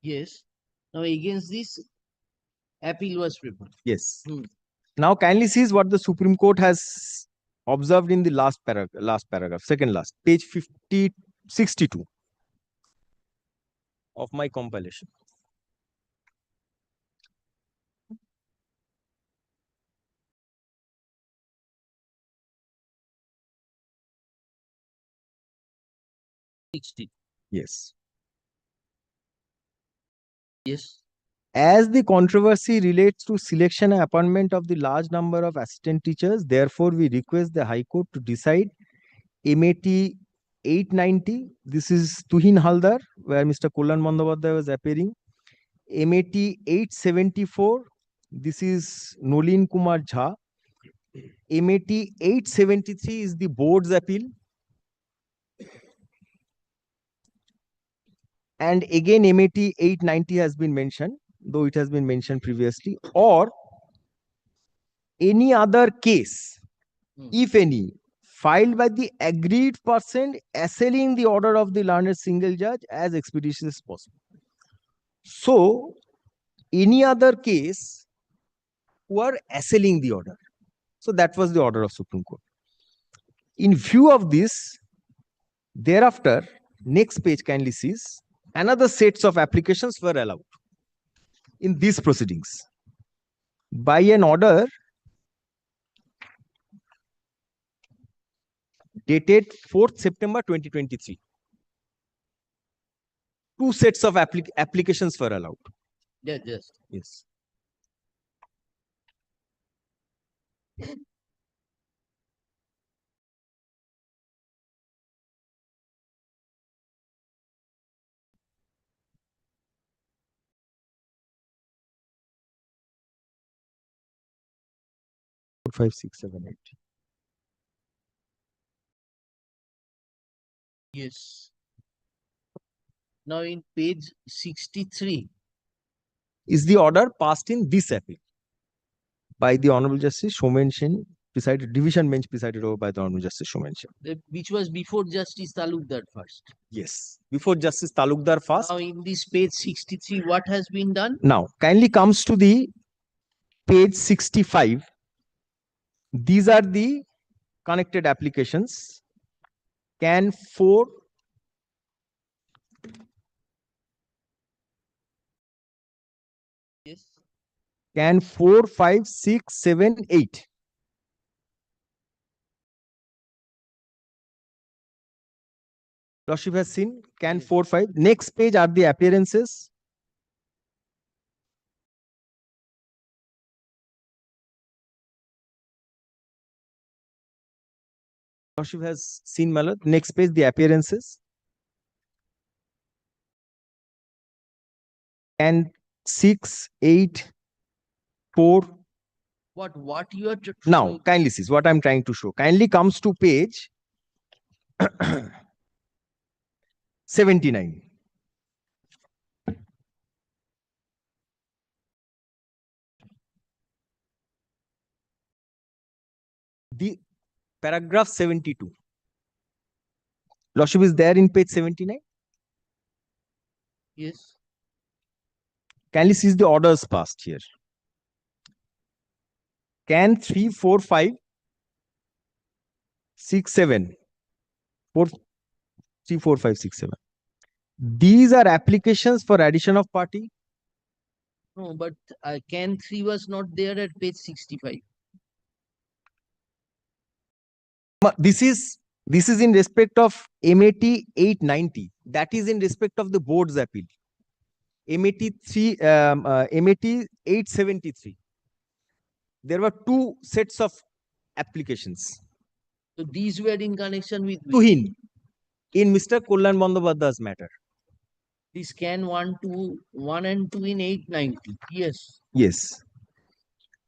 Yes. Now against this appeal was prepared. Yes. Now kindly sees what the Supreme Court has observed in the last paragraph, second last, page 62 of my compilation. Yes. Yes. As the controversy relates to selection and appointment of the large number of assistant teachers, therefore we request the High Court to decide MAT 890. This is Tuhin Haldar, where Mr. Kullan Bandyopadhyay was appearing. MAT 874. This is Nolin Kumar Jha. MAT 873 is the board's appeal. And again, MAT 890 has been mentioned, though it has been mentioned previously, or any other case, if any, filed by the aggrieved person assailing the order of the learned single judge as expeditious as possible. So, any other case who are assailing the order. So that was the order of Supreme Court. In view of this, thereafter, next page kindly sees, another sets of applications were allowed in these proceedings by an order dated 4th September 2023. Two sets of applications were allowed. Yeah, just. Yes. Five, six, seven, eight. Yes. Now in page 63. Is the order passed in this appeal by the Honorable Justice Somen Sen, presided, division bench presided over by the Honorable Justice Somen Sen. Which was before Justice Talukdar first. Yes. Before Justice Talukdar first. Now in this page 63, what has been done? Now, kindly comes to the page 65. These are the connected applications. Can 4 Yes. Can 4, 5, 6, 7, 8. Lordship has seen can 4, 5. Next page are the appearances. Lordship has seen, my lord. Next page, the appearances. And 6, 8, 4. What you are Now, kindly see what I'm trying to show. Kindly comes to page 79. The paragraph 72. Lordship is there in page 79. Yes. Kindly see the orders passed here. Can 3, 4, 5, 6, 7. 4, 3, 4, 5, 6, 7. These are applications for addition of party. No, but can 3 was not there at page 65. This is in respect of MAT 890. That is in respect of the board's appeal. MAT 873. There were two sets of applications. So these were in connection with Tuhin in Mr. Kullan Bandyopadhyay's matter. This can 1 and 2 in 890. Yes. Yes.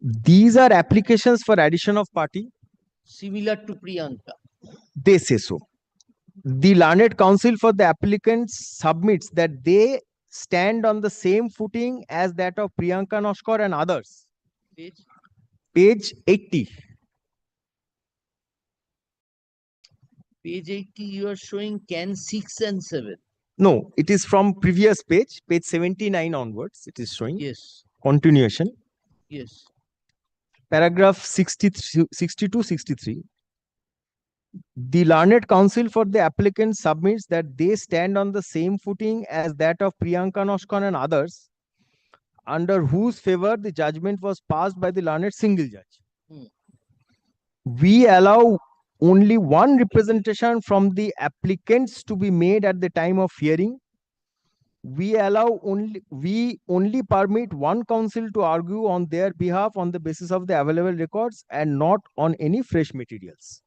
These are applications for addition of party. Similar to Priyanka. They say so. The learned counsel for the applicants submits that they stand on the same footing as that of Priyanka Naskar and others. Page 80. Page 80, you are showing can 6 and 7. No, it is from previous page 79 onwards. It is showing. Yes. Continuation. Yes. Paragraph 62, 63. The learned counsel for the applicant submits that they stand on the same footing as that of Priyanka Naskar and others, under whose favor the judgment was passed by the learned single judge. We allow only one representation from the applicants to be made at the time of hearing. we only permit one counsel to argue on their behalf on the basis of the available records and not on any fresh materials.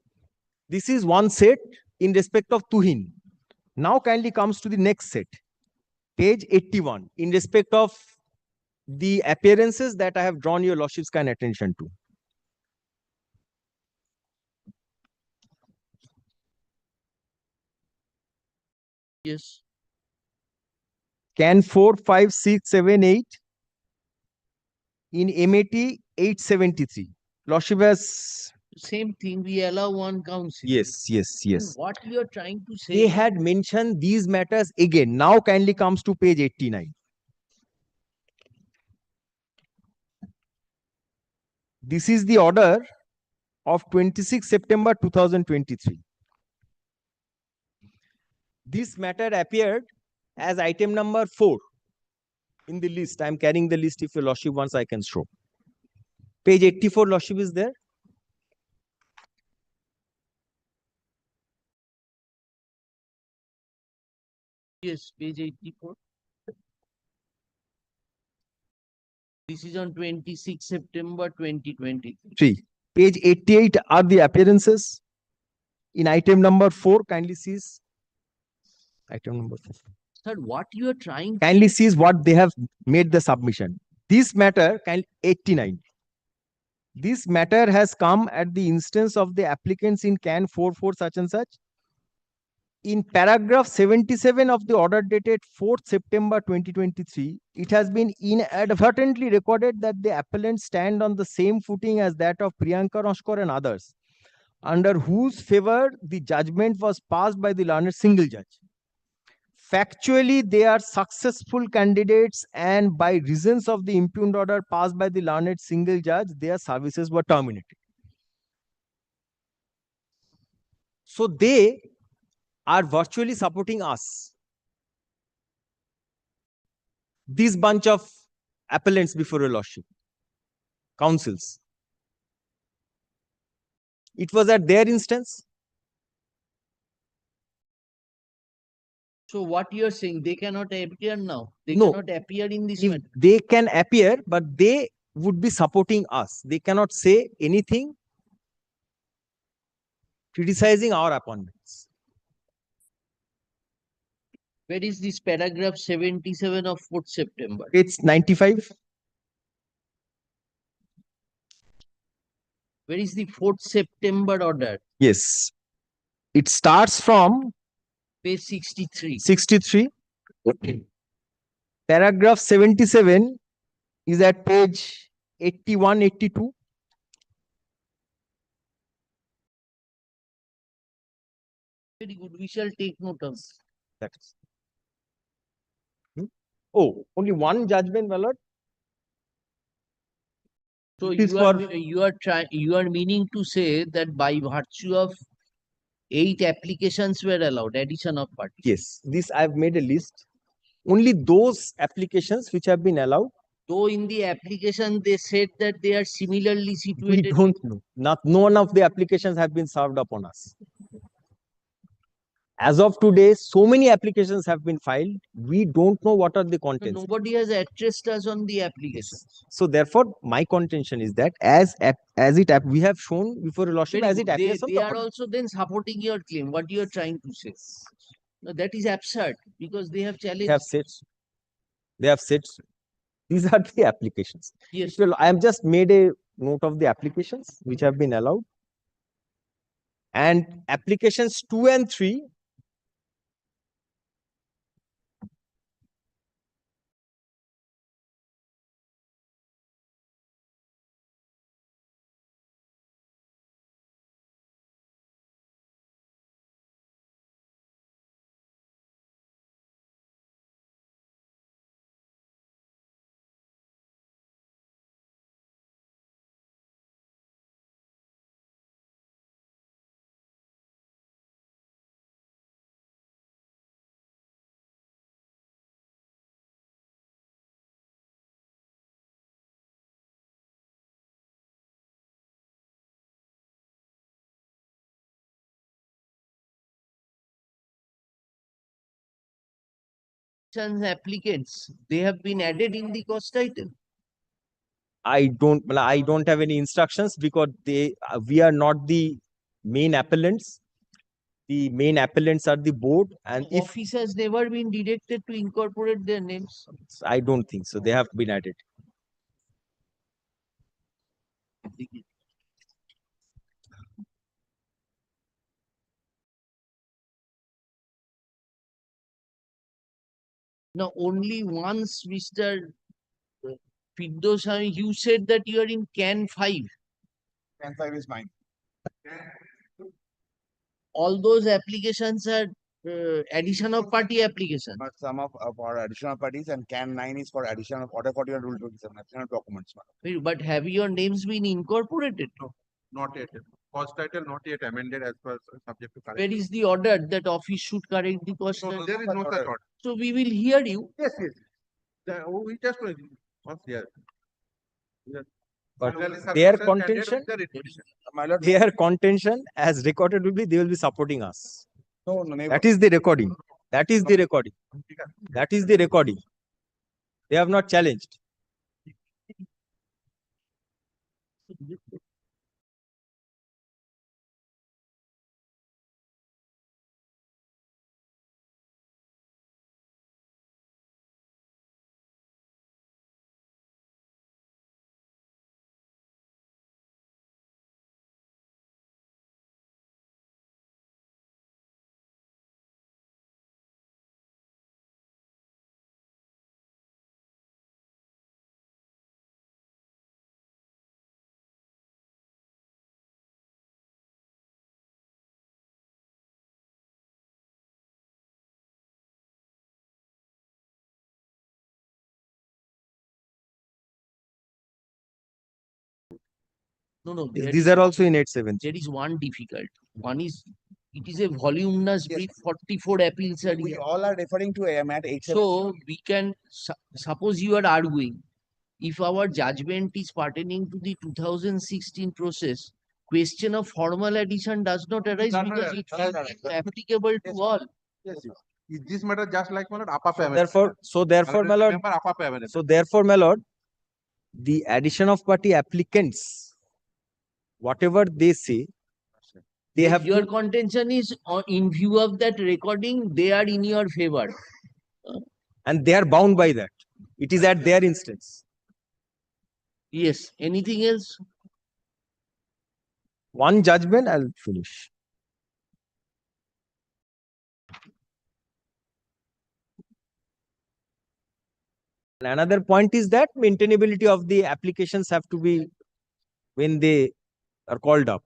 This is one set in respect of Tuhin. Now kindly comes to the next set, page 81, in respect of the appearances that I have drawn your lordship's kind attention to. Yes. Can 4, 5, 6, 7, 8 in MAT 873. Lordship has. Same thing, we allow one council. Yes. What you are trying to say? They had mentioned these matters again. Now kindly comes to page 89. This is the order of 26 September 2023. This matter appeared as item number 4 in the list. I am carrying the list. If your lordship wants, I can show. Page 84, lordship is there. Yes, page 84. This is on 26 September 2023. Page 88 are the appearances. In item number 4, kindly sees. Item number 4. Sir, what you are trying Kindly sees what they have made the submission. This matter, 89. This matter has come at the instance of the applicants in CAN 44 such and such. In paragraph 77 of the order dated 4th September 2023, it has been inadvertently recorded that the appellants stand on the same footing as that of Priyanka Naskar and others, under whose favor the judgment was passed by the learned single judge. Factually, they are successful candidates, and by reasons of the impugned order passed by the learned single judge, their services were terminated. So they are virtually supporting us. This bunch of appellants before your lordship, counsels. It was at their instance. So what you are saying, they cannot appear now. They No. cannot appear in this If matter. they can appear, but they would be supporting us. They cannot say anything criticizing our appointments. Where is this paragraph 77 of 4th September? It's 95. Where is the 4th September order? Yes. It starts from Page 63. 63. Paragraph 77 is at page 81, 82. Very good. We shall take note of. That's. Oh, only one judgment, my lord. So It is you are meaning to say that by virtue of 8 applications were allowed, addition of parties. Yes, this I have made a list. Only those applications which have been allowed. Though in the application they said that they are similarly We situated. don't know. None of the applications have been served upon us. As of today, so many applications have been filed. We don't know what are the contents. Nobody has addressed us on the applications. So therefore, my contention is that we have shown before your lordship Very as it good. appears on They the are order. also then supporting your claim. What you are trying to say? No, that is absurd because they have challenged. They have said. These are the applications. Yes. Well, I have just made a note of the applications which have been allowed. And applications 2 and 3 applicants, they have been added in the cost title. I don't have any instructions because we are not the main appellants. The main appellants are the board, and if Office has never been directed to incorporate their names. I don't think so, they have been added. Now, only once, Mr. Fiddosami, you said that you are in CAN 5. CAN 5 is mine. All those applications are addition of party application. But some of our additional parties, and CAN 9 is for addition of order 41 rule 27 additional documents. But have your names been incorporated? No, not yet. Cost title not yet amended as per subject to Where correction. is the order that office should correct the cost? No, there is no such order. So we will hear you. Yes, yes. We just once here. But Generally, their circumstance contention, standard with the their contention as recorded will be, they will be supporting us. No, never. That is the recording. That is the recording. That is the recording. They have not challenged. No. These are also in 8.7. There is one difficult. One is, it is a voluminous brief, 44 appeals are We here. all are referring to AMAT 8.7. So we can, suppose you are arguing, if our judgment is pertaining to the 2016 process, question of formal addition does not arise because it is applicable to all. Yes, yes. This matter just like my lord, Abatement. Therefore, my lord, Remember Abatement. therefore, my lord, the addition of party applicants, whatever they say, they have Your contention is in view of that recording, they are in your favor. and they are bound by that. It is at their instance. Yes. Anything else? One judgment, I'll finish. And another point is that maintainability of the applications have to be when they are called up.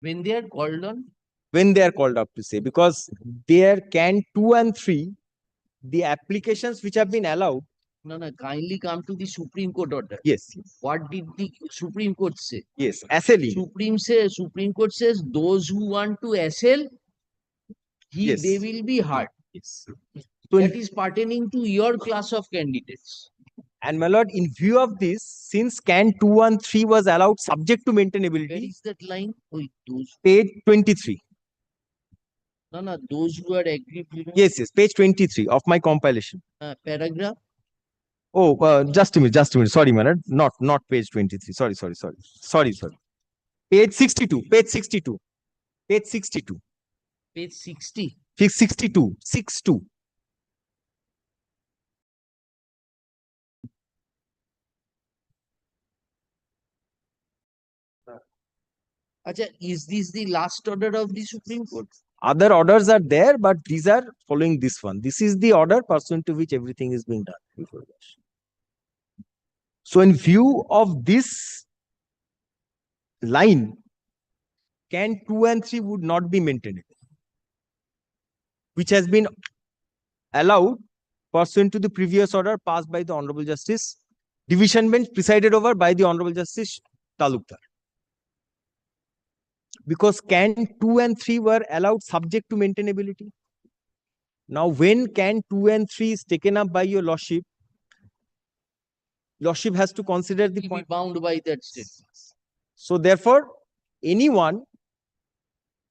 When they are called on? When they are called up to say, because there can 2 and 3, the applications which have been allowed. No, kindly come to the Supreme Court order. Yes. What did the Supreme Court say? Yes, assailing. Supreme Court says those who want to assail, they will be hard. Yes. That is pertaining to your class of candidates. And my lord, in view of this, since CAN 2 and 3 was allowed subject to maintainability. Where is that line? Page 23. No, those who are aggrieved. Yes, page 23 of my compilation. Paragraph? Oh, just a minute. Sorry, my lord. Not page 23. Sorry. Page 62. Page 62. Page 62. Page 60. Page 62. 62. Acha, is this the last order of the Supreme Court? Other orders are there, but these are following this one. This is the order pursuant to which everything is being done. So in view of this line, CAN 2 and 3 would not be maintained, which has been allowed pursuant to the previous order passed by the Honorable Justice, Division Bench presided over by the Honorable Justice Talukdar. Because CAN 2 and 3 were allowed subject to maintainability. Now, when CAN 2 and 3 is taken up by your lordship, Lordship has to consider the Will be point. bound by that statement. So therefore, anyone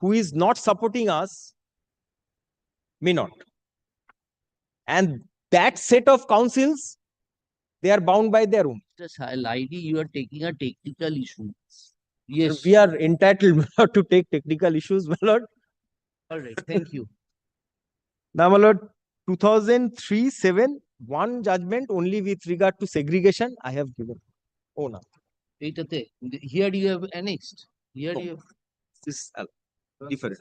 who is not supporting us may not. And that set of councils, they are bound by their own. Just highlighting, you are taking a technical issue. Yes. We are entitled my lord, to take technical issues, my lord. All right. Thank you. Now, my lord, 2003-7, one judgment only with regard to segregation I have given. Oh, no. Here you have annexed. Here No. you have. This is different.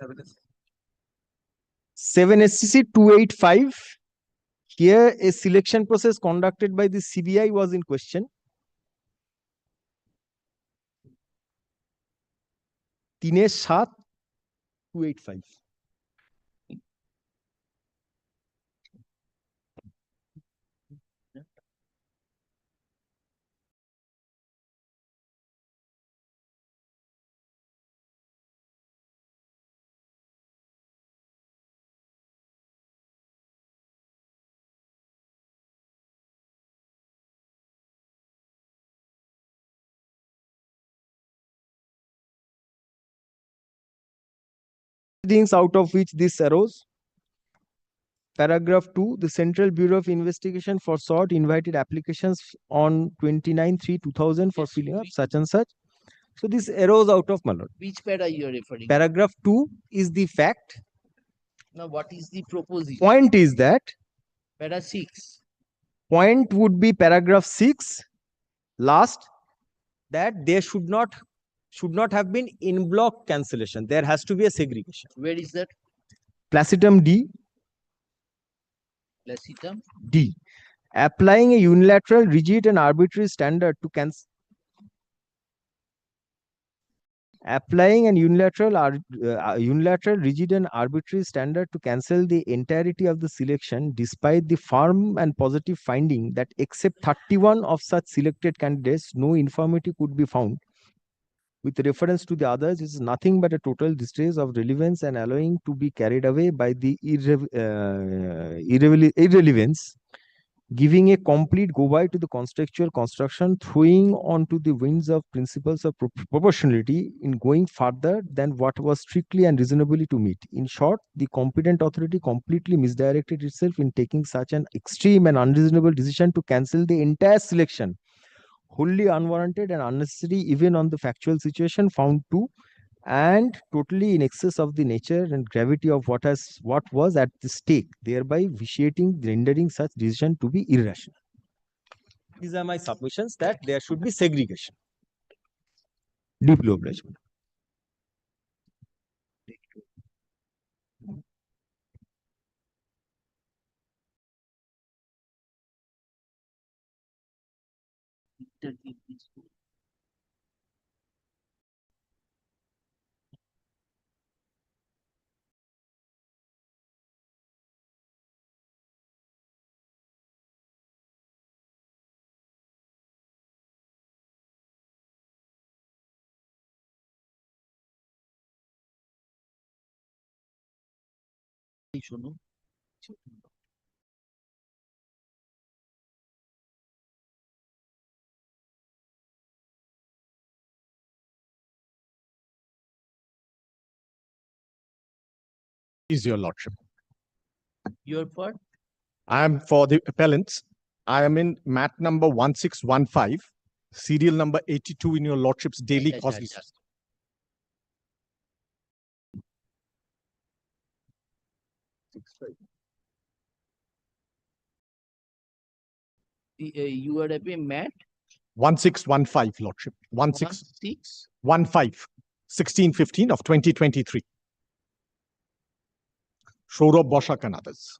7 SCC 285. Here, a selection process conducted by the CBI was in question. Tine 7 285. Things out of which this arose. Paragraph 2, the Central Bureau of Investigation for SORT invited applications on 29/3/2000 for filling up such and such. So this arose out of, my lord. Which para you are referring? Paragraph 2 is the fact. Now, what is the proposition? Point is that Para 6. point would be paragraph 6, last, that there should not have been in block cancellation. There has to be a segregation. Where is that? Placitum D. Placitum D. Applying a unilateral, rigid and arbitrary standard to cancel. Applying an unilateral, rigid and arbitrary standard to cancel the entirety of the selection, despite the firm and positive finding that except 31 of such selected candidates, no infirmity could be found. With reference to the others, is nothing but a total disgrace of relevance and allowing to be carried away by the irrelevance, giving a complete go-by to the contextual construction, throwing onto the winds of principles of proportionality in going further than what was strictly and reasonably to meet. In short, the competent authority completely misdirected itself in taking such an extreme and unreasonable decision to cancel the entire selection, wholly unwarranted and unnecessary even on the factual situation found to, and totally in excess of the nature and gravity of what was at the stake, thereby vitiating, rendering such decision to be irrational. These are my submissions that there should be segregation. Deeply obliged. Is your lordship. Your part? I am for the appellants. I am in mat number 1615, serial number 82 in your lordship's daily cause list. You are a mat? 1615, lordship. 1615, 1615 of 2023. Saurabh Boshak and others.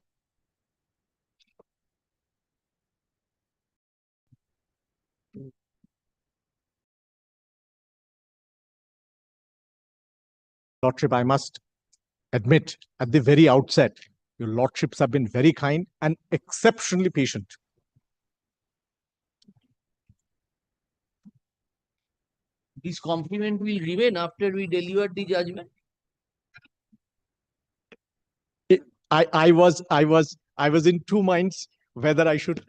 Lordship, I must admit at the very outset, your lordships have been very kind and exceptionally patient. This compliment will remain after we deliver the judgment. I was in two minds whether I should.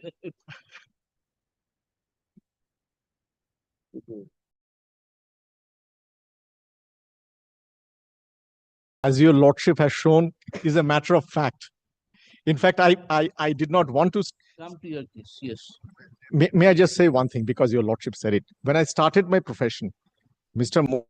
As your lordship has shown, is a matter of fact. In fact, I did not want to. Come to your case, yes. May I just say one thing, because your lordship said it. When I started my profession, Mr.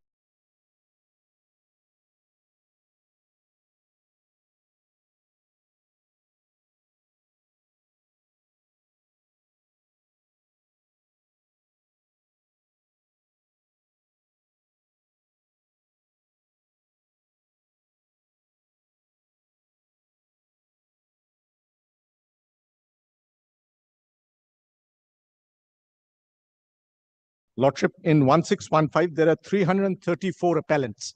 Lordship, in 1615, there are 334 appellants.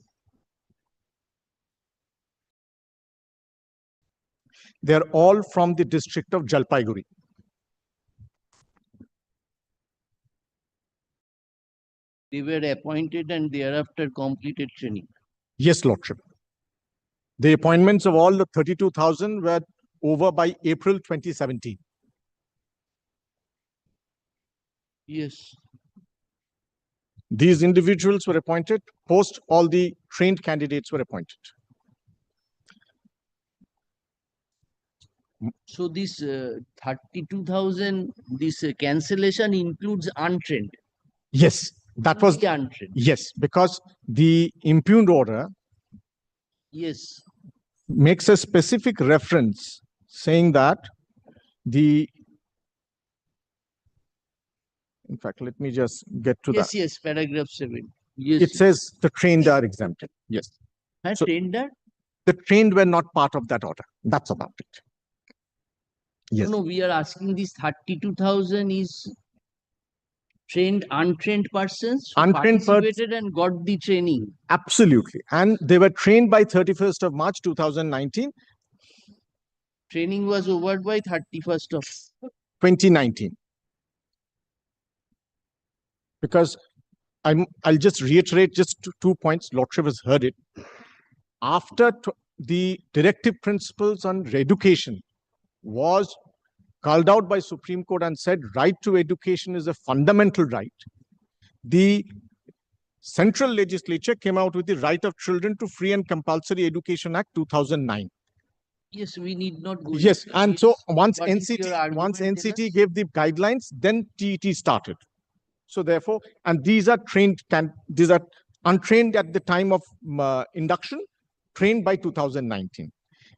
They're all from the district of Jalpaiguri. They were appointed and thereafter completed training. Yes, Lordship. The appointments of all the 32,000 were over by April 2017. Yes. These individuals were appointed, post all the trained candidates were appointed. So this 32,000, this cancellation includes untrained. Yes, that was untrained. Yes, because the impugned order Yes. makes a specific reference saying that in fact, let me just get to that. Yes, paragraph 7. Yes. It says the trained are exempted. Yes. So trained are? the trained were not part of that order. That's about it. Yes. No, we are asking this 32,000 is trained, untrained persons who participated and got the training. Absolutely. And they were trained by 31st of March 2019. Training was over by 31st of 2019. Because I'll just reiterate just two points. Lordship has heard it. After the directive principles on education was called out by Supreme Court and said right to education is a fundamental right, the central legislature came out with the Right of Children to Free and Compulsory Education Act 2009. Yes, we need not go. Yes, and so once What is your NCT gave the guidelines, then TET started. So therefore, and these are trained, these are untrained at the time of induction, trained by 2019.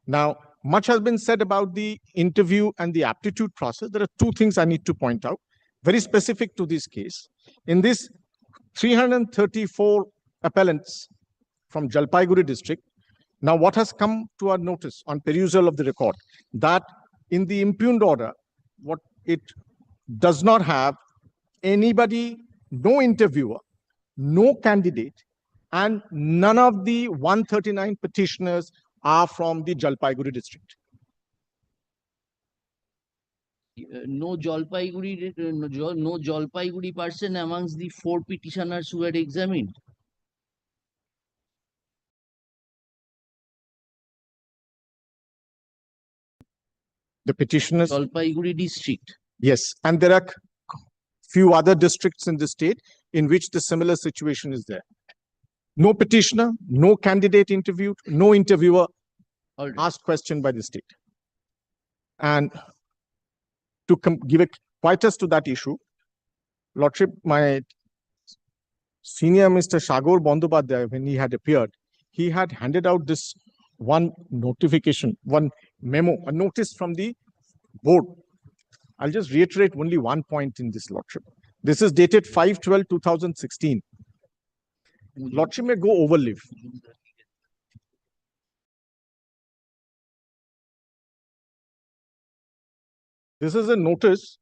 Now, much has been said about the interview and the aptitude process. There are two things I need to point out, very specific to this case. In this 334 appellants from Jalpaiguri district, now what has come to our notice on perusal of the record, that in the impugned order, what it does not have anybody, no interviewer, no candidate, and none of the 139 petitioners are from the Jalpaiguri district. No Jalpaiguri person amongst the 4 petitioners who were examined. The petitioners. Jalpaiguri district. Yes, and there are few other districts in the state in which the similar situation is there. No petitioner, no candidate interviewed, no interviewer asked question by the state. And to give a quietus to that issue, Lordship, my senior Mr. Shagor Bandyopadhyay, when he had appeared, he had handed out this one notification, one memo, a notice from the board. I'll just reiterate only one point in this, Lordship. This is dated 5/12/2016. Lordship may go overlive. This is a notice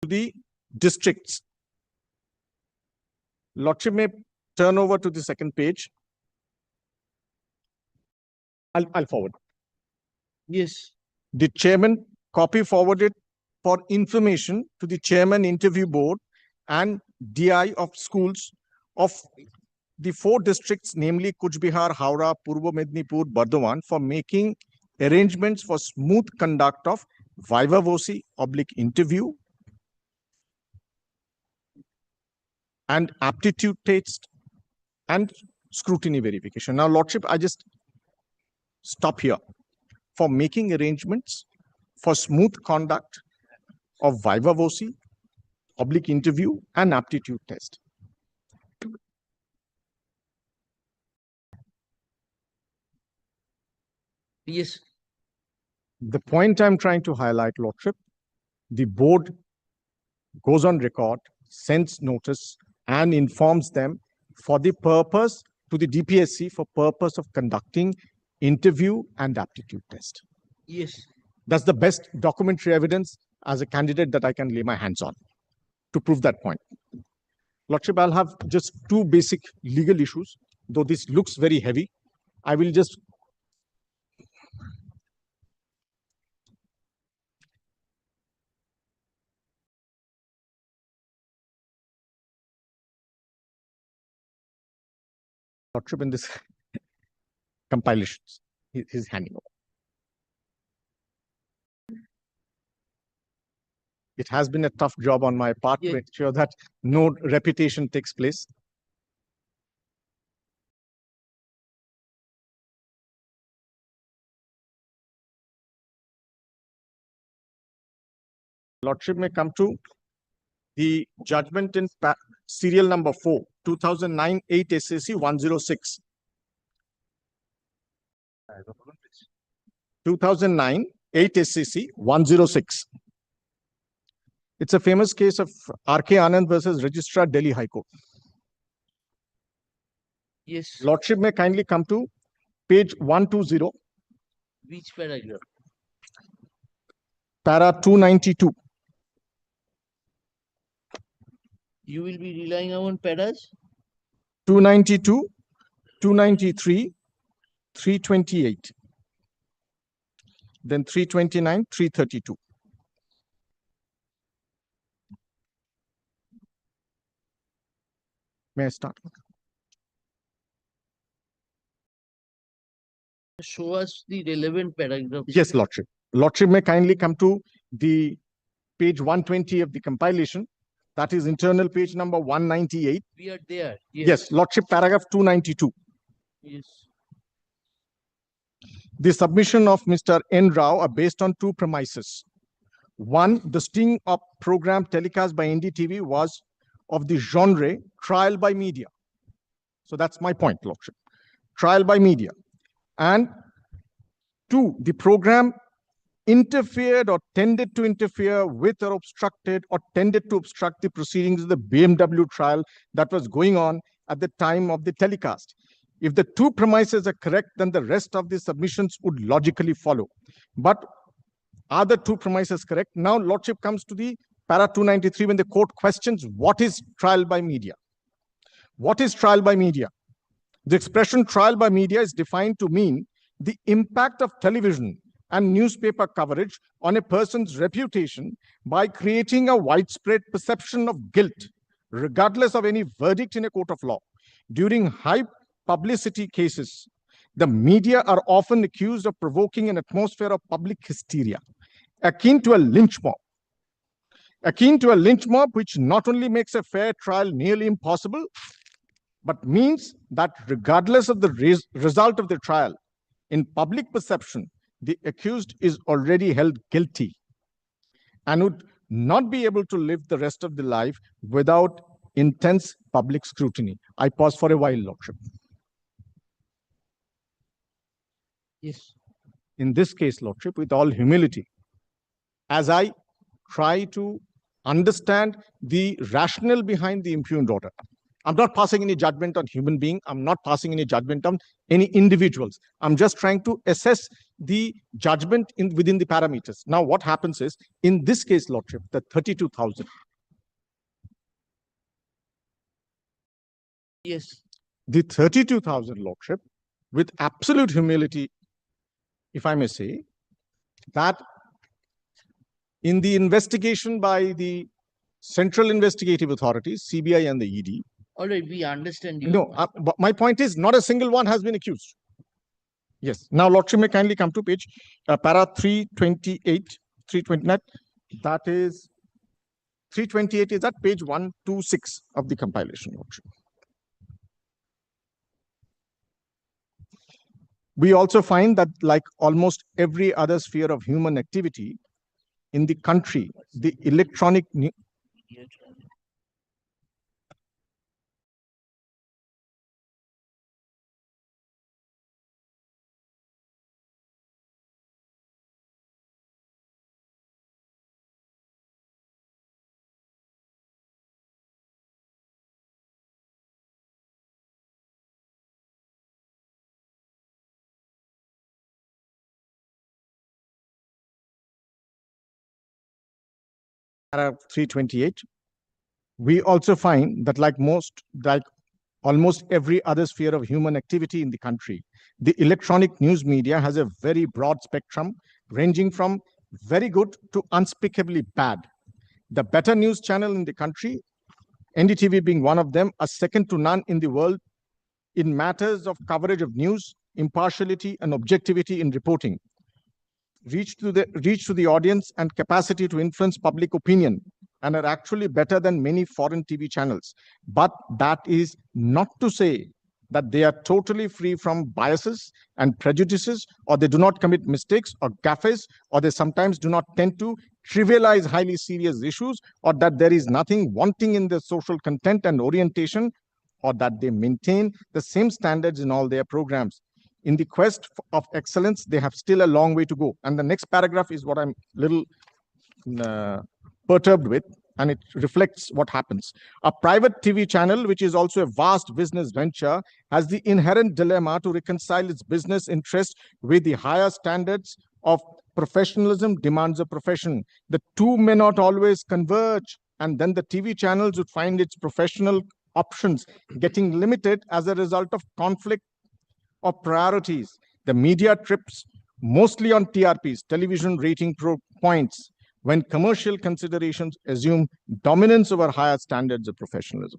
to the districts. Lordship may turn over to the second page. I'll forward. Yes. The chairman copy forwarded for information to the chairman interview board and DI of schools of the 4 districts, namely Kuch Bihar, Howrah, Purbo Mednipur, Bardhaman, for making arrangements for smooth conduct of viva voce / interview and aptitude test and scrutiny verification. Now, Lordship, I just stop here for making arrangements for smooth conduct of viva voce, public interview, and aptitude test. Yes. The point I'm trying to highlight, Lordship, the board goes on record, sends notice, and informs them for the purpose to the DPSC for purpose of conducting interview and aptitude test. Yes. That's the best documentary evidence as a candidate that I can lay my hands on to prove that point. Lordship, I'll have just two basic legal issues, though this looks very heavy. I will just Lordship in this compilations. He's handing over. It has been a tough job on my part to ensure that no repetition takes place. Lordship may come to the judgment in serial number 4, 2009 8 SAC 106. 2009 8 SAC 106. It's a famous case of R.K. Anand versus Registrar, Delhi High Court. Yes. Lordship may kindly come to page 120. Which paragraph? Para 292. You will be relying on paras? 292, 293, 328. Then 329, 332. May I start? Show us the relevant paragraph. Yes, Lordship. Lordship may kindly come to the page 120 of the compilation. That is internal page number 198. We are there. Yes, Lordship, paragraph 292. Yes. The submission of Mr. N. Rao are based on two premises. One, the sting of program telecast by NDTV was of the genre trial by media. So that's my point, Lordship. Trial by media. And two, the program interfered or tended to interfere with or obstructed or tended to obstruct the proceedings of the BMW trial that was going on at the time of the telecast. If the two premises are correct, then the rest of the submissions would logically follow. But are the two premises correct? Now, Lordship comes to the para 293 when the court questions what is trial by media. What is trial by media? The expression trial by media is defined to mean the impact of television and newspaper coverage on a person's reputation by creating a widespread perception of guilt, regardless of any verdict in a court of law. During high publicity cases, the media are often accused of provoking an atmosphere of public hysteria, akin to a lynch mob. Akin to a lynch mob, which not only makes a fair trial nearly impossible, but means that regardless of the result of the trial, in public perception, the accused is already held guilty and would not be able to live the rest of the life without intense public scrutiny. I pause for a while, Lordship. Yes. In this case, Lordship, with all humility, as I try to understand the rationale behind the impugned order, I'm not passing any judgment on human being. I'm not passing any judgment on any individuals. I'm just trying to assess the judgment within the parameters. Now, what happens is, in this case, Lordship, the 32,000. Yes. The 32,000, Lordship, with absolute humility, if I may say, that in the investigation by the Central Investigative Authorities, CBI and the ED, all right, we understand you. No, but my point is not a single one has been accused. Yes. Now, Lordship may kindly come to page para 328, 329. That is 328 is at page 126 of the compilation. We also find that, like almost every other sphere of human activity in the country, the electronic paragraph 328, we also find that like almost every other sphere of human activity in the country, the electronic news media has a very broad spectrum ranging from very good to unspeakably bad. The better news channel in the country, NDTV being one of them, are second to none in the world in matters of coverage of news, impartiality and objectivity in reporting, reach to the audience and capacity to influence public opinion, and are actually better than many foreign TV channels. But that is not to say that they are totally free from biases and prejudices, or they do not commit mistakes or gaffes, or they sometimes do not tend to trivialize highly serious issues, or that there is nothing wanting in their social content and orientation, or that they maintain the same standards in all their programs. In the quest of excellence, they have still a long way to go. And the next paragraph is what I'm little perturbed with, and it reflects what happens. A private TV channel, which is also a vast business venture, has the inherent dilemma to reconcile its business interest with the higher standards of professionalism demands a profession. The two may not always converge, and then the TV channels would find its professional options getting limited as a result of conflict of priorities. The media trips mostly on TRPs, television rating points, when commercial considerations assume dominance over higher standards of professionalism.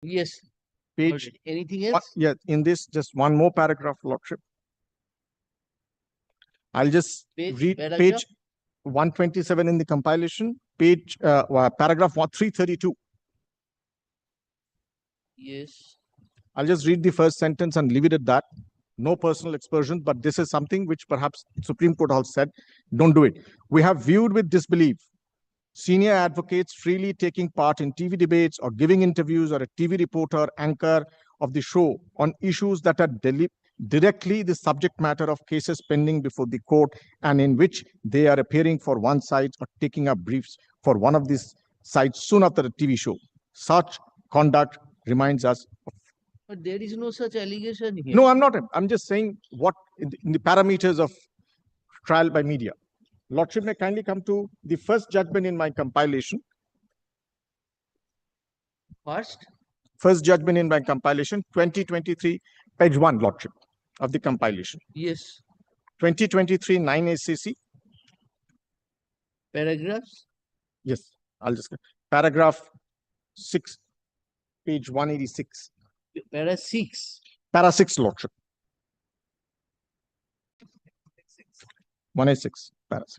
Yes. Page. Anything else? Yeah, in this, just one more paragraph, Lordship. I'll just read paragraph? page 127 in the compilation, page paragraph 332. Yes. I'll just read the first sentence and leave it at that. No personal aspersions, but this is something which perhaps Supreme Court also said, don't do it. We have viewed with disbelief senior advocates freely taking part in TV debates or giving interviews, or a TV reporter, anchor of the show on issues that are directly the subject matter of cases pending before the court, and in which they are appearing for one side or taking up briefs for one of these sides soon after the TV show. Such conduct reminds us of. But there is no such allegation here. No, I'm not. I'm just saying what in the parameters of trial by media. Lordship may kindly come to the first judgment in my compilation. First judgment in my compilation, 2023, page 1, Lordship, of the compilation. Yes. 2023, 9 ACC. Paragraphs? Yes, I'll just, paragraph 6, page 186. Para 6. Para 6, Lordship. 186, para 6.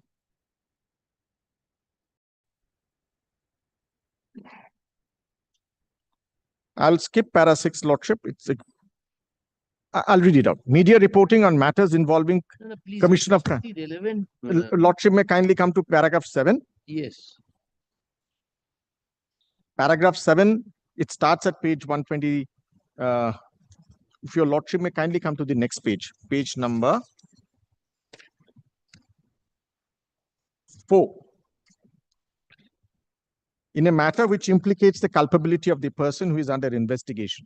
I'll skip para 6, Lordship. I'll read it out. Media reporting on matters involving Commission of Crime. Relevant. Lordship may kindly come to paragraph 7. Yes. Paragraph 7, it starts at page 120. If your Lordship may kindly come to the next page, page number 4. In a matter which implicates the culpability of the person who is under investigation.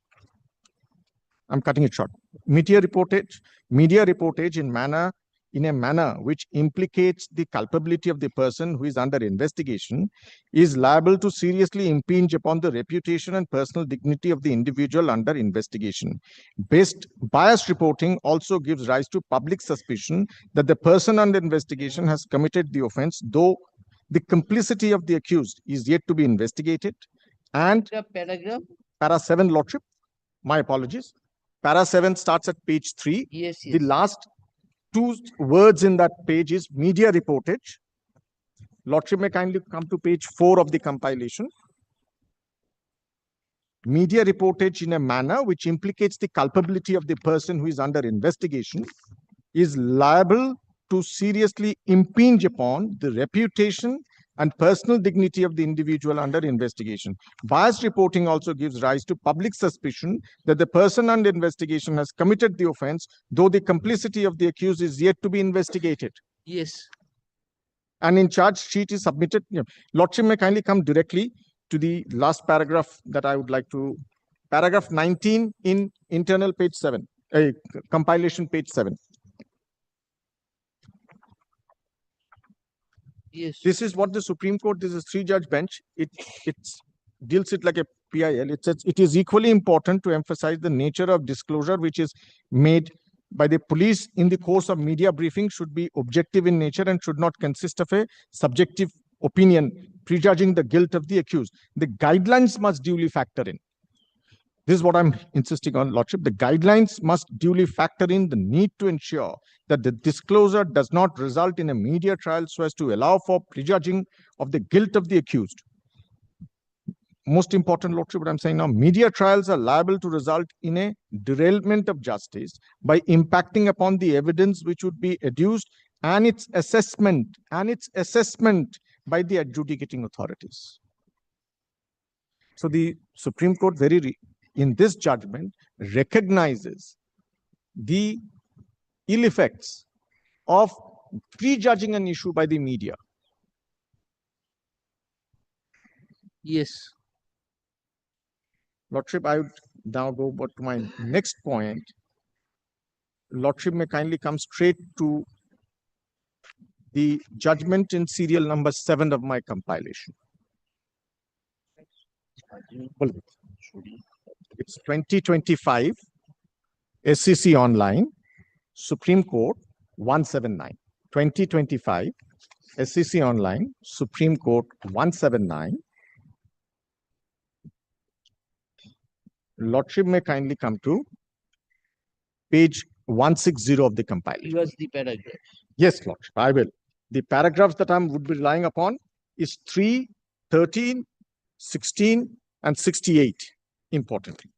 I'm cutting it short. Media reportage in manner in a manner which implicates the culpability of the person who is under investigation is liable to seriously impinge upon the reputation and personal dignity of the individual under investigation. Biased reporting also gives rise to public suspicion that the person under investigation has committed the offense, though the complicity of the accused is yet to be investigated. And paragraph? Para 7, Lordship, my apologies. Para 7 starts at page 3. Yes, The last 2 words in that page is media reportage. Lordship may kindly come to page 4 of the compilation. Media reportage in a manner which implicates the culpability of the person who is under investigation is liable to seriously impinge upon the reputation and personal dignity of the individual under investigation. Biased reporting also gives rise to public suspicion that the person under investigation has committed the offense, though the complicity of the accused is yet to be investigated. Yes. And in charge sheet is submitted. Lordship may kindly come directly to the last paragraph that I would like to, paragraph 19 in internal page 7, compilation page 7. Yes. This is what the Supreme Court, this is 3-judge bench. It deals it like a PIL. It says it is equally important to emphasize the nature of disclosure which is made by the police in the course of media briefing should be objective in nature and should not consist of a subjective opinion prejudging the guilt of the accused. The guidelines must duly factor in. This is what I'm insisting on, Lordship. The guidelines must duly factor in the need to ensure that the disclosure does not result in a media trial so as to allow for prejudging of the guilt of the accused. Most important, Lordship, what I'm saying now, media trials are liable to result in a derailment of justice by impacting upon the evidence which would be adduced and its assessment by the adjudicating authorities. So the Supreme Court in this judgment recognizes the ill effects of prejudging an issue by the media. Yes. Lordship, I would now go to my next point. Lordship may kindly come straight to the judgment in serial number 7 of my compilation. It's 2025 SCC Online, Supreme Court 179. 2025 SCC Online, Supreme Court 179. Lordship may kindly come to page 160 of the compilation. Give us the paragraph. Yes, Lordship, I will. The paragraphs that I would be relying upon is 3, 13, 16, and 68, importantly.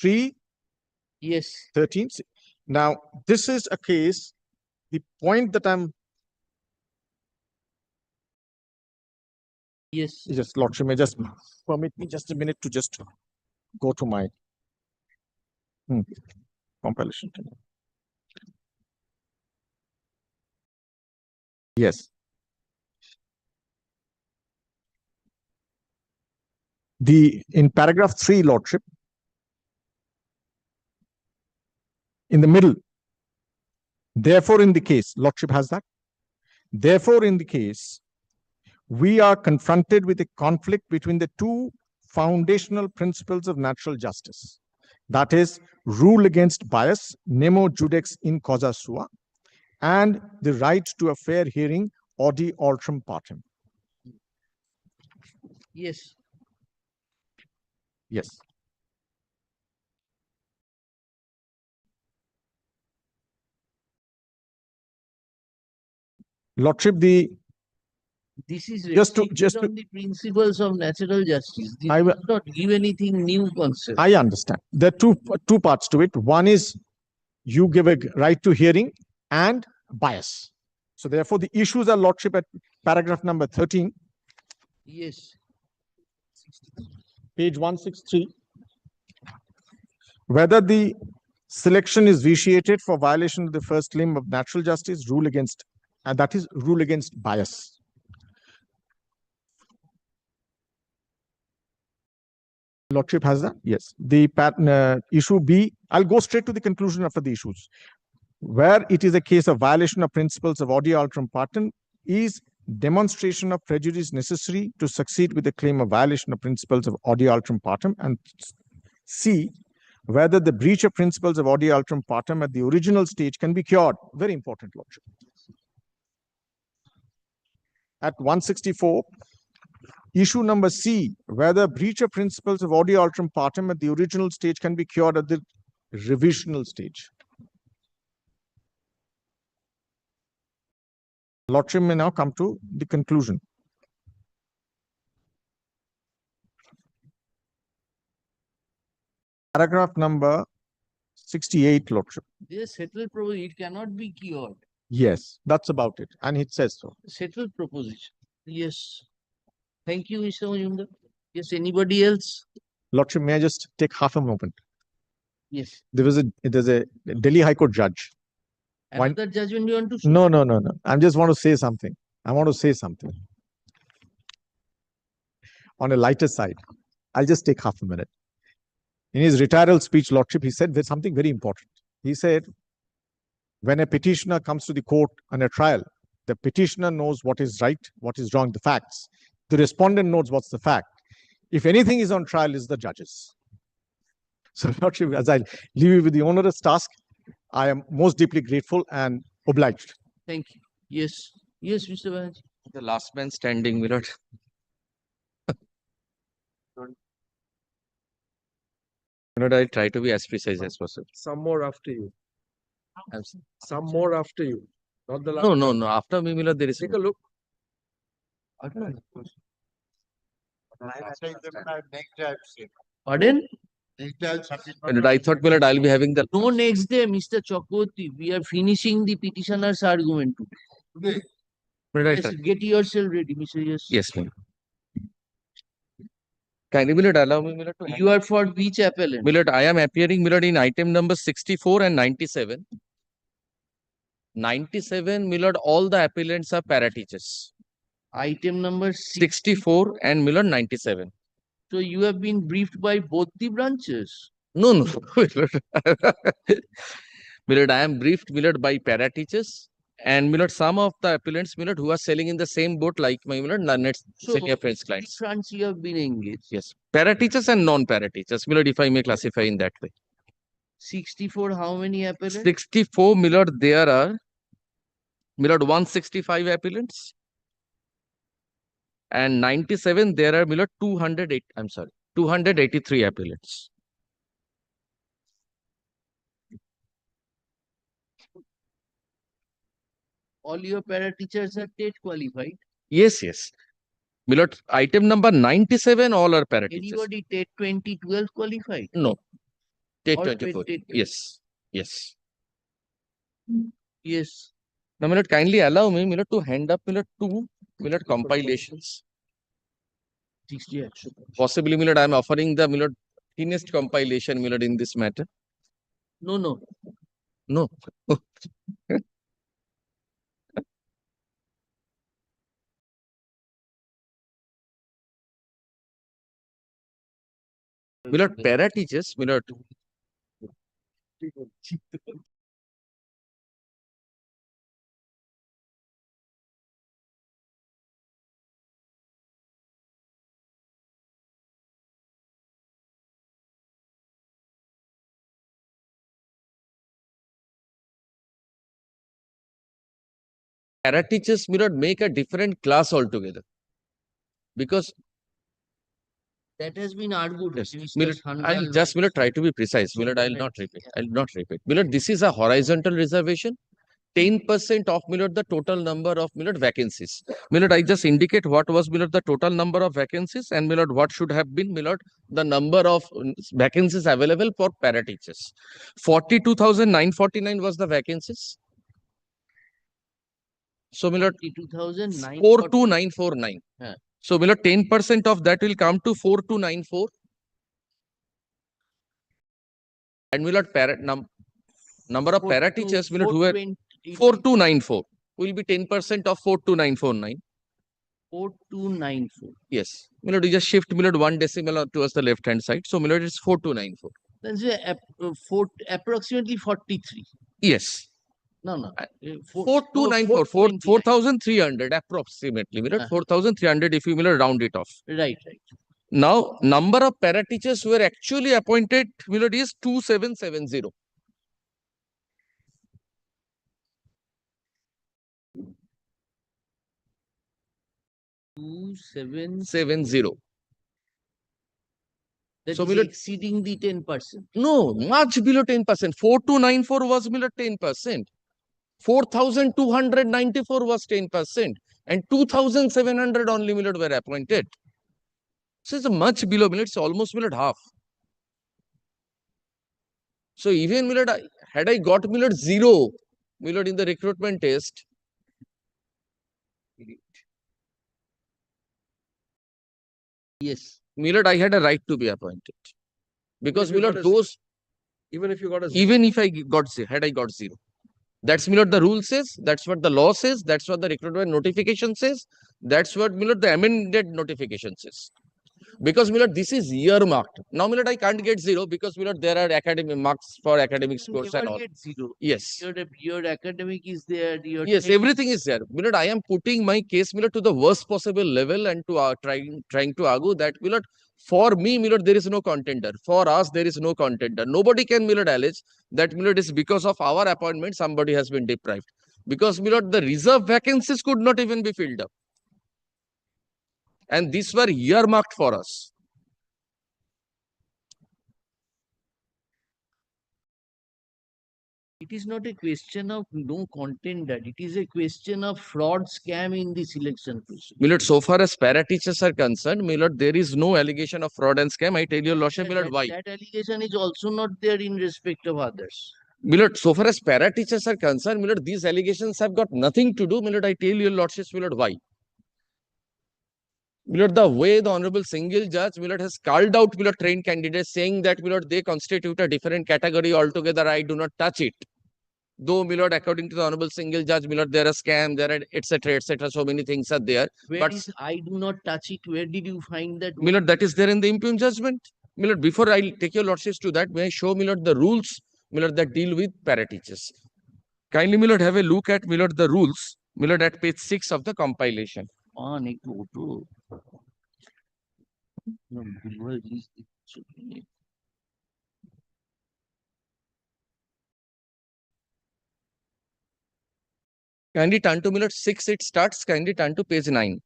3, yes, 13. Now, this is a case, the point that I'm... Yes. Yes, Lordship may just permit me just a minute to just go to my compilation. Yes. In paragraph 3, Lordship, in the middle, therefore in the case, Lordship has that. Therefore in the case, we are confronted with a conflict between the two foundational principles of natural justice. That is, rule against bias, nemo judex in causa sua, and the right to a fair hearing, audi altrum partem. Yes. Yes. Lordship, this is just on to the principles of natural justice. This I will does not give anything new concept. I understand. There are two parts to it. One is you give a right to hearing and bias. So therefore, the issues are, Lordship, at paragraph number 13. Yes. Page 163. Whether the selection is vitiated for violation of the first limb of natural justice, rule against, and that is rule against bias. Lordship has that? Yes. The issue B, I'll go straight to the conclusion after the issues. where it is a case of violation of principles of audio alterum partem, is demonstration of prejudice necessary to succeed with the claim of violation of principles of audio alterum partem, and C, whether the breach of principles of audio alterum partem at the original stage can be cured. Very important, Lordship. At 164, issue number C, whether breach of principles of audio alterum partem at the original stage can be cured at the revisional stage. Lordship may now come to the conclusion. Paragraph number 68, Lordship. This settled proposition, it cannot be cured. Yes, that's about it. And it says so. Settled proposition. Yes. Thank you, Mr. Majumdar. Yes, anybody else? Lordship, may I just take half a moment? Yes. There's a Delhi High Court judge. Another judgment you want to say? No. I just want to say something. On a lighter side. I'll just take half a minute. In his retirement speech, Lordship, he said there's something very important. He said, when a petitioner comes to the court on a trial, the petitioner knows what is right, what is wrong, the facts. The respondent knows what's the fact. If anything is on trial, is the judges. So, Lordship, as I leave you with the onerous task, I am most deeply grateful and obliged. Thank you. Yes. Yes, Mr. Banerjee. The last man standing, my lord. I'll try to be as precise as possible. Some more after you. Some more after you. Not the last. No. After me, my lord, there is. Take a look. Pardon? And I thought, my lord, I'll be having the. No, next day, Mr. Chakraborty. We are finishing the petitioner's argument today. Right, Yes, get yourself ready, Mr. Yes. Yes, ma'am. Kindly, my lord, allow me, my lord, to. You are for which appellant? My lord, I am appearing, my lord, in item number 64 and 97. 97, my lord, all the appellants are para-teachers. Item number 64 and my lord, 97. So you have been briefed by both the branches? No. My lord, I am briefed, my lord, by para-teachers. And my lord, some of the appellants, my lord, who are selling in the same boat like my lord, learned senior friends clients. Which you have been engaged? Yes. Para-teachers and non-para-teachers, my lord, if I may classify in that way. 64, how many appellants? 64, my lord, there are, my lord, 165 appellants. And 97, there are, my lord, 283 appellants. All your para-teachers are TET qualified? Yes. My lord, item number 97, all are para-teachers. Anybody TET 2012 qualified? No. TET Or 24. TET. Yes. Yes. Now, my lord, kindly allow me, my lord, to hand up, my lord, two, my lord, compilations. 68. Possibly, my lord, I am offering the, my lord, thinnest compilation, my lord, in this matter. No. No. My lord, para-teachers, my lord. Para-teachers, my lord, make a different class altogether. Because that has been argued. Yes. Mr. Milord, I'll Shandal just try to be precise. Milord, I'll not repeat. Milord, this is a horizontal reservation. 10% of Milord the total number of Milord vacancies. Milord, I just indicate what was Milord the total number of vacancies and Milord what should have been Milord the number of vacancies available for para teachers. 42,949 was the vacancies. So Milord 42949. So Milord 10% of that will come to 4294. And Milord number of para teachers Milord who were 4294 will be 10% of 42949. 4294. Yes. Milord, you just shift Milord one decimal towards the left hand side. So Milord is 4294. That's approximately 43. Yes. No. 4,300 approximately, Milord, 4,300 if you round it off. Right. Now, number of para teachers who were actually appointed, Milord, is 2770. That So, is Milord, exceeding the 10%. no, much below 10%. 4294 was, Milord, 10%. 4,294 was 10%. And 2,700 only, Milord, were appointed. So, it's much below, Milord. It's almost, Milord, half. So, even, Milord, had I got, Milord, 0, Milord, in the recruitment test, yes, Milord, I had a right to be appointed. Because, Milord, even if you got a zero. even if I got 0, had I got 0. That's, Milord, the rule says, that's what the law says, that's what the recruitment notification says, that's what, Milord, the amended notification says. Because, Milord, this is earmarked. Now, Milord, I can't get 0 because, Milord, there are academic marks for academic scores and all. Get 0. Yes. Your academic is there. Yes, everything is there. Milord, I am putting my case, Milord, to the worst possible level and to trying to argue that, Milord, for me, Milord, there is no contender. For us, there is no contender. Nobody can, Milord, allege that, Milord, is because of our appointment, somebody has been deprived. Because, Milord, the reserve vacancies could not even be filled up. And these were earmarked for us. It is not a question of no contender. It is a question of fraud scam in the selection process. Milord, so far as para teachers are concerned, Milord, there is no allegation of fraud and scam. I tell your Lordship, Milord, why? That allegation is also not there in respect of others. Milord, so far as para teachers are concerned, Milord, these allegations have got nothing to do. Milord, I tell your Lordship, Milord, why? Milord, the way the Honorable Single Judge, Milord, has called out, Milord, trained candidates, saying that, Milord, they constitute a different category altogether. I do not touch it. Though, Milord, according to the Honorable Single Judge, Milord, there are scams, there are etc. So many things are there. Where is I do not touch it? Where did you find that? Milord, that is there in the impugned judgment. Milord, before I take your Lordships to that, may I show, Milord, the rules, Milord, that deal with para teachers. Kindly, Milord, have a look at, Milord, the rules, Milord, at page 6 of the compilation. Kindly turn to, Milord, 6, it starts. Kindly turn to page 9.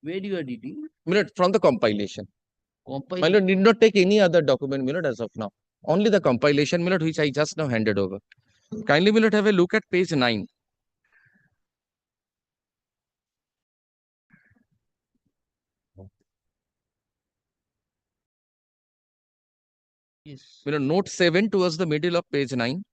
Where you are reading? Milord, from the compilation. Milord, need not take any other document, Milord, as of now. Only the compilation, Milord, which I just now handed over. Kindly, Milord, have a look at page 9. Yes. Milord, note 7 towards the middle of page 9.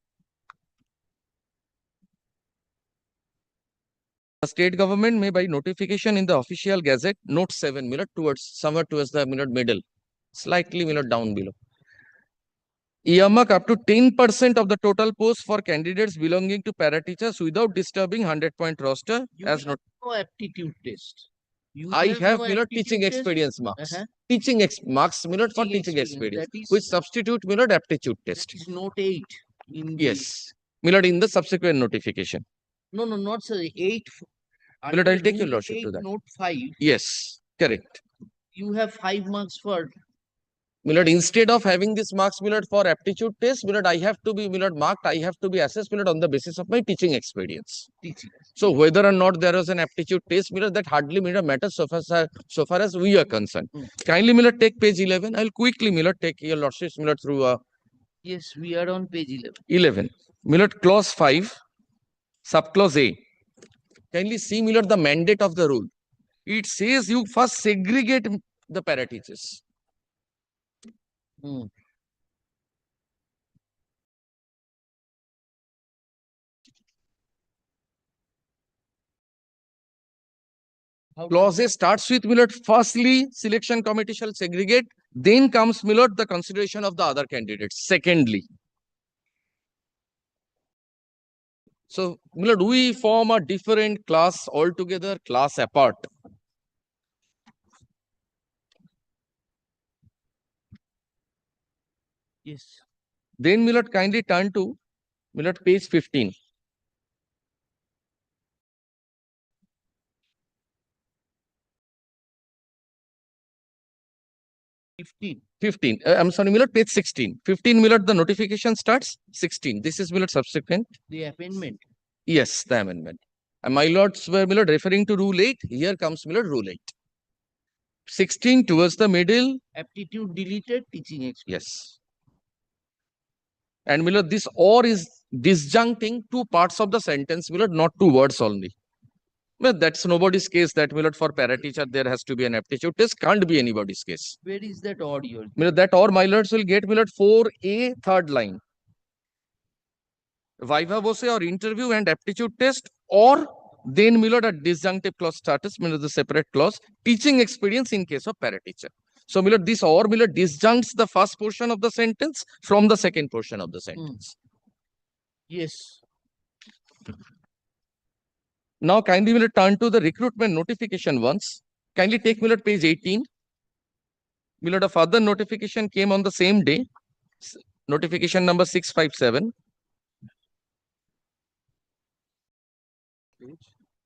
The state government may by notification in the official gazette, note 7, Milord, somewhere towards the, Milord, middle, slightly, Milord, down below. Earmark up to 10% of the total posts for candidates belonging to para teachers without disturbing 100-point roster as not. No aptitude test. I have, Milord, teaching experience marks. Teaching marks, Milord, for teaching experience, which substitute, Milord, aptitude test. That is note 8. Yes, Milord, in the subsequent notification. No, not sir. 8. Milord, I'll take your Lordship to that. Note 5. Yes, correct. You have 5 marks for. Milord, instead of having this marks, Milord, for aptitude test, Milord, I have to be, Milord, marked. I have to be assessed, Milord, on the basis of my teaching experience. So whether or not there was an aptitude test, Milord, that hardly, Milord, matters so far as we are concerned. Kindly, Milord, take page 11. I'll quickly, Milord, take your Lordship, Milord, through. Yes, we are on page 11. 11. Milord, clause 5, subclause A. Kindly see, Milord, the mandate of the rule. It says you first segregate the para teachers. Clause A starts with, Milord, firstly, selection committee shall segregate. Then comes, Milord, the consideration of the other candidates. Secondly. So, Milord, we form a different class altogether, class apart. Yes. Then, Milord, kindly turn to, Milord, page 15. 15. 15. I'm sorry, Milord, page 16. 15, Milord, the notification starts. 16. This is, Milord, subsequent. The amendment. Yes, the amendment. And my lords were, Milord, referring to rule 8. Here comes, Milord, rule 8. 16 towards the middle. Aptitude deleted, teaching experience. Yes. And Milord, this or is disjuncting two parts of the sentence, Milord, not two words only. Well, that's nobody's case that, Milord, for para-teacher, there has to be an aptitude test. Can't be anybody's case. Where is that or yours? Milord, that or, my lords, will get, Milord, 4A, third line. Viva voce or interview and aptitude test, or then, Milord, a disjunctive clause status, Milord, the separate clause, teaching experience in case of para-teacher. So, Milord, this or, Milord, disjuncts the first portion of the sentence from the second portion of the sentence. Yes. Now, kindly, Milord, turn to the recruitment notification once. Kindly take, Milord, page 18. Milord, a further notification came on the same day. Notification number 657.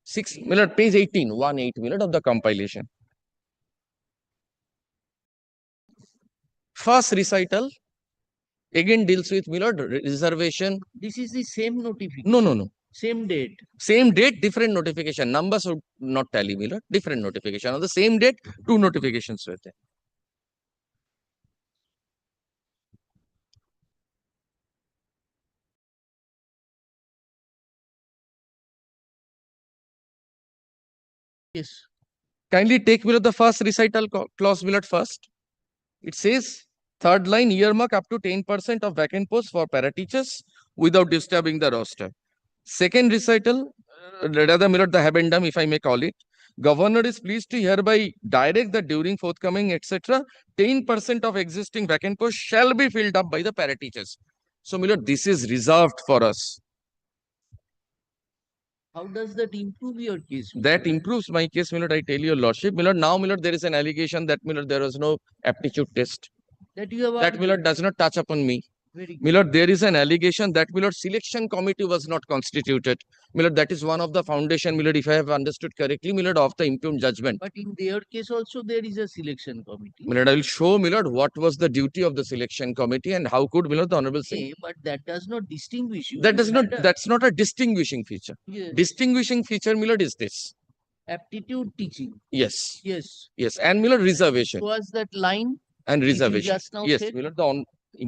6, Milord, page 18, 1/8, Milord, of the compilation. First recital again deals with, Milord, reservation. This is the same notification. No. Same date. Same date, different notification. Numbers would not tally, Milord. Different notification. On the same date, two notifications were there. Yes. Kindly take, Milord, the first recital clause, Milord, first. It says, third line, earmark up to 10% of vacant posts for para-teachers without disturbing the roster. Second recital, rather, Milord, the habendum, if I may call it. Governor is pleased to hereby direct that during forthcoming, etc., 10% of existing vacant posts shall be filled up by the para-teachers. So, Milord, this is reserved for us. How does that improve your case? That improves my case, Milord, I tell your lordship. Milord, now, Milord, there is an allegation that, Milord, there was no aptitude test. That you have That, argued. Milord, does not touch upon me. Very good. Milord, there is an allegation that, Milord, selection committee was not constituted. Milord, that is one of the foundation, Milord, if I have understood correctly, Milord, of the impugned judgment. But in their case also there is a selection committee. Milord, I will show, Milord, what was the duty of the selection committee and how could, Milord, the Honorable Singh. Okay, but that does not distinguish you. That does not, Matter. that's not a distinguishing feature. Yes. Distinguishing feature, Milord, is this. Aptitude teaching. Yes. Yes. Yes. And, Milord, reservation. Was that line? And which you reservation. just now Yes, said? Milord, the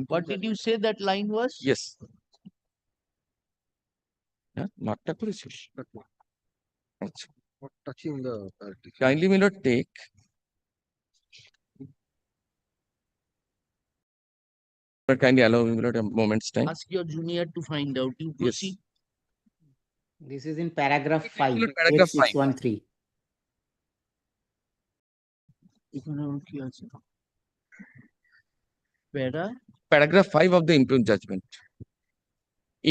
What did you say that line was? Yes. Yeah, markta করেছিস? আচ্ছা। Touching the party. Kindly, Milord, take. But kindly allow me, Milord, a moment's time. Ask your junior to find out. You proceed. This is in paragraph 5, Paragraph 5. 8613. এখানে আমার কি আছে? Para? Paragraph 5 of the impugned judgment.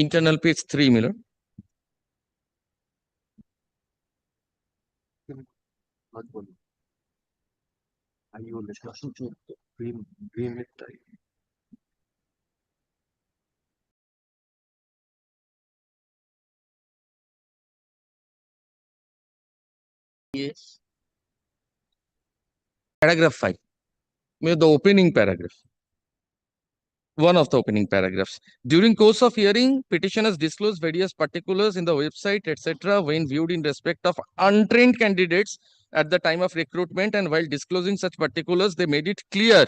Internal page 3, Milord. Yes. Paragraph 5. The opening paragraph. One of the opening paragraphs. During course of hearing, petitioners disclose various particulars in the website, etc., when viewed in respect of untrained candidates at the time of recruitment, and while disclosing such particulars, they made it clear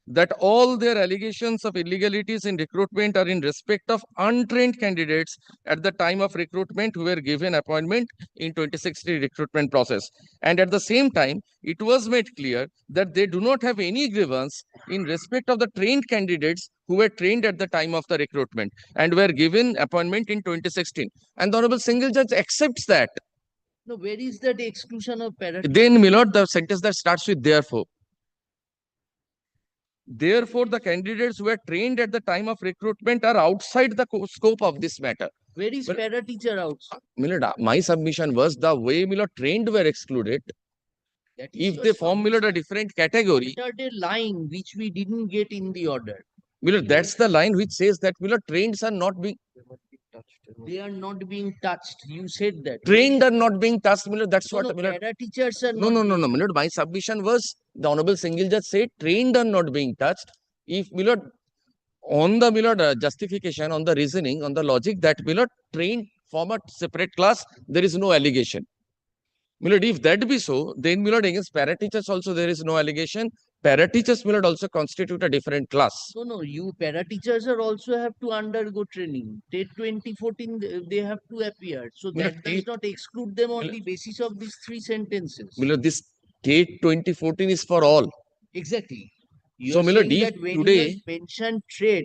that all their allegations of illegalities in recruitment are in respect of untrained candidates at the time of recruitment who were given appointment in 2060 recruitment process. And at the same time, it was made clear that they do not have any grievance in respect of the trained candidates who were trained at the time of the recruitment and were given appointment in 2016. And the Honorable Single Judge accepts that. No, where is that exclusion of para? Then, Milord, the sentence that starts with therefore. Therefore, the candidates who were trained at the time of recruitment are outside the scope of this matter. Where is para teacher outside? Milord, my submission was the way, Milord, trained were excluded. That is If your they form, Milord, a different category. What are the line which we didn't get in the order? Milord, that's the line which says that, Milord, trains are not being. They are not being touched. You said that. Trained are not being touched, my lord. That's No, what, no, my lord. para teachers are No, not no, no, being no, my lord. My submission was the honorable single judge said trained are not being touched. If, my lord, on the, my lord, justification, on the reasoning, on the logic that, my lord, trained form a separate class, there is no allegation. My lord, if that be so, then, my lord, against para teachers also there is no allegation. Para teachers, my lord, also constitute a different class. No, you para teachers are also have to undergo training. TET 2014, they have to appear. So My lord, that does not exclude them on the basis of these three sentences. my lord, this TAT 2014 is for all. Exactly. You So, are my lord, saying if that when you today, have mentioned trade,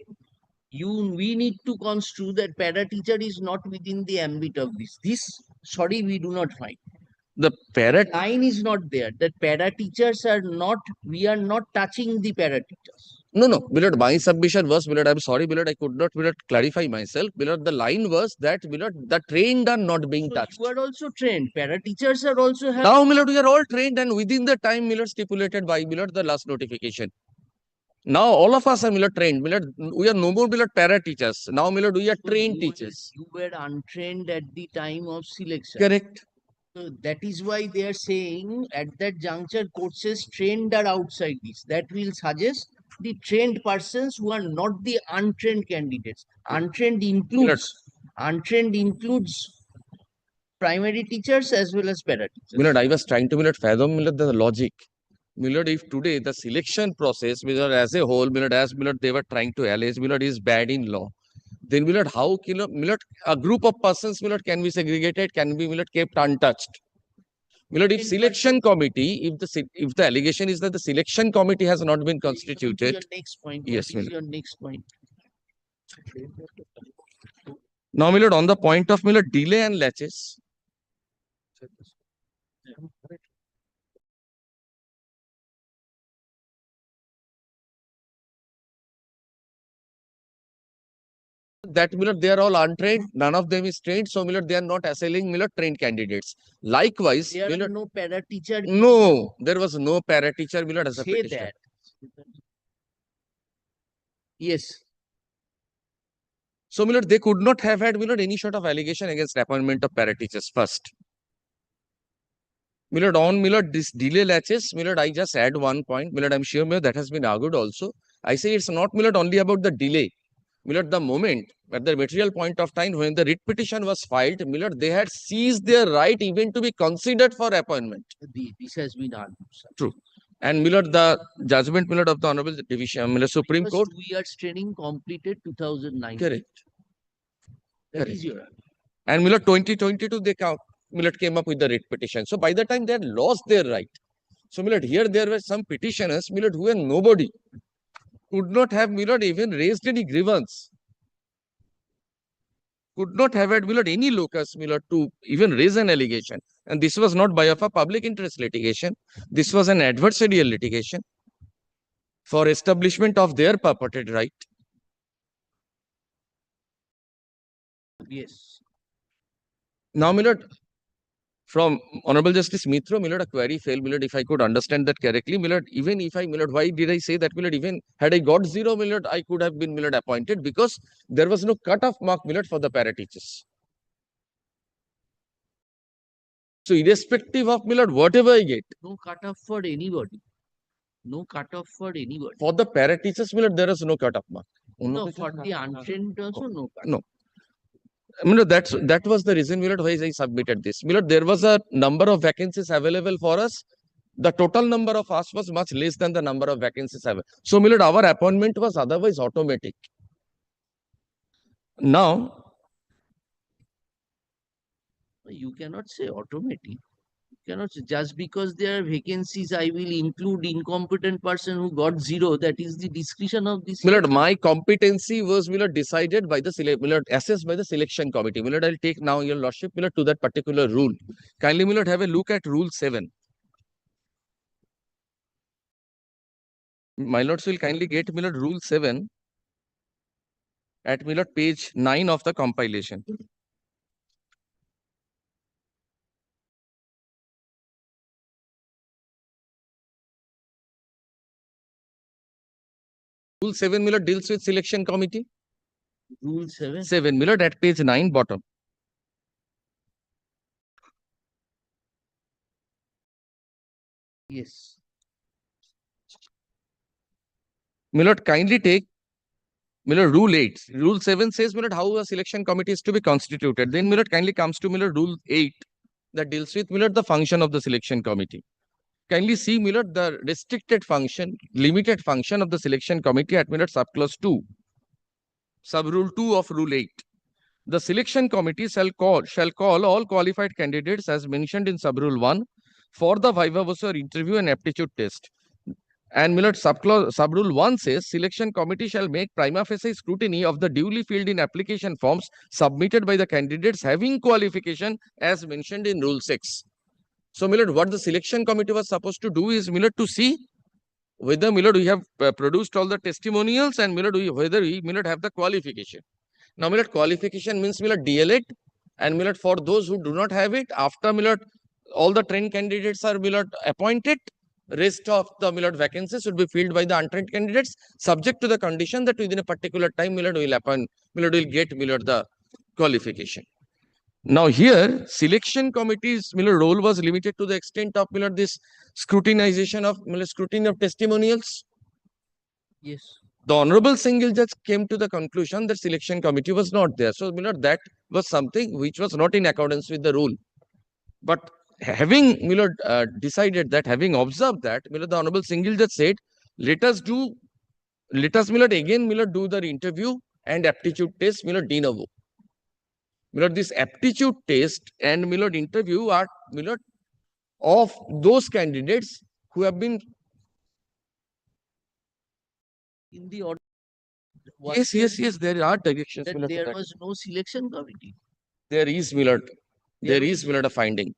we need to construe that para teacher is not within the ambit of this. Sorry, we do not find. the para Line is not there. That para teachers are not, we are not touching the para teachers. No, no, Millard, my submission was, Millard, I'm sorry, Millard, I could not, Millard, clarify myself. Millard, the line was that, Millard, the trained are not being touched. You are also trained. Para teachers are also have. Now, Millard, we are all trained and within the time, Millard, stipulated by, Millard, the last notification. Now, all of us are, Millard, trained. Millard, we are no more, Millard, para teachers. Now, Millard, we are trained teachers. You were untrained at the time of selection. Correct. So that is why they are saying at that juncture, court says trained are outside this. That will suggest the trained persons who are not the untrained candidates. Untrained includes primary teachers as well as para teachers. Millard, I was trying to, Millard, fathom, Millard, the logic. Millard, if today the selection process, Millard, as a whole, Millard, as Millard, they were trying to allege, Millard, is bad in law. Then, Millard, how, Millard, a group of persons, Millard, can be segregated, can be, Millard, kept untouched. Millard, if selection committee, if the allegation is that the selection committee has not been constituted. Your next point. Yes, What is Millard. your next point? Now, Millard, on the point of, Millard, delay and latches. That, Millard, they are all untrained. None of them is trained. So, Millard, they are not assailing, Millard, trained candidates. Likewise, There Millard, are no para teacher. no, there was no para teacher, Millard, as a Say petitioner. that. Yes. So, Millard, they could not have had, Millard, any sort of allegation against appointment of para teachers first. Millard, on Millard, this delay latches, Millard, I just add one point. Millard, I'm sure, Millard, that has been argued also. I say it's not, Millard, only about the delay. Millard, the moment, at the material point of time when the writ petition was filed, Millard, they had seized their right even to be considered for appointment. This has been argued. Sir. True. And Millard, the judgment, Millard, of the Honorable Division, Millard, Supreme Because Court. 2 years training completed 2009. Correct. That is your argument. And Millard, 2022, Millard came up with the writ petition. So by the time they had lost their right. So Millard, here there were some petitioners, Millard, who were nobody. Could not have, Millard, even raised any grievance. Could not have had, Millard, any locus, Millard, to even raise an allegation. And this was not by of a public interest litigation. This was an adversarial litigation for establishment of their purported right. Yes. Now, Millard, from Honorable Justice Mitra, Millard, a query failed, Millard, if I could understand that correctly, Millard, even if I, Millard, why did I say that, Millard, even had I got 0, Millard, I could have been, Millard, appointed because there was no cut-off mark, Millard, for the para teachers. So irrespective of, Millard, whatever I get. No cut-off for anybody. No cut-off for anybody. For the para teachers, Millard, there is no cut-off mark. No, for the untrained also no cut-off. No. Millard, that was the reason, Millard, why I submitted this. Millard, there was a number of vacancies available for us. The total number of us was much less than the number of vacancies available. So, Millard, our appointment was otherwise automatic. Now, you cannot say automatic. Cannot say just because there are vacancies, I will include incompetent person who got 0. That is the discretion of this. Millard, my competency was, Millard, decided by the Millard, assessed by the selection committee. Millard, I'll take now your lordship, Millard, to that particular rule. Kindly, Millard, have a look at Rule 7. My lords will kindly get, Millard, Rule 7 at, Millard, page 9 of the compilation. Rule 7, Millard, deals with selection committee. Rule 7. 7, my lord, at page 9, bottom. Yes. My lord, kindly take, my lord, rule 8. Rule 7 says, my lord, how a selection committee is to be constituted. Then, my lord, kindly comes to, my lord, rule 8 that deals with, my lord, the function of the selection committee. Kindly see, my lord, the restricted function, limited function of the selection committee at, my lord, subclause 2, subrule 2 of rule 8. The selection committee shall call all qualified candidates as mentioned in subrule 1 for the viva voce or interview and aptitude test. And my lord, subrule 1 says selection committee shall make prima facie scrutiny of the duly filled in application forms submitted by the candidates having qualification as mentioned in rule 6. So, my lord, what the selection committee was supposed to do is, my lord, to see whether, my lord, we have produced all the testimonials and, my lord, whether we, my lord, have the qualification. Now, my lord, qualification means, my lord, DLED, and, my lord, for those who do not have it, after, my lord, all the trained candidates are, my lord, appointed, rest of the, my lord, vacancies should be filled by the untrained candidates, subject to the condition that within a particular time, my lord, will appoint, my lord, will get, my lord, the qualification. Now, here, selection committee's, my lord, role was limited to the extent of, my lord, this scrutinization of, my lord, scrutiny of testimonials. Yes. The Honorable Single Judge came to the conclusion that selection committee was not there. So, my lord, that was something which was not in accordance with the rule. But having, my lord, decided that, having observed that, my lord, the Honorable Single Judge said, let us, my lord, again, my lord, do the interview and aptitude test, my lord, de novo. My lord, this aptitude test and, my lord, interview are, my lord, of those candidates who have been In the order. Yes, there are directions. That my lord, to there that. was no selection committee. There is, my lord. There is, my lord, a finding.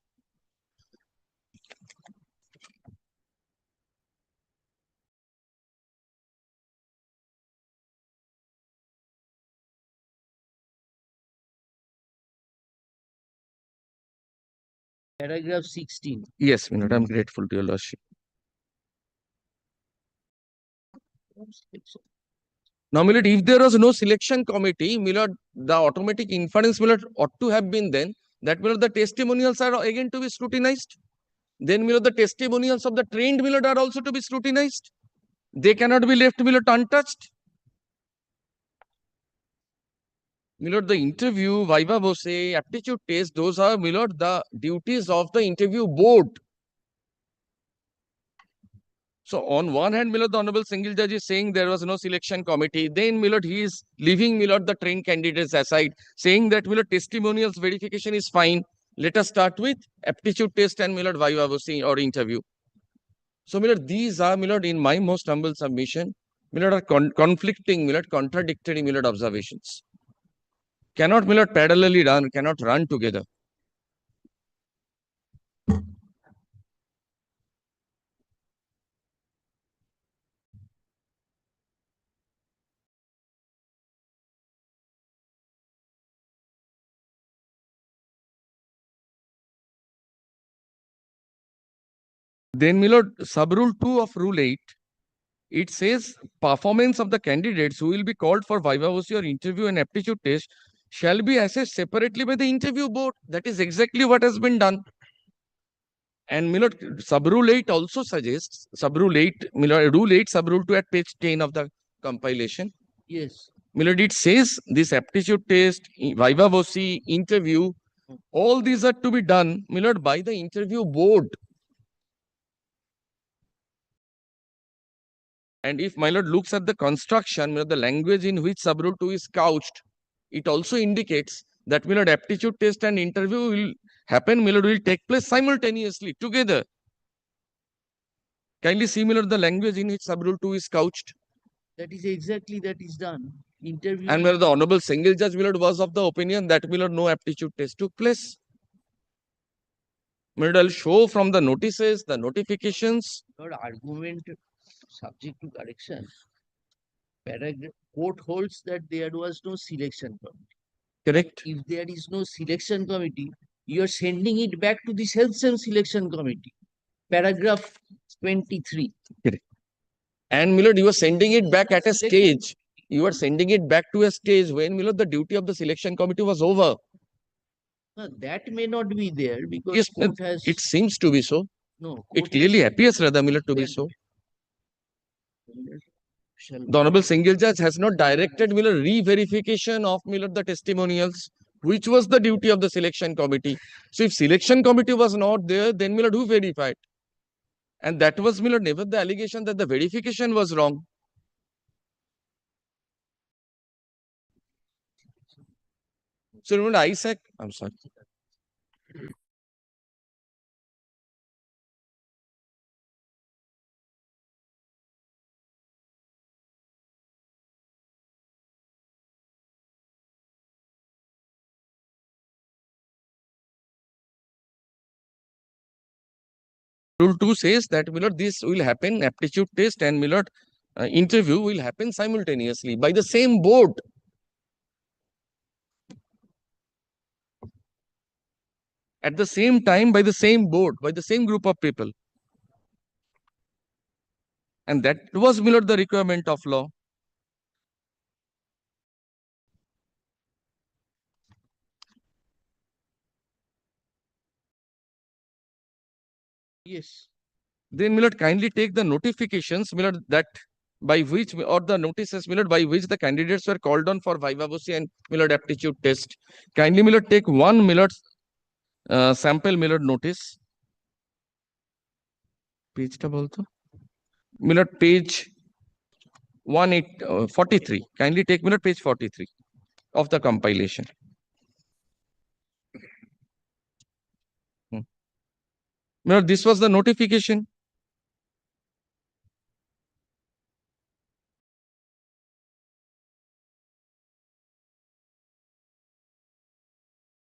Paragraph 16. Yes, my lord, I'm grateful to your lordship. Now, my lord, if there was no selection committee, my lord, the automatic inference, my lord, ought to have been then that, my lord, the testimonials are again to be scrutinized. Then, my lord, the testimonials of the trained, my lord, are also to be scrutinized. They cannot be left, my lord, untouched. My lord, the interview, viva voce, aptitude test, those are, my lord, the duties of the interview board. So, on one hand, my lord, the Honorable Single Judge is saying there was no selection committee. Then, my lord, he is leaving, my lord, the trained candidates aside, saying that, my lord, testimonials verification is fine. Let us start with aptitude test and, my lord, viva voce or interview. So, my lord, these are, my lord, in my most humble submission, my lord, are conflicting, my lord, contradictory, my lord, observations. Cannot, my lord, parallelly run, cannot run together. Then, my lord, subrule 2 of rule 8, it says performance of the candidates who will be called for viva voce or interview and aptitude test shall be assessed separately by the interview board. That is exactly what has been done. And, my lord, subrule 8 also suggests, subrule 8, my lord, rule 8, subrule 2 at page 10 of the compilation. Yes. My lord, it says this aptitude test, viva voce, interview, all these are to be done, my lord, by the interview board. And if, my lord, looks at the construction, my lord, the language in which subrule 2 is couched, it also indicates that, my lord, aptitude test and interview will happen, my lord, will take place simultaneously, together. Kindly see, my lord, the language in which subrule 2 is couched. That is exactly that is done. Interview. And, my lord, the Honorable Single Judge, my lord, was of the opinion that, my lord, no aptitude test took place. My lord, I'll show from the notices, the notifications. Lord, argument subject to correction. Paragraph court holds that there was no selection committee. Correct. If there is no selection committee, you are sending it back to the self-same selection committee. Paragraph 23. Correct. And, my lord, you are sending it back at a stage You are sending it back to a stage when the duty of the selection committee was over. No, that may not be there because Yes, court has it seems to be so. no. It Court clearly has- appears rather to be so. The Honorable Single Judge has not directed re-verification of the testimonials, which was the duty of the selection committee. So if selection committee was not there, then who verified? And that was never the allegation that the verification was wrong. So remember ISAC, I'm sorry. Rule 2 says that this will happen, aptitude test and interview will happen simultaneously by the same board. At the same time, by the same board, by the same group of people. And that was the requirement of law. Yes. Then kindly take the notifications that by which or the notices by which the candidates were called on for vivavocy and aptitude test. Kindly take one sample notice. Page ta bolto. Page 43. Kindly take page 43 of the compilation. This was the notification.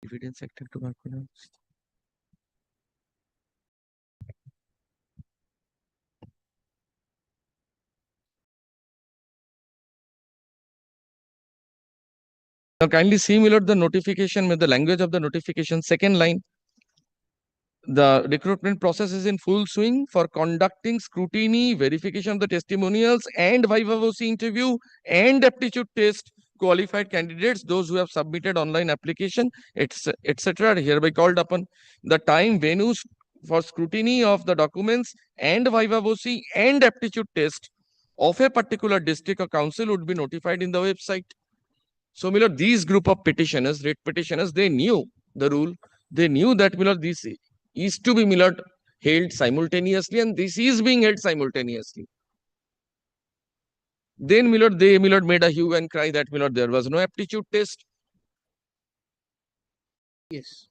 Evidence sector to work on. Now kindly see the notification with the language of the notification. Second line. The recruitment process is in full swing for conducting scrutiny, verification of the testimonials and vivavocy interview and aptitude test. Qualified candidates, those who have submitted online application, etc. are hereby called upon. The time, venues for scrutiny of the documents and vivavocy and aptitude test of a particular district or council would be notified in the website. So, these group of petitioners, writ petitioners, they knew the rule. They knew that this is to be held simultaneously, and this is being held simultaneously. Then they made a hue and cry that there was no aptitude test. Yes.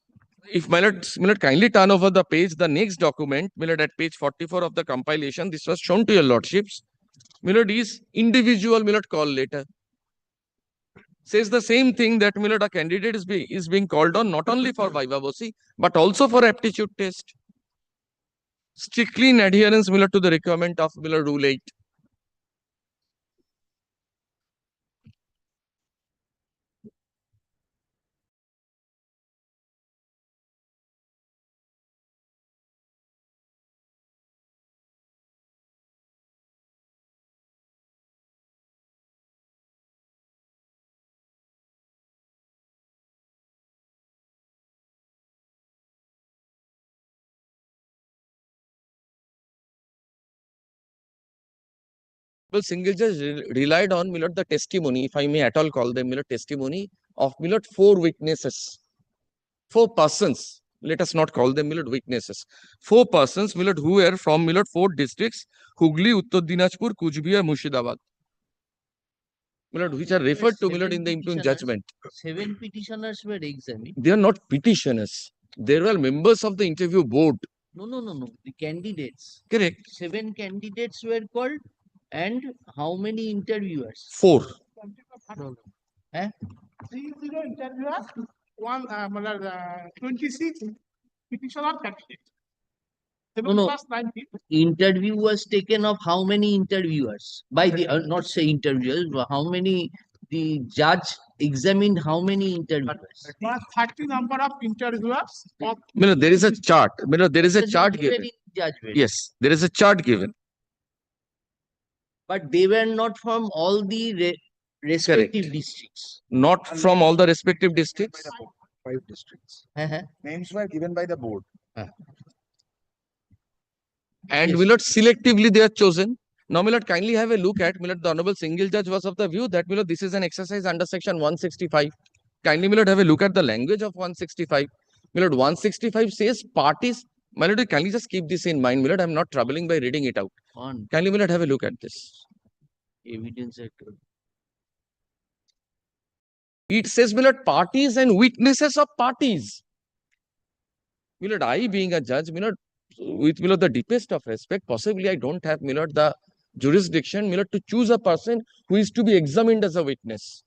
If kindly turn over the page, the next document, at page 44 of the compilation, this was shown to your lordships. Is individual call letter. Says the same thing that a candidate is being called on not only for vivavocy but also for aptitude test. Strictly in adherence to the requirement of Rule 8. Single judge relied on the testimony, if I may at all call them testimony of 4 witnesses, 4 persons. Let us not call them witnesses. 4 persons who were from 4 districts: Hugli, Uttar Dinajpur, Kuch Bihar, Murshidabad, which are referred to in the impugn judgment. 7 petitioners were examined. They are not petitioners. They were members of the interview board. No. The candidates. Correct. 7 candidates were called. And how many interviewers? 4. No. 3 interviewers, 26 petitioner candidates. No. Interview was taken of how many interviewers? By the not say interviewers, but how many the judge examined how many interviewers? 30 number of interviewers. There is a chart. There is a chart given. Yes, there is a chart given. But they were not from all the respective districts. Not from all the respective districts. 5 districts. Uh-huh. Names were given by the board. And Yes. Milord, selectively they are chosen. Now, Milord, kindly have a look at, Milord, the Honorable Single Judge was of the view that, Milord, this is an exercise under section 165. Kindly, Milord, have a look at the language of 165. Milord, 165 says parties. Milord, kindly just keep this in mind. Milord, I'm not troubling by reading it out. On Kindly, Milord, have a look at this. evidence at It says, Milord, parties and witnesses of parties. Milord, I being a judge, Milord, with Milord the deepest of respect, possibly I don't have, Milord, the jurisdiction, Milord, to choose a person who is to be examined as a witness.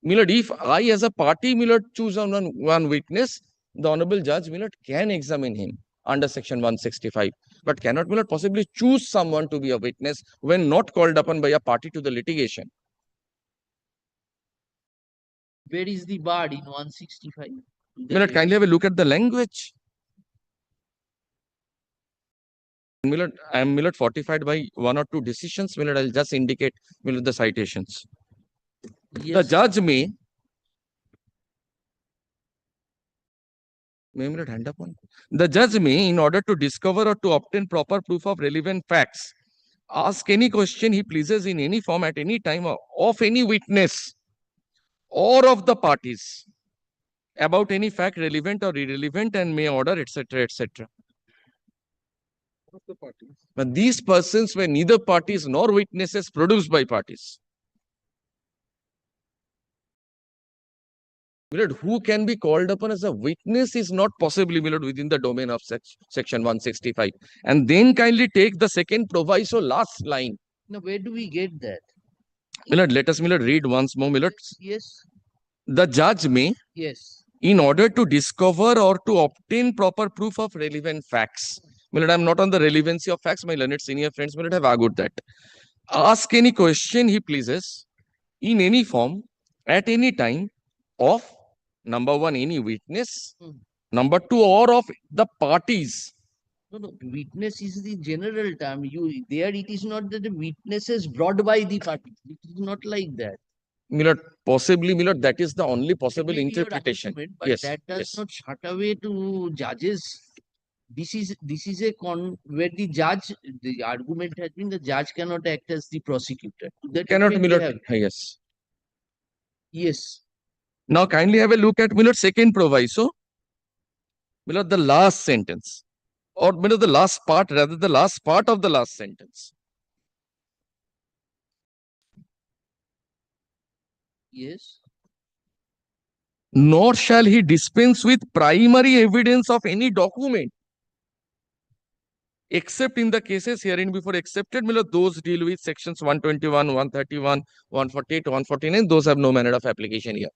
Milord, if I as a party, Milord, choose one witness, the Honorable Judge, Milord, can examine him under section 165, but cannot, Milord, possibly choose someone to be a witness when not called upon by a party to the litigation. where is the bar in 165? Milord, kindly have a look at the language. Milord, I am, Milord, fortified by 1 or 2 decisions. Milord, I'll just indicate, Milord, the citations. The Yes. judge may Milord, hand up one. The judge may, in order to discover or to obtain proper proof of relevant facts, ask any question he pleases in any form at any time of any witness or of the parties about any fact relevant or irrelevant, and may order, etc., etc. But these persons were neither parties nor witnesses produced by parties. Milord, who can be called upon as a witness is not possibly, Milord, within the domain of section 165. And then kindly take the second proviso, last line. Now, where do we get that? Milord, let us, Milord, read once more, Milord. Yes. The judge may, Yes. in order to discover or to obtain proper proof of relevant facts. Milord, I am not on the relevancy of facts. My learned senior friends, Milord, have argued that. Ask any question he pleases in any form, at any time, of number 1, any witness, number 2, or of the parties. No, witness is the general term. There it is not that the witnesses brought by the party. It is not like that. Milord, possibly, Milord, that is the only possible Maybe your interpretation. argument, but Yes, that does yes. not shut away to judges. This is a where the judge, the argument has been the judge cannot act as the prosecutor. To that Cannot, effect they Milord, have- yes. Yes. Now, kindly have a look at, Milord, second proviso. Milord, the last sentence. Or, Milord, the last part, rather the last part of the last sentence. Yes. Nor shall he dispense with primary evidence of any document, except in the cases herein before accepted, Milord, those deal with sections 121, 131, 148, 149, those have no manner of application here.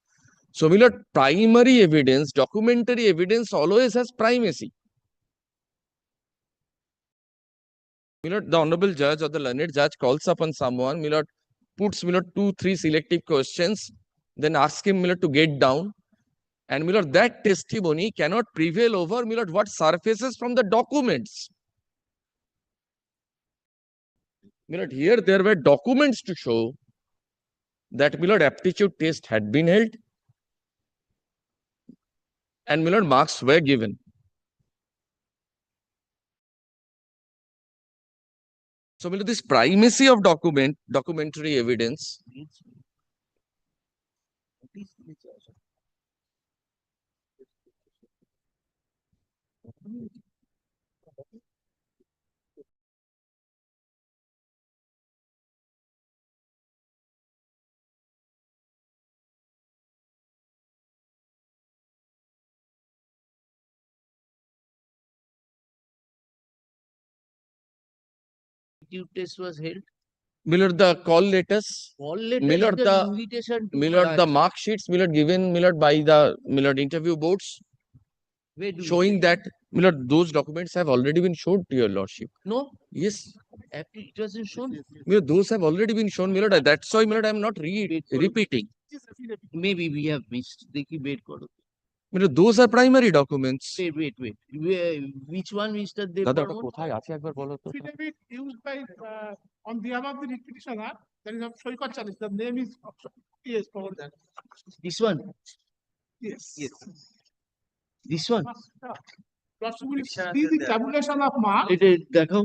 So, Milord, primary evidence, documentary evidence always has primacy. Milord, the Honorable Judge or the learned judge calls upon someone, Milord, puts, Milord, 2, 3 selective questions, then asks him, Milord, to get down. And, Milord, that testimony cannot prevail over, Milord, what surfaces from the documents. Milord, here there were documents to show that, Milord, aptitude test had been held and, Milord, marks were given. So, Milord, this primacy of documentary evidence Aptitude test was held. Milord, the call letters, Call letter Milord, is the invitation to Milord, the mark sheets, Milord, given, Milord, by the, Milord, interview boards, Where do we showing get that, Milord, those documents have already been shown to your Lordship. No, Yes, it wasn't shown. Milord, those have already been shown, Milord. That's why, Milord, I am not repeating. Maybe we have missed. Dekhi wait karo. those are primary documents. Wait. Which one, Mr. দাদা ওটা Dev? কোথায় আছে একবার বলো তো? Affidavit used by, on behalf of the petitioner, there is a Shoikat Chalis, the name is, yes, for that. This one? Yes. This one? Possibly see the tabulation of marks. এটা দেখাও,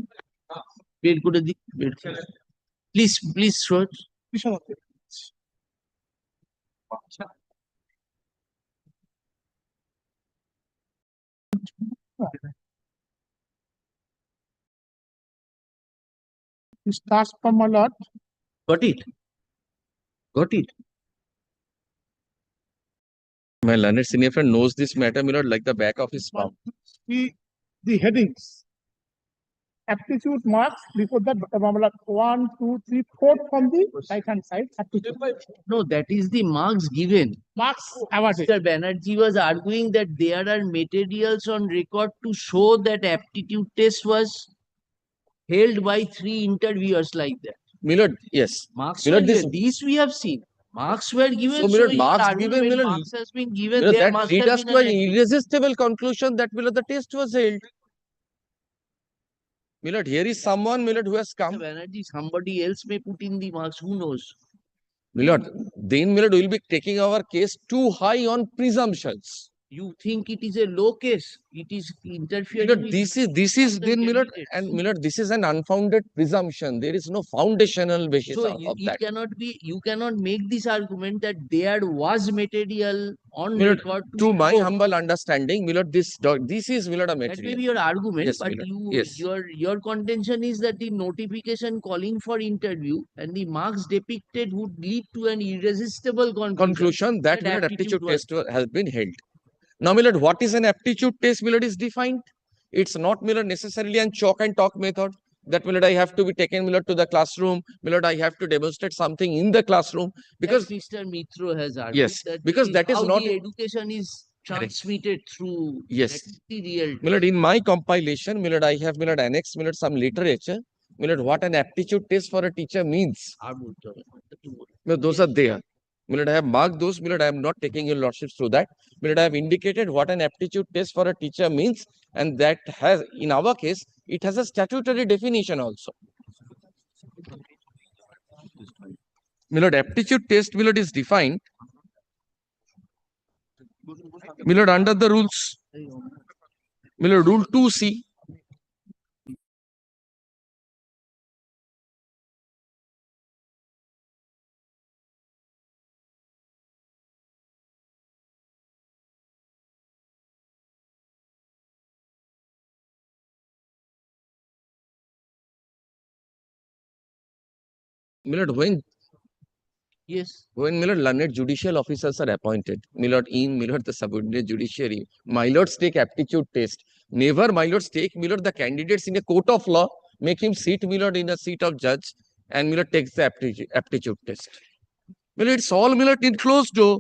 বের করে দি, please show it. It starts from a lot. Got it? My learned senior friend knows this matter, my lord, like the back of his palm. The headings. Aptitude marks before that, 1, 2, 3, 4 from the right hand side. Aptitude. No, that is the marks given. Marks awarded. Mr. Banerjee was arguing that there are materials on record to show that aptitude test was held by 3 interviewers like that. My lord, yes. Marks My were lord, this given. These we have seen. Marks were given. So, my lord, your marks argument, given, my lord, marks has been given. my lord, There that must lead have us been to an an entry. irresistible conclusion that my lord, the test was held. My lord, here is someone, my lord, who has come. Mr. Banerjee, somebody else may put in the marks. Who knows? My lord, then my lord will be taking our case too high on presumptions. You think it is a low case? It is interfering. My lord, with this is other then my lord, candidates. and my lord, this is an unfounded presumption. There is no foundational basis So of it that. cannot be. You cannot make this argument that there was material on My lord, record to my show. humble understanding, my lord, this is my lord a That may material. be your argument, Yes, but my lord. your contention is that the notification calling for interview and the marks depicted would lead to an irresistible Conclusion that my lord, aptitude test has been held. Now, my lord, what is an aptitude test, my lord, is defined. It's not, my lord, necessarily an chalk and talk method. That, my lord, I have to be taken, my lord, to the classroom. My lord, I have to demonstrate something in the classroom. Because Mr. Mitra has argued yes, that because that is how not the education is transmitted through yes. material. My lord, in my compilation, my lord, I have, my lord, annexed, my lord, some literature. My lord, what an aptitude test for a teacher means. No, those are there. My lord, I have marked those. My lord, I am not taking your lordships through that. My lord, I have indicated what an aptitude test for a teacher means, and that has, in our case, it has a statutory definition also. My lord, aptitude test, my lord, is defined. My lord, under the rules. My lord, rule 2C. My lord, when my lord, learned judicial officers are appointed, my lord, in my lord, the subordinate judiciary, my lords take aptitude test. Never, my lords, take my lord, the candidates in a court of law, make him sit, my lord, in a seat of judge, and my lord takes the aptitude test. My lord, it's all, my lord, in closed door.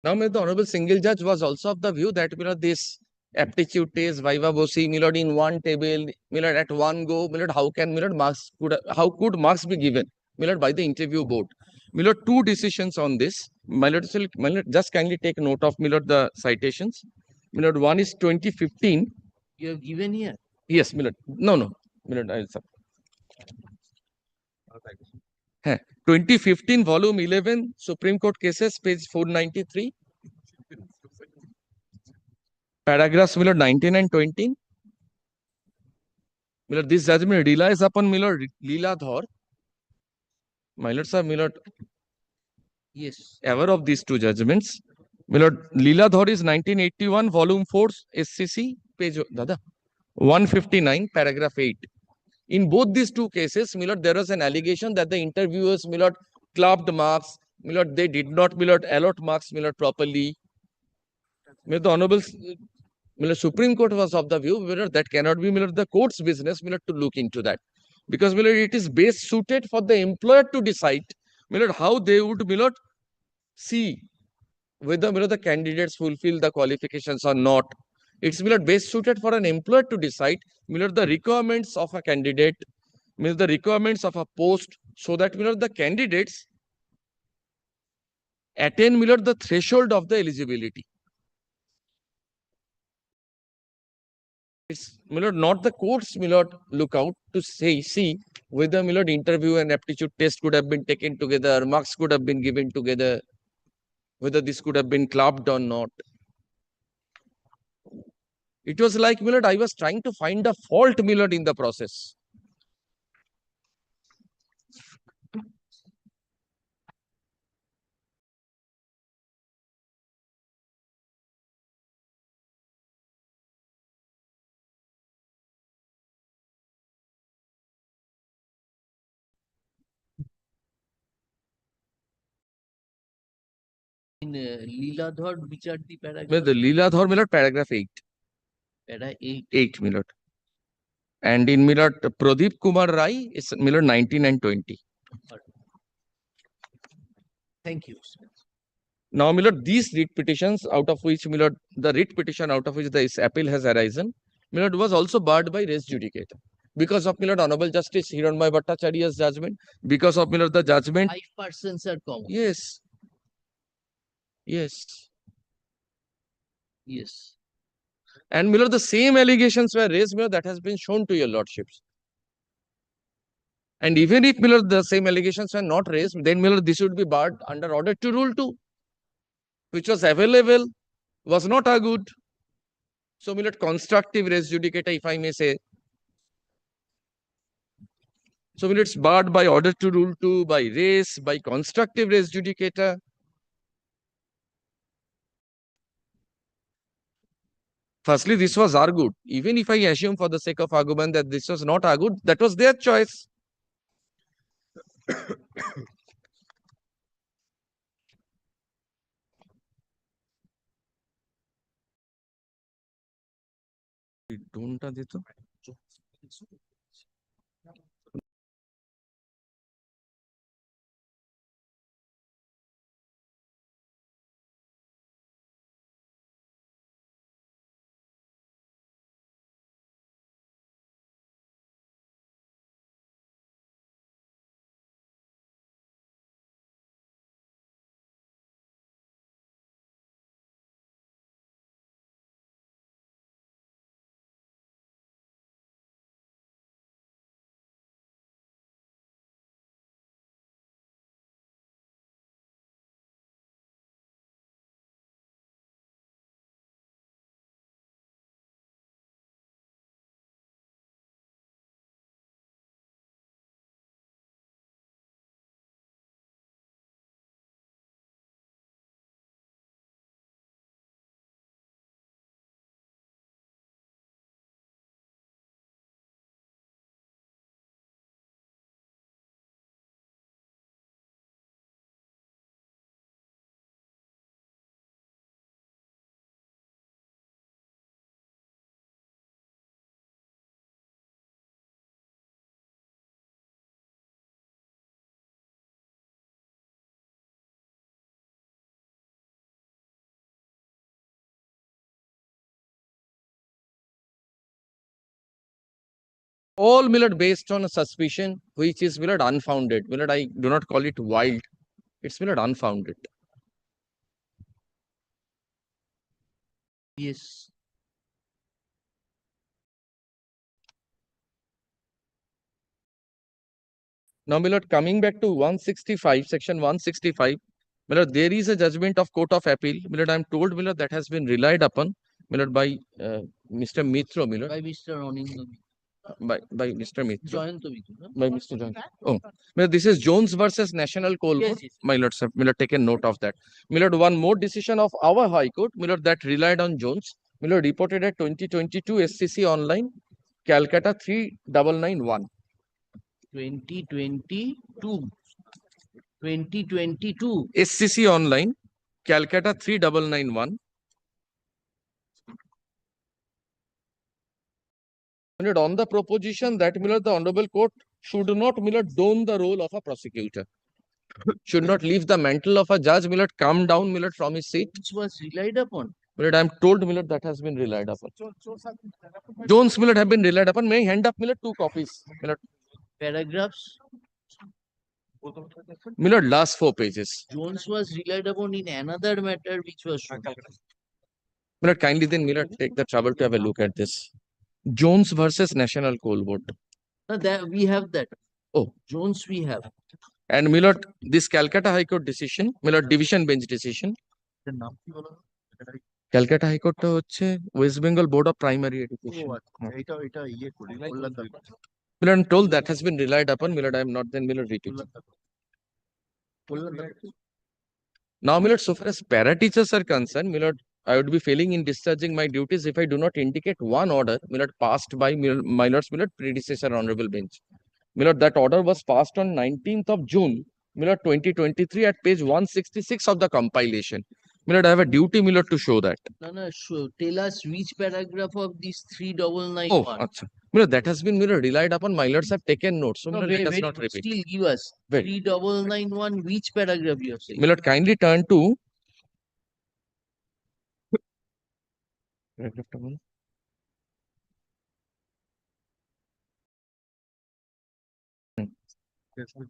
Now, the Honorable Single Judge was also of the view that, my lord, this aptitude test, viva voce, my lord, in one table, my lord, at one go, my lord, how can, my lord, how could marks be given, my lord, by the interview board? My lord, two decisions on this. My lord, just kindly take note of, my lord, the citations. My lord, one is 2015. You have given here? Yes, my lord. No. My lord, I'll sub. 2015, volume 11, Supreme Court cases, page 493. Paragraphs, my lord, 19 and 20. My lord, this judgment relies upon, my lord, Leeladhar. My lord, sir, my lord, yes, aware of these two judgments. My lord, Leeladhar is 1981, volume 4, SCC, page 159, paragraph 8. In both these two cases, my lord, there was an allegation that the interviewers, my lord, clubbed marks. My lord, they did not, my lord, allot marks, my lord, properly. The Honorable Supreme Court was of the view that cannot be the court's business to look into that. Because it is best suited for the employer to decide how they would see whether the candidates fulfill the qualifications or not. It's best suited for an employer to decide the requirements of a candidate, the requirements of a post, so that the candidates attain the threshold of the eligibility. It's not the courts look out to see whether interview and aptitude test could have been taken together, marks could have been given together, whether this could have been clubbed or not. It was like I was trying to find a fault in the process. In Leeladhar Vicharti paragraph. The Leeladhar paragraph 8. Para 8. 8 And in Pradeep Kumar Rai is 19 and 20. Thank you. Now, these writ petitions, out of which the writ petition out of which this appeal has arisen, was also barred by res judicata. Because of Honorable Justice Hiranmay Bhattacharya's judgment, because of the judgment. 5 persons are common. Yes. Yes. Yes. And the same allegations were raised, that has been shown to your lordships. And even if the same allegations were not raised, then this would be barred under order to rule 2, which was available, was not argued. So constructive res judicata, if I may say. So it's barred by order to rule 2, by res, by constructive res judicata. Firstly, this was argued. Even if I assume for the sake of argument that this was not argued, that was their choice. Don't all based on a suspicion which is unfounded. I do not call it wild. It's unfounded. Yes. Now, coming back to 165, section 165, there is a judgment of Court of Appeal. I'm told that has been relied upon by Mr. Mitra. By Mr. Anindra. By Mr. Mitra. Mitra. By Mr. Joyant. Oh, this is Jones versus National Coal Board. Yes. My lords have taken note of that. One more decision of our High Court, that relied on Jones. Reported at 2022 SCC Online, Calcutta 3991. 2022. SCC Online, Calcutta 3991. Milord, on the proposition that Milord, the Honorable Court should not Milord, don the role of a prosecutor. Should not leave the mantle of a judge, Milord, come down Milord, from his seat. Which was relied upon. Milord, I am told Milord, that has been relied upon. Jones Milord have been relied upon. May I hand up Milord 2 copies? Milord, Paragraphs. Milord, last 4 pages. Jones was relied upon in another matter which was shown. Milord, kindly then Milord, take the trouble to have a look at this. Jones versus National Coal Board. No, that we have that. Oh. Jones we have. And Milord, this Calcutta High Court decision, Milord, division bench decision. Calcutta High Court হচ্ছে West Bengal Board of Primary Education. Milord, I'm told that has been relied upon. Milord, I am not then Milord repeating. Now, Milord, so far as para teachers are concerned, Milord, I would be failing in discharging my duties if I do not indicate one order, Milord, passed by Milord's predecessor honorable bench. Milord, that order was passed on 19th of June, Milord, 2023 at page 166 of the compilation. Milord, I have a duty, Milord, to show that. No, sure. Tell us which paragraph of these 3991. Oh, achha. Milord, that has been Milord relied upon. My lords have taken notes. So, No, Milord, let us not repeat. Still give us 3991. Which paragraph you have said? Milord, kindly turn to paragraph number.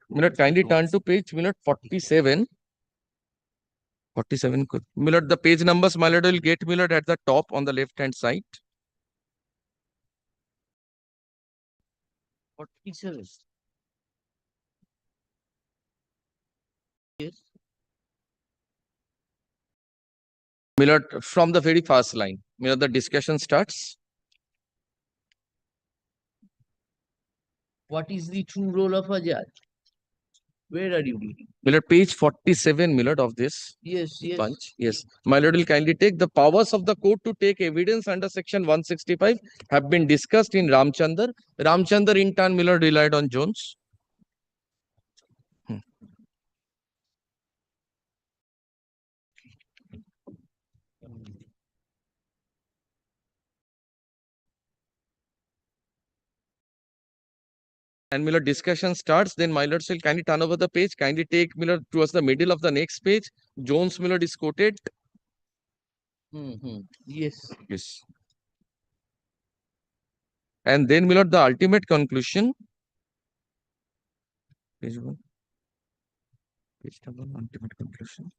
Milord, kindly turn to page Milord 47. 47. Milord, the page numbers, my lord, will get Milord at the top on the left hand side. 47. Yes. Milord, from the very first line, Milord, the discussion starts. What is the true role of a judge? Where are you reading? Milord, page 47, Milord, of this Yes. bunch. Yes. My lord will kindly take the powers of the court to take evidence under section 165 have been discussed in Ramchandar. Ramchandar in turn, Milord, relied on Jones. And Milord, discussion starts, then my lords will kindly turn over the page, kindly take Milord towards the middle of the next page. Jones, Milord, is quoted. Yes. Yes. And then Milord, the ultimate conclusion. Page 1. Page number, ultimate conclusion.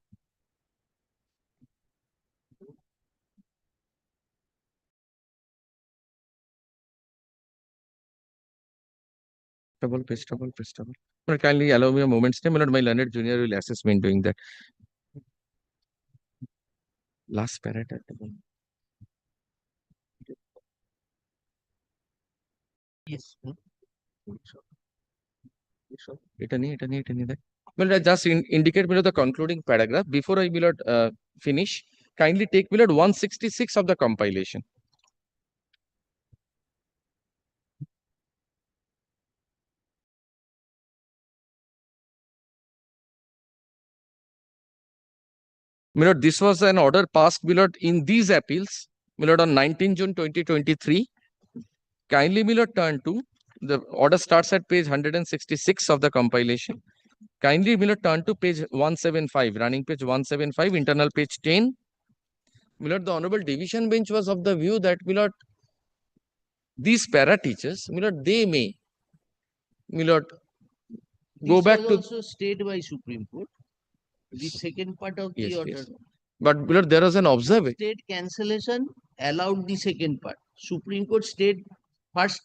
Page double. But kindly allow me a moment. Milord, my learned junior will assist me in doing that. Last paragraph. Yes. Milord, I just indicate Milord the concluding paragraph. Before I Milord finish, kindly take Milord 166 of the compilation. Milord, this was an order passed, Milord, in these appeals, Milord, on 19 June 2023. Kindly, Milord, turn to the order starts at page 166 of the compilation. Kindly, Milord, turn to page 175, running page 175, internal page 10. Milord, the Honorable Division Bench was of the view that, Milord, these para teachers, Milord, they may, Milord, go This back was to. also stayed by Supreme Court. The second part of the order. Yes. But Milord, there was an observation. State cancellation allowed the second part. Supreme Court stayed first,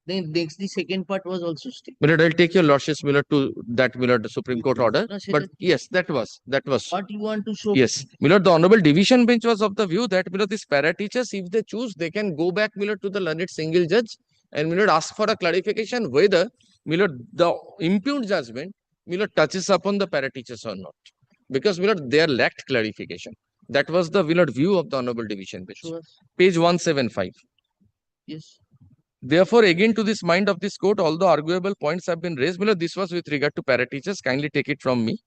then next the second part was also stayed. Milord, I'll take your lordship, Milord, to that Milord Supreme Court order. No, But yes, that was. What you want to show? Yes, Milord, the Honorable Division Bench was of the view that Milord, these para teachers, if they choose, they can go back, Milord, to the learned single judge and Milord ask for a clarification whether Milord, the impugned judgment, Milord, touches upon the para teachers or not. Because Milord, they lacked clarification. That was the Milord view of the Honorable Division Bench. Sure. Page 175. Yes. Therefore, again to this mind of this court, although arguable points have been raised, Milord, this was with regard to para teachers. Kindly take it from me.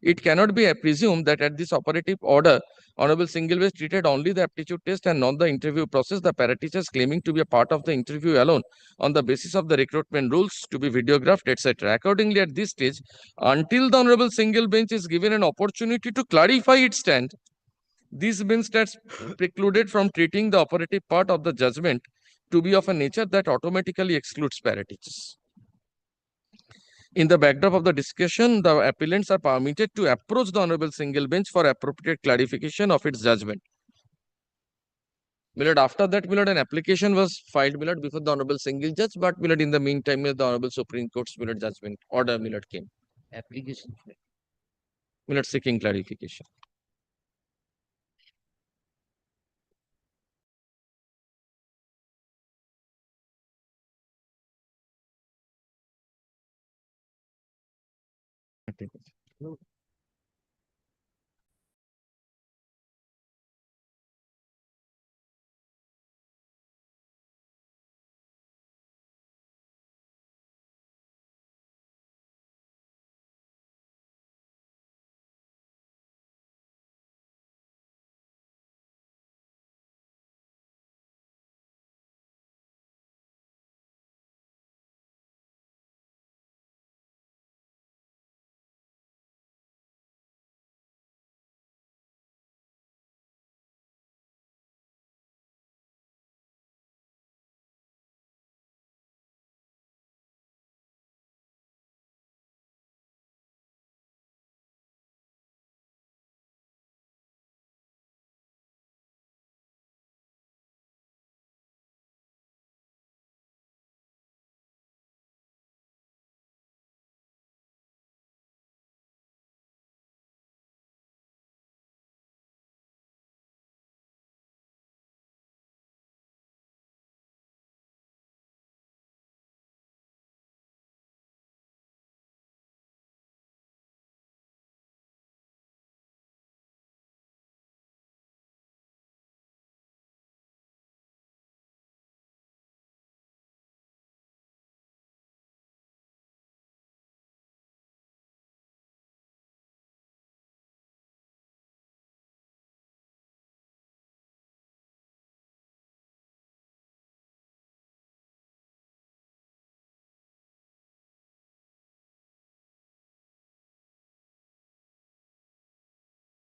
It cannot be presumed that at this operative order, Honorable single bench treated only the aptitude test and not the interview process. The para-teachers claiming to be a part of the interview alone on the basis of the recruitment rules to be videographed, etc. Accordingly, at this stage, until the honorable single bench is given an opportunity to clarify its stand, this bench stands precluded from treating the operative part of the judgment to be of a nature that automatically excludes para-teachers. In the backdrop of the discussion, the appellants are permitted to approach the honorable single bench for appropriate clarification of its judgment. After that, an application was filed before the honorable single judge, but in the meantime, the honorable Supreme Court's judgment order came. Application Seeking clarification.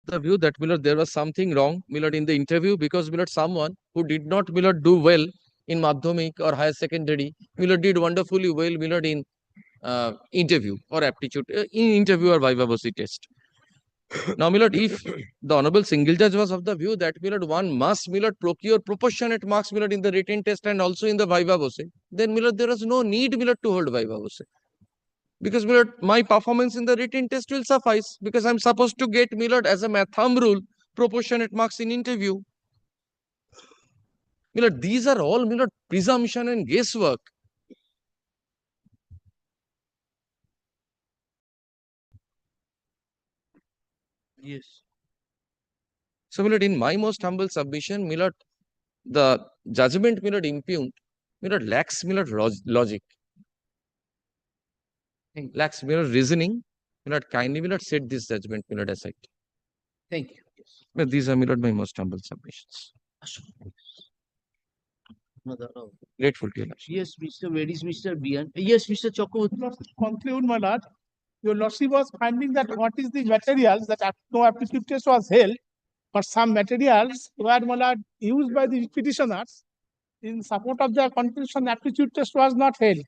The view that there was something wrong in the interview because someone who did not do well in Madhyamik or higher secondary did wonderfully well in interview or aptitude in interview or viva voce test. Now, if the honorable single judge was of the view that one must procure proportionate marks in the written test and also in the viva voce, then there is no need to hold viva voce. Because my performance in the written test will suffice because I'm supposed to get as a thumb rule proportionate marks in interview. These are all presumption and guesswork. Yes. So in my most humble submission, the judgment impugned lacks logic. Lacks reasoning. Kindly set this judgment aside. Thank you. But these are my most humble submissions. Grateful to you. Yes, Mr. Where is Mr. Bian? Yes, Mr. Chakraborty. Conclude, my lord. Your lordship was finding that what is the materials that no aptitude test was held, but some materials were, my lord, used by the petitioners in support of their conclusion aptitude test was not held.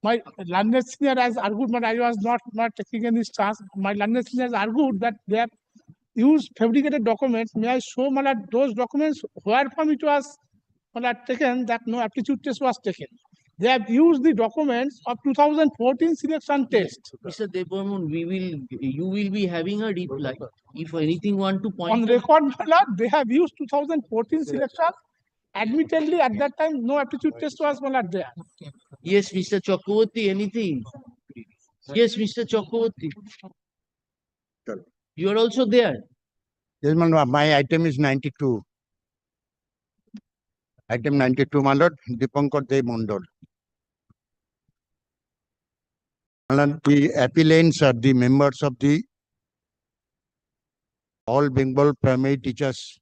My learned senior has argued, but I was not taking any chance. My learned senior has argued that they have used fabricated documents. May I show, my lord, those documents where from it was, my lord, taken that no aptitude test was taken. They have used the documents of 2014 selection test. Mr. Devamun, you will be having a reply. If anything want to point On record, my lord, they have used 2014 selection. Admittedly, at that time, no aptitude test was, my lord, there. Yes, Mr. Chakraborty, anything? Yes, Mr. Chakraborty. You are also there. Yes, my item is 92. Item 92, my lord, Dipankar De Mondol. The appellants are the members of the All Bengal Primary Teachers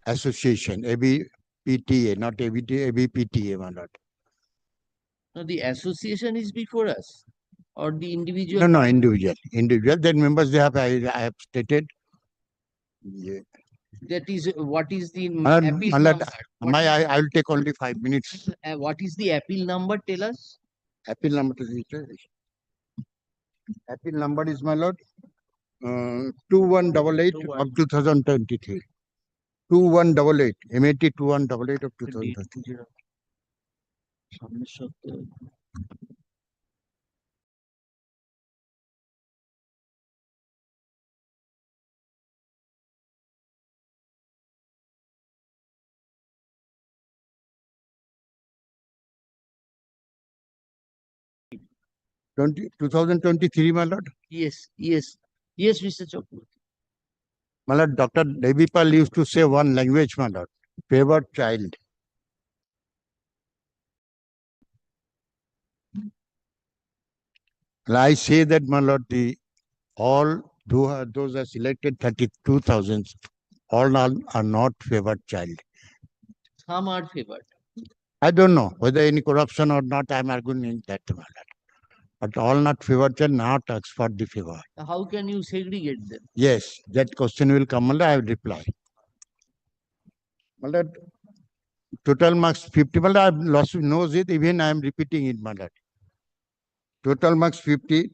Association, ABPTA, not ABPTA, my lord. No, the association is before us, or the individual. No, individual. Then members they have I have stated. Yeah. That is what is the My appeal lord, number? I will take only 5 minutes. What is the appeal number? Tell us. Appeal number appeal number is, my lord, 2188 of 2023. 2188, MAT 2188 of 2023. সামনের সপ্তাহে। 2023, my lord. Yes, Mr. Chakraborty. My lord, Dr. Devipal used to say one language, my lord, favored child. And I say that, my lord, all those are selected 32,000, all are not favored child. Some are favored. I don't know whether any corruption or not. I'm arguing in that, my lord. But all not favored child, not asked for the favor. How can you segregate them? Yes, that question will come, my lord, I will reply. My lord, total marks 50, my lord, I've lost knows it, even I am repeating it, my lord. Total marks 50,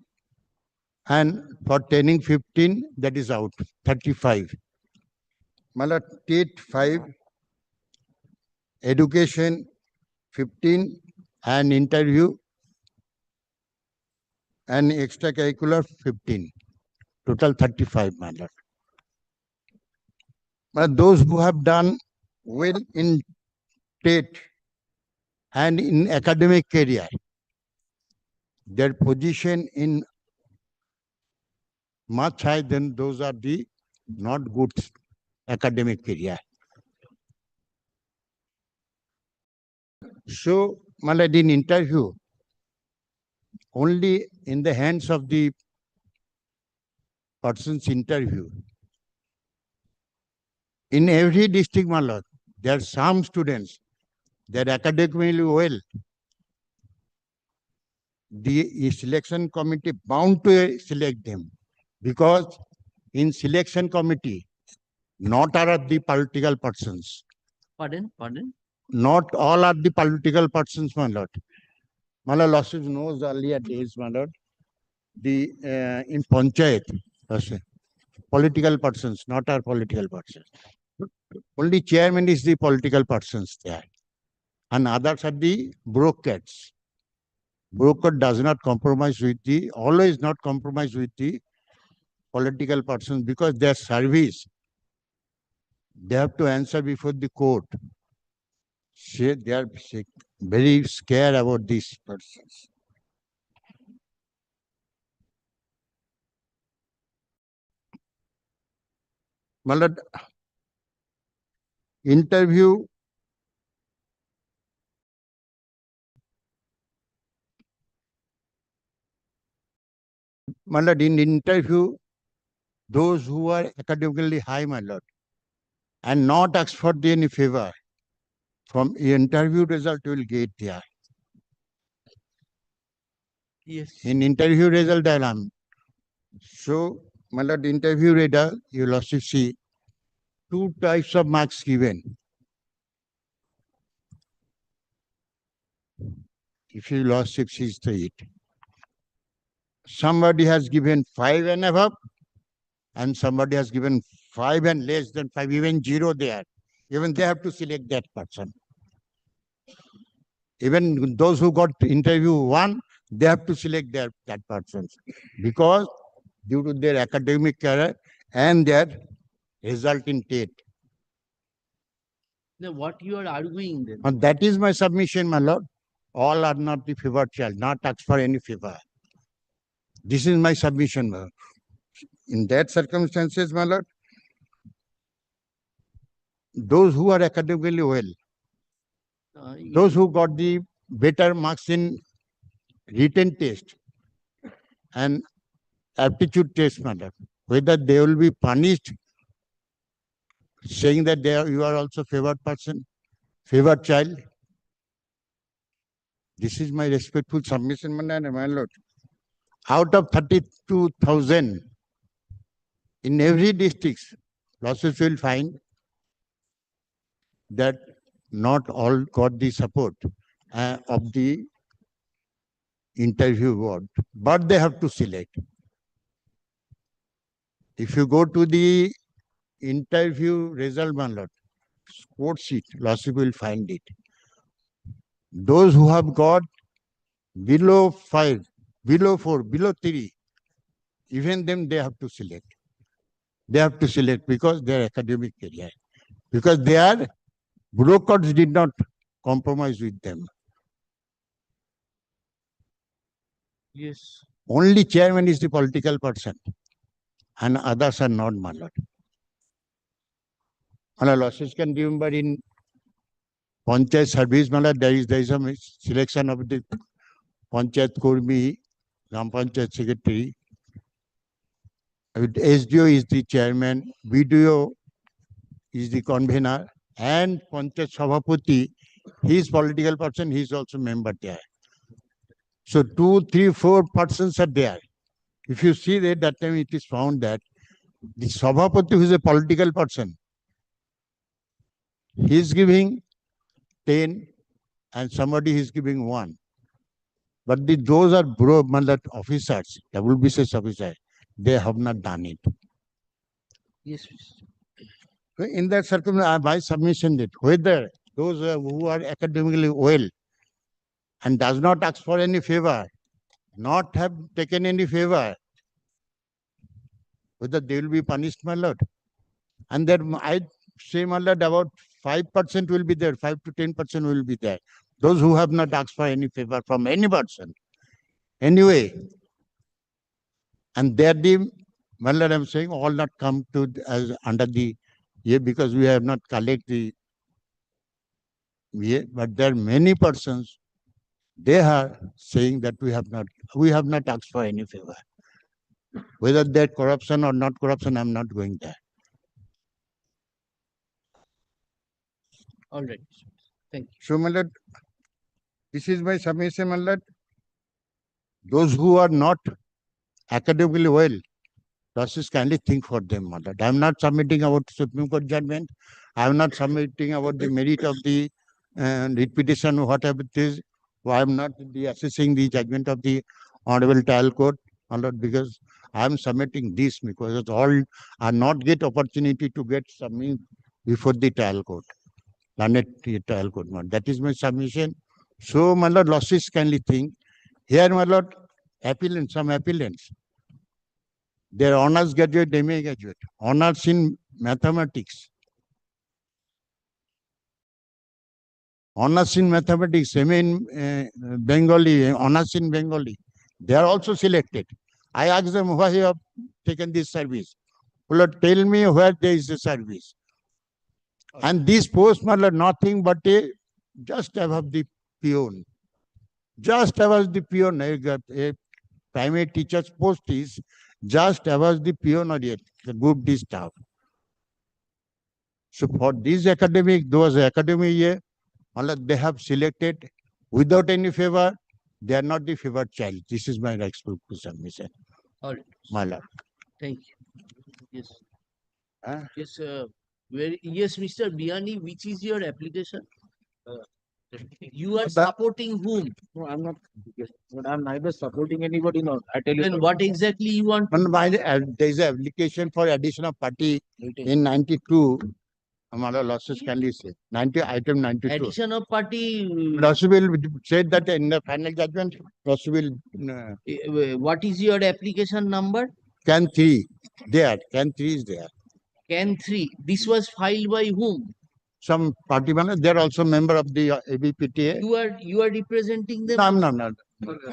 and for training 15, that is out, 35. My lord, TET 5, education 15, and interview and extracurricular 15. Total 35, my lord. But those who have done well in TET and in academic career, their position in much higher than those are the not good academic career. So, my lord, in interview, only in the hands of the person's interview. In every district, my lord, there are some students, they are academically well. The selection committee bound to select them, because in selection committee, not all are the political persons. Pardon? Not all are the political persons, my lord. My lord, Lordship knows earlier days, my lord, in Panchayat, political persons, not our political persons. Only chairman is the political persons there. And others are the brokers. Broker does not compromise with always not compromise with the political persons, because their service, they have to answer before the court. They are very scared about these persons. My lord, interview my lord, in interview, those who are academically high, my lord, and not asked for any favor, from interview result you will get there. Yes. In interview result, I am. So, my lord, interview result, you will also see two types of marks given. If you lost 6 is the 8. Somebody has given 5 and above, and somebody has given 5 and less than 5, even 0 there. Even they have to select that person. Even those who got interview 1, they have to select that person, because due to their academic career and their result in TET. Now, what you are arguing then? And that is my submission, my lord. All are not the favored child, not asked for any favor. This is my submission, my lord. In that circumstances, my lord, those who are academically well, those who got the better marks in written test and aptitude test, my lord, whether they will be punished, saying that you are also favored person, favored child. This is my respectful submission, my lord. Out of 32,000 in every district, losses will find that not all got the support of the interview board, but they have to select. If you go to the interview result, my lord, score sheet, losses will find it. Those who have got below 5, below 4, below 3, even them they have to select. They have to select because their academic career, because their brokers did not compromise with them. Yes. Only chairman is the political person and others are not, my lord. Losses can remember in Panchayat service, my lord, there is a selection of the Panchayat Kurmi, Gram Panchayat secretary. SDO is the chairman, BDO is the convener, and Panchayat Sabhapati, he is political person, he is also member there. So 2, 3, 4 persons are there. If you see that time it is found that the Sabhapati, who is a political person, he is giving 10 and somebody is giving 1. But those are officers, WBCS officers, they have not done it. Yes. In that circumstance, my submission that whether those who are academically well and does not ask for any favor, not have taken any favor, whether they will be punished, my lord. And then I say, my lord, about 5% will be there, 5 to 10% will be there. Those who have not asked for any favor from any person. Anyway, and there the, my lord, I'm saying all not come to as under the because we have not collect the but there are many persons, they are saying that we have not asked for any favor. Whether they're corruption or not corruption, I'm not going there. All right. Thank you. So, my lord, this is my submission, my lord. Those who are not academically well, Justice kindly think for them, my lord. I'm not submitting about Supreme Court judgment. I'm not submitting about the merit of the repetition or whatever it is. I'm not assessing the judgment of the Honorable Trial Court, my lord, because I'm submitting this because all are not get opportunity to get submit before the trial court, learned trial court. That is my submission. So, my lord, losses kindly think. Here, my lord, some appellants, their honors graduate, MA graduate, honors in mathematics, honors in mathematics, MA in Bengali, honors in Bengali. They are also selected. I asked them why you have taken this service. Well, tell me where there is a service. And this post, my lord, nothing but just above the peon. Just above the peon, a primary teacher's post is just above the peon or the group D staff. So for this academic, those academic year, they have selected without any favor. They are not the favored child. This is my respectful submission. All right. My lord. Thank you. Yes. Yes, yes, Mr. Biani, which is your application? You are supporting whom? No, I'm not. But I'm neither supporting anybody nor I tell you. Then what exactly you want? There is an application for addition of party in 92. Losses can be said. Item 92. Addition of party. Losses will said that in the final judgment, losses will. What is your application number? Can 3. There. Can 3 is there. Can 3. This was filed by whom? Some party members. They are also member of the ABPTA. You are representing them? No, I'm not.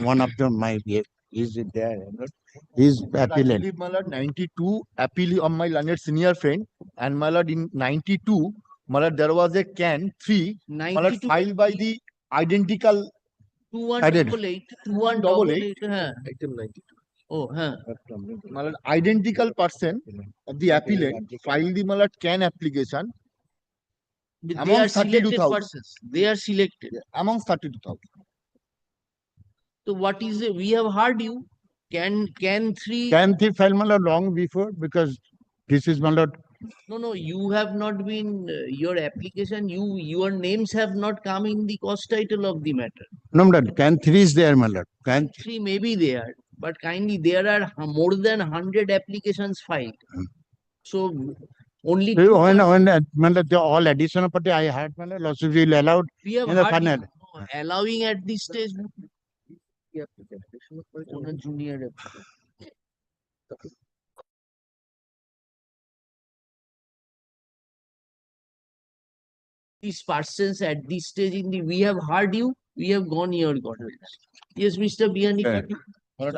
One of them, my is there. Is appellant. My lord, 92 appeal on my learned senior friend, and my lord in 92, my lord, there was a can 3, my lord, filed by the identical 2188. 2188. Item 92. Oh, huh. Identical person of the applicant filed the can application They are amongst selected 32,000. persons. They are selected. Amongst 32,000. So what is it? We have heard you. Can three? Can they file long before, because this is No, you have not been your application. Your names have not come in the cause title of the matter. no, can 3 is there, can Three maybe there, but kindly there are more than 100 applications filed. So only two when the all additional party I had lawsuit will allowed we have in the heard final. you allowing at this stage. Junior these persons at this stage in the we have heard you, we have gone your government. Yes, Mr. Biani.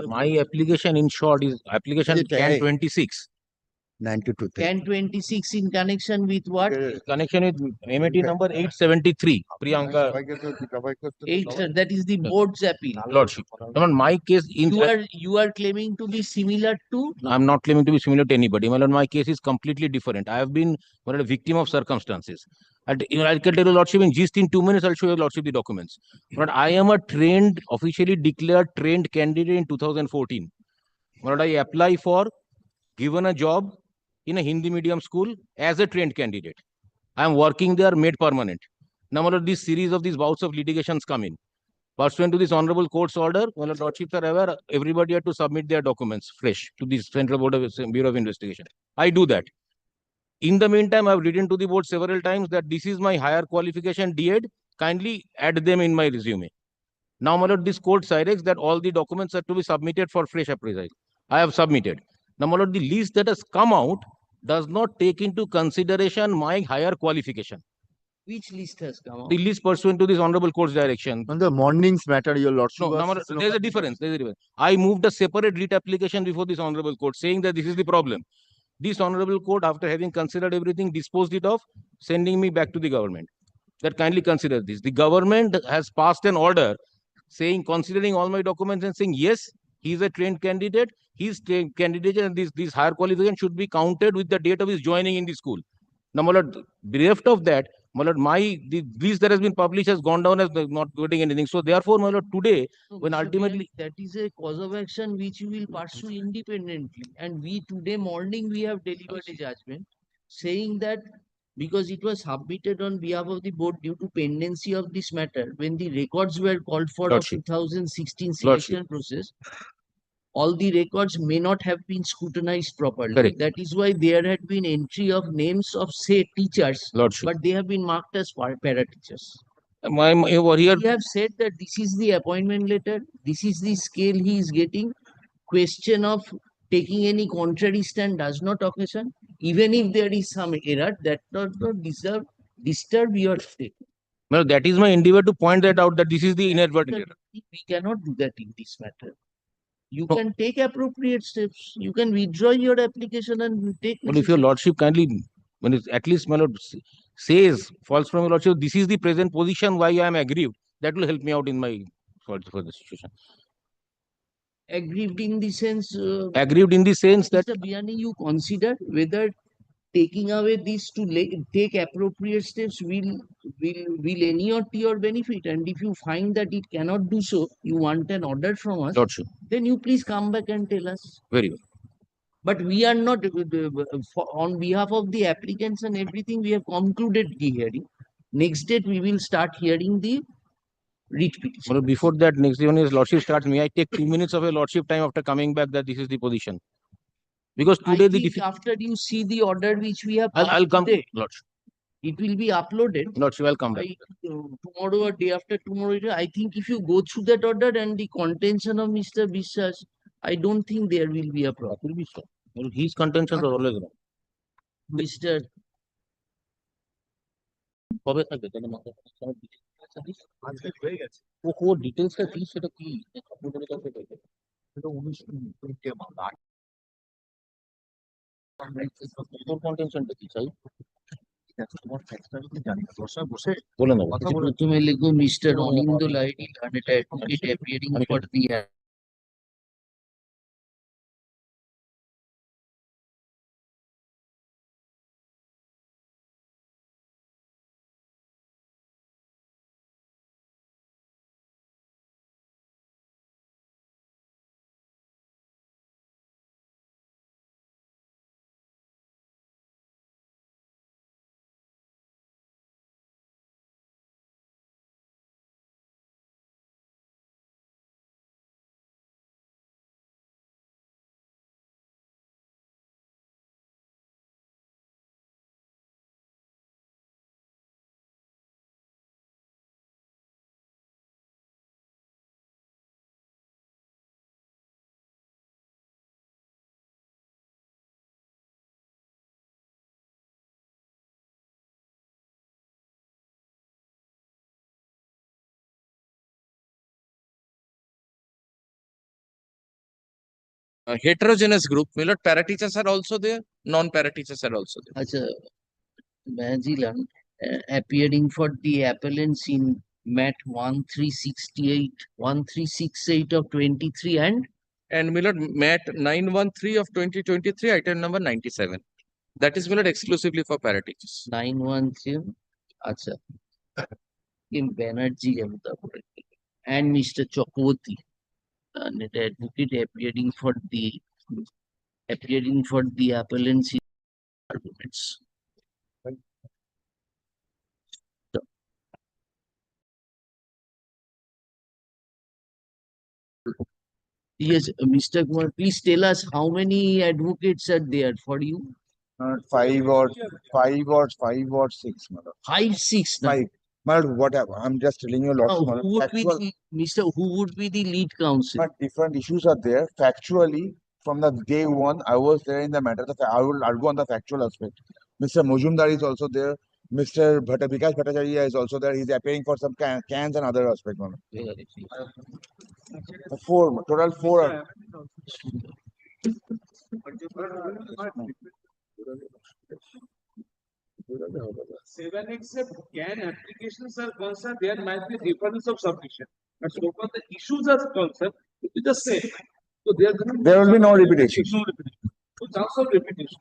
My application in short is application CAN 26. 92. CAN 26 in connection with what? Connection with MAT number 873. Priyanka. That is the board's appeal. Lordship. My case in you are claiming to be similar to? I'm not claiming to be similar to anybody. My case is completely different. I have been a victim of circumstances. I can tell you, Lordship, in just in 2 minutes, I'll show you, Lordship, the documents. But I am a trained, officially declared trained candidate in 2014. But I apply for, given a job in a Hindi medium school as a trained candidate. I am working there, made permanent. Now, this series of these bouts of litigations come in. Pursuant to this honorable court's order, Lordships are aware, everybody had to submit their documents fresh to the Central Board of Bureau of Investigation. I do that. In the meantime, I've written to the board several times that this is my higher qualification DED. Kindly add them in my resume. Now, this court directs that all the documents are to be submitted for fresh appraisal. I have submitted. Now, the list that has come out does not take into consideration my higher qualification. Which list has come out? The list pursuant to this honorable court's direction. On the morning's matter, your lordship. No, there's a difference. I moved a separate writ application before this honorable court saying that this is the problem. This honorable court, after having considered everything, disposed it off, sending me back to the government. That kindly consider this. The government has passed an order saying, considering all my documents and saying, yes, he is a trained candidate. His trained candidate and this higher qualification should be counted with the date of his joining in the school. Now, bereft of that, the list that has been published has gone down as not getting anything. So therefore, today, when ultimately that is a cause of action which we will pursue independently, and we today morning we have delivered a judgment saying that because it was submitted on behalf of the board due to pendency of this matter, when the records were called for of 2016 selection process, all the records may not have been scrutinized properly. Correct. That is why there had been entry of names of say teachers, but they have been marked as para teachers. over here, we have said that this is the appointment letter, this is the scale he is getting. Question of taking any contrary stand does not occasion. Even if there is some error, that does not disturb your state. Well, that is my endeavor to point that out, that this is the inadvertent error. We cannot do that in this matter. You can take appropriate steps. You can withdraw your application and take. Well, if your lordship kindly, when it's at least, my lord, says, falls from your lordship, this is the present position why I am aggrieved. That will help me out in my for the situation. Aggrieved in the sense. Aggrieved in the sense that. Mr. Biani, you consider whether taking away this to take appropriate steps will inure to your benefit, and if you find that it cannot do so, you want an order from us, Lordship. Then you please come back and tell us. Very well. But we are not on behalf of the applicants and everything. We have concluded the hearing. Next date we will start hearing the writ petition. Well, before that, next day when his lordship starts, may I take 2 minutes of your lordship time after coming back that this is the position? Because today after you see the order which we have, I'll come. Today, Lordship. It will be uploaded. Lordship, I'll come back. Tomorrow or day after tomorrow. I think if you go through that order and the contention of Mr. Biswas, I don't think there will be a problem. Well, his contentions are always wrong. Mr. details প্রথমে লিখো mister Aninda Lahiri, advocate appearing for the Heterogeneous group, my lord, para-teachers are also there, non-para-teachers are also there. Acha, Majilan, appearing for the appellants in MAT 1368, 1368 of 23 and my lord, MAT 913 of 2023, item number 97. That is, my lord, exclusively for para-teachers. 913. Acha. Kim Banerjee and Mr. Chakraborty, an advocate appearing for the appellants in arguments. Yes, Mr. Kumar, please tell us how many advocates are there for you? Five or six, madam. 5, 6. Now. Five. Madam, whatever. I'm just telling you a lot. Now, who would be the, Mr. Who would be the lead counsel? But different issues are there. Factually, from the day one, I was there in the matter. I will argue on the factual aspect. Mr. Mujumdar is also there. Mr. Vikas Bhattacharya is also there. He's appearing for some cans and other aspects. Four, total four. Seven except can applications are concerned, there might be difference of submission. But so far the issues are concerned, it is the same. So there will be no repetition. No repetition. So chance of repetition.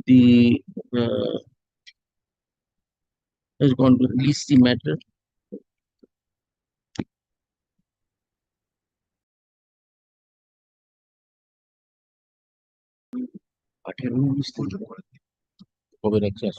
The is going to release the matter. Over excess.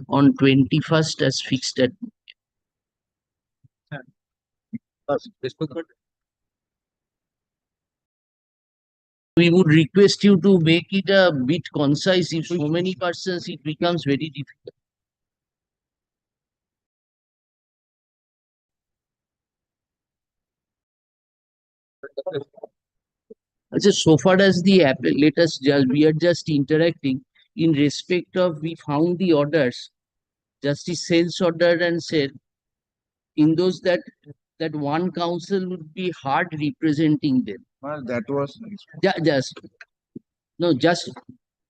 On 21st as fixed at we would request you to make it a bit concise. If so many persons, it becomes very difficult. So far as the app, let us just, we are just interacting in respect of, we found the orders, Justice Sales order and said, in those that one counsel would be hard representing them. Well, that was just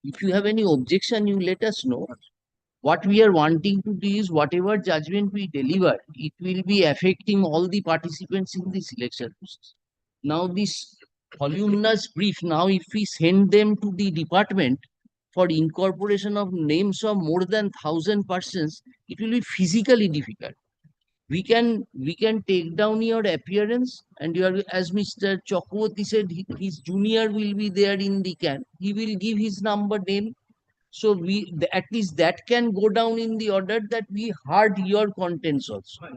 if you have any objection, you let us know. What we are wanting to do is whatever judgment we deliver, it will be affecting all the participants in the selection process. Now this voluminous brief, now if we send them to the department for incorporation of names of more than 1,000 persons, it will be physically difficult. We can take down your appearance, and as Mr. Chakraborty said, his junior will be there in the camp. He will give his number, name. So at least that can go down in the order that we heard your contents also.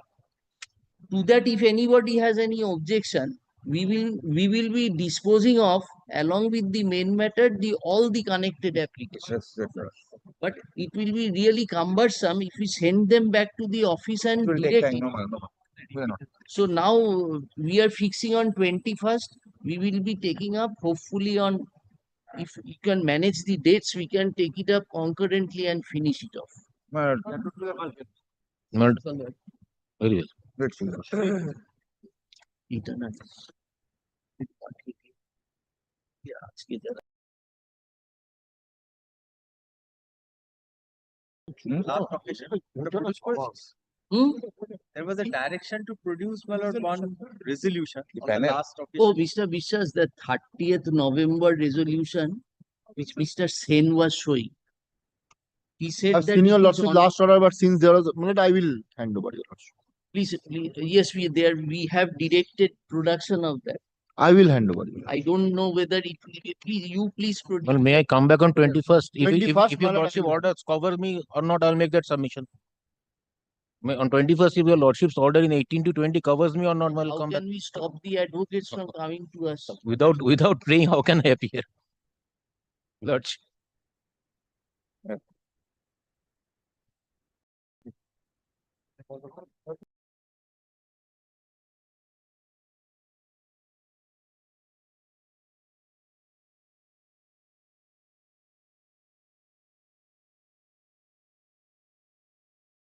To that, if anybody has any objection, we will be disposing of, along with the main matter, all the connected applications. But it will be really cumbersome if we send them back to the office and directly. So now we are fixing on 21st. We will be taking up hopefully on, if you can manage the dates, we can take it up concurrently and finish it off. Very well. Last occasion. There was a direction to produce one resolution. On the last occasion. Oh, Mr. Vishwas, the 30th November resolution, which Mr. Sen was showing. He said I've that seen your it is lordship on- last order, but since there was, I will hand over your lordship. Please, yes, we have directed production of that. I will hand over. I don't know whether it will be, please produce. Well, may I come back on 21st? If 21st, if your my lord, I lordship will. orders cover me or not, I'll make that submission. On 21st, if your lordship's order in 18 to 20 covers me or not, I'll How come back. can we stop the advocates from coming to us? Without praying, how can I appear? Lordship.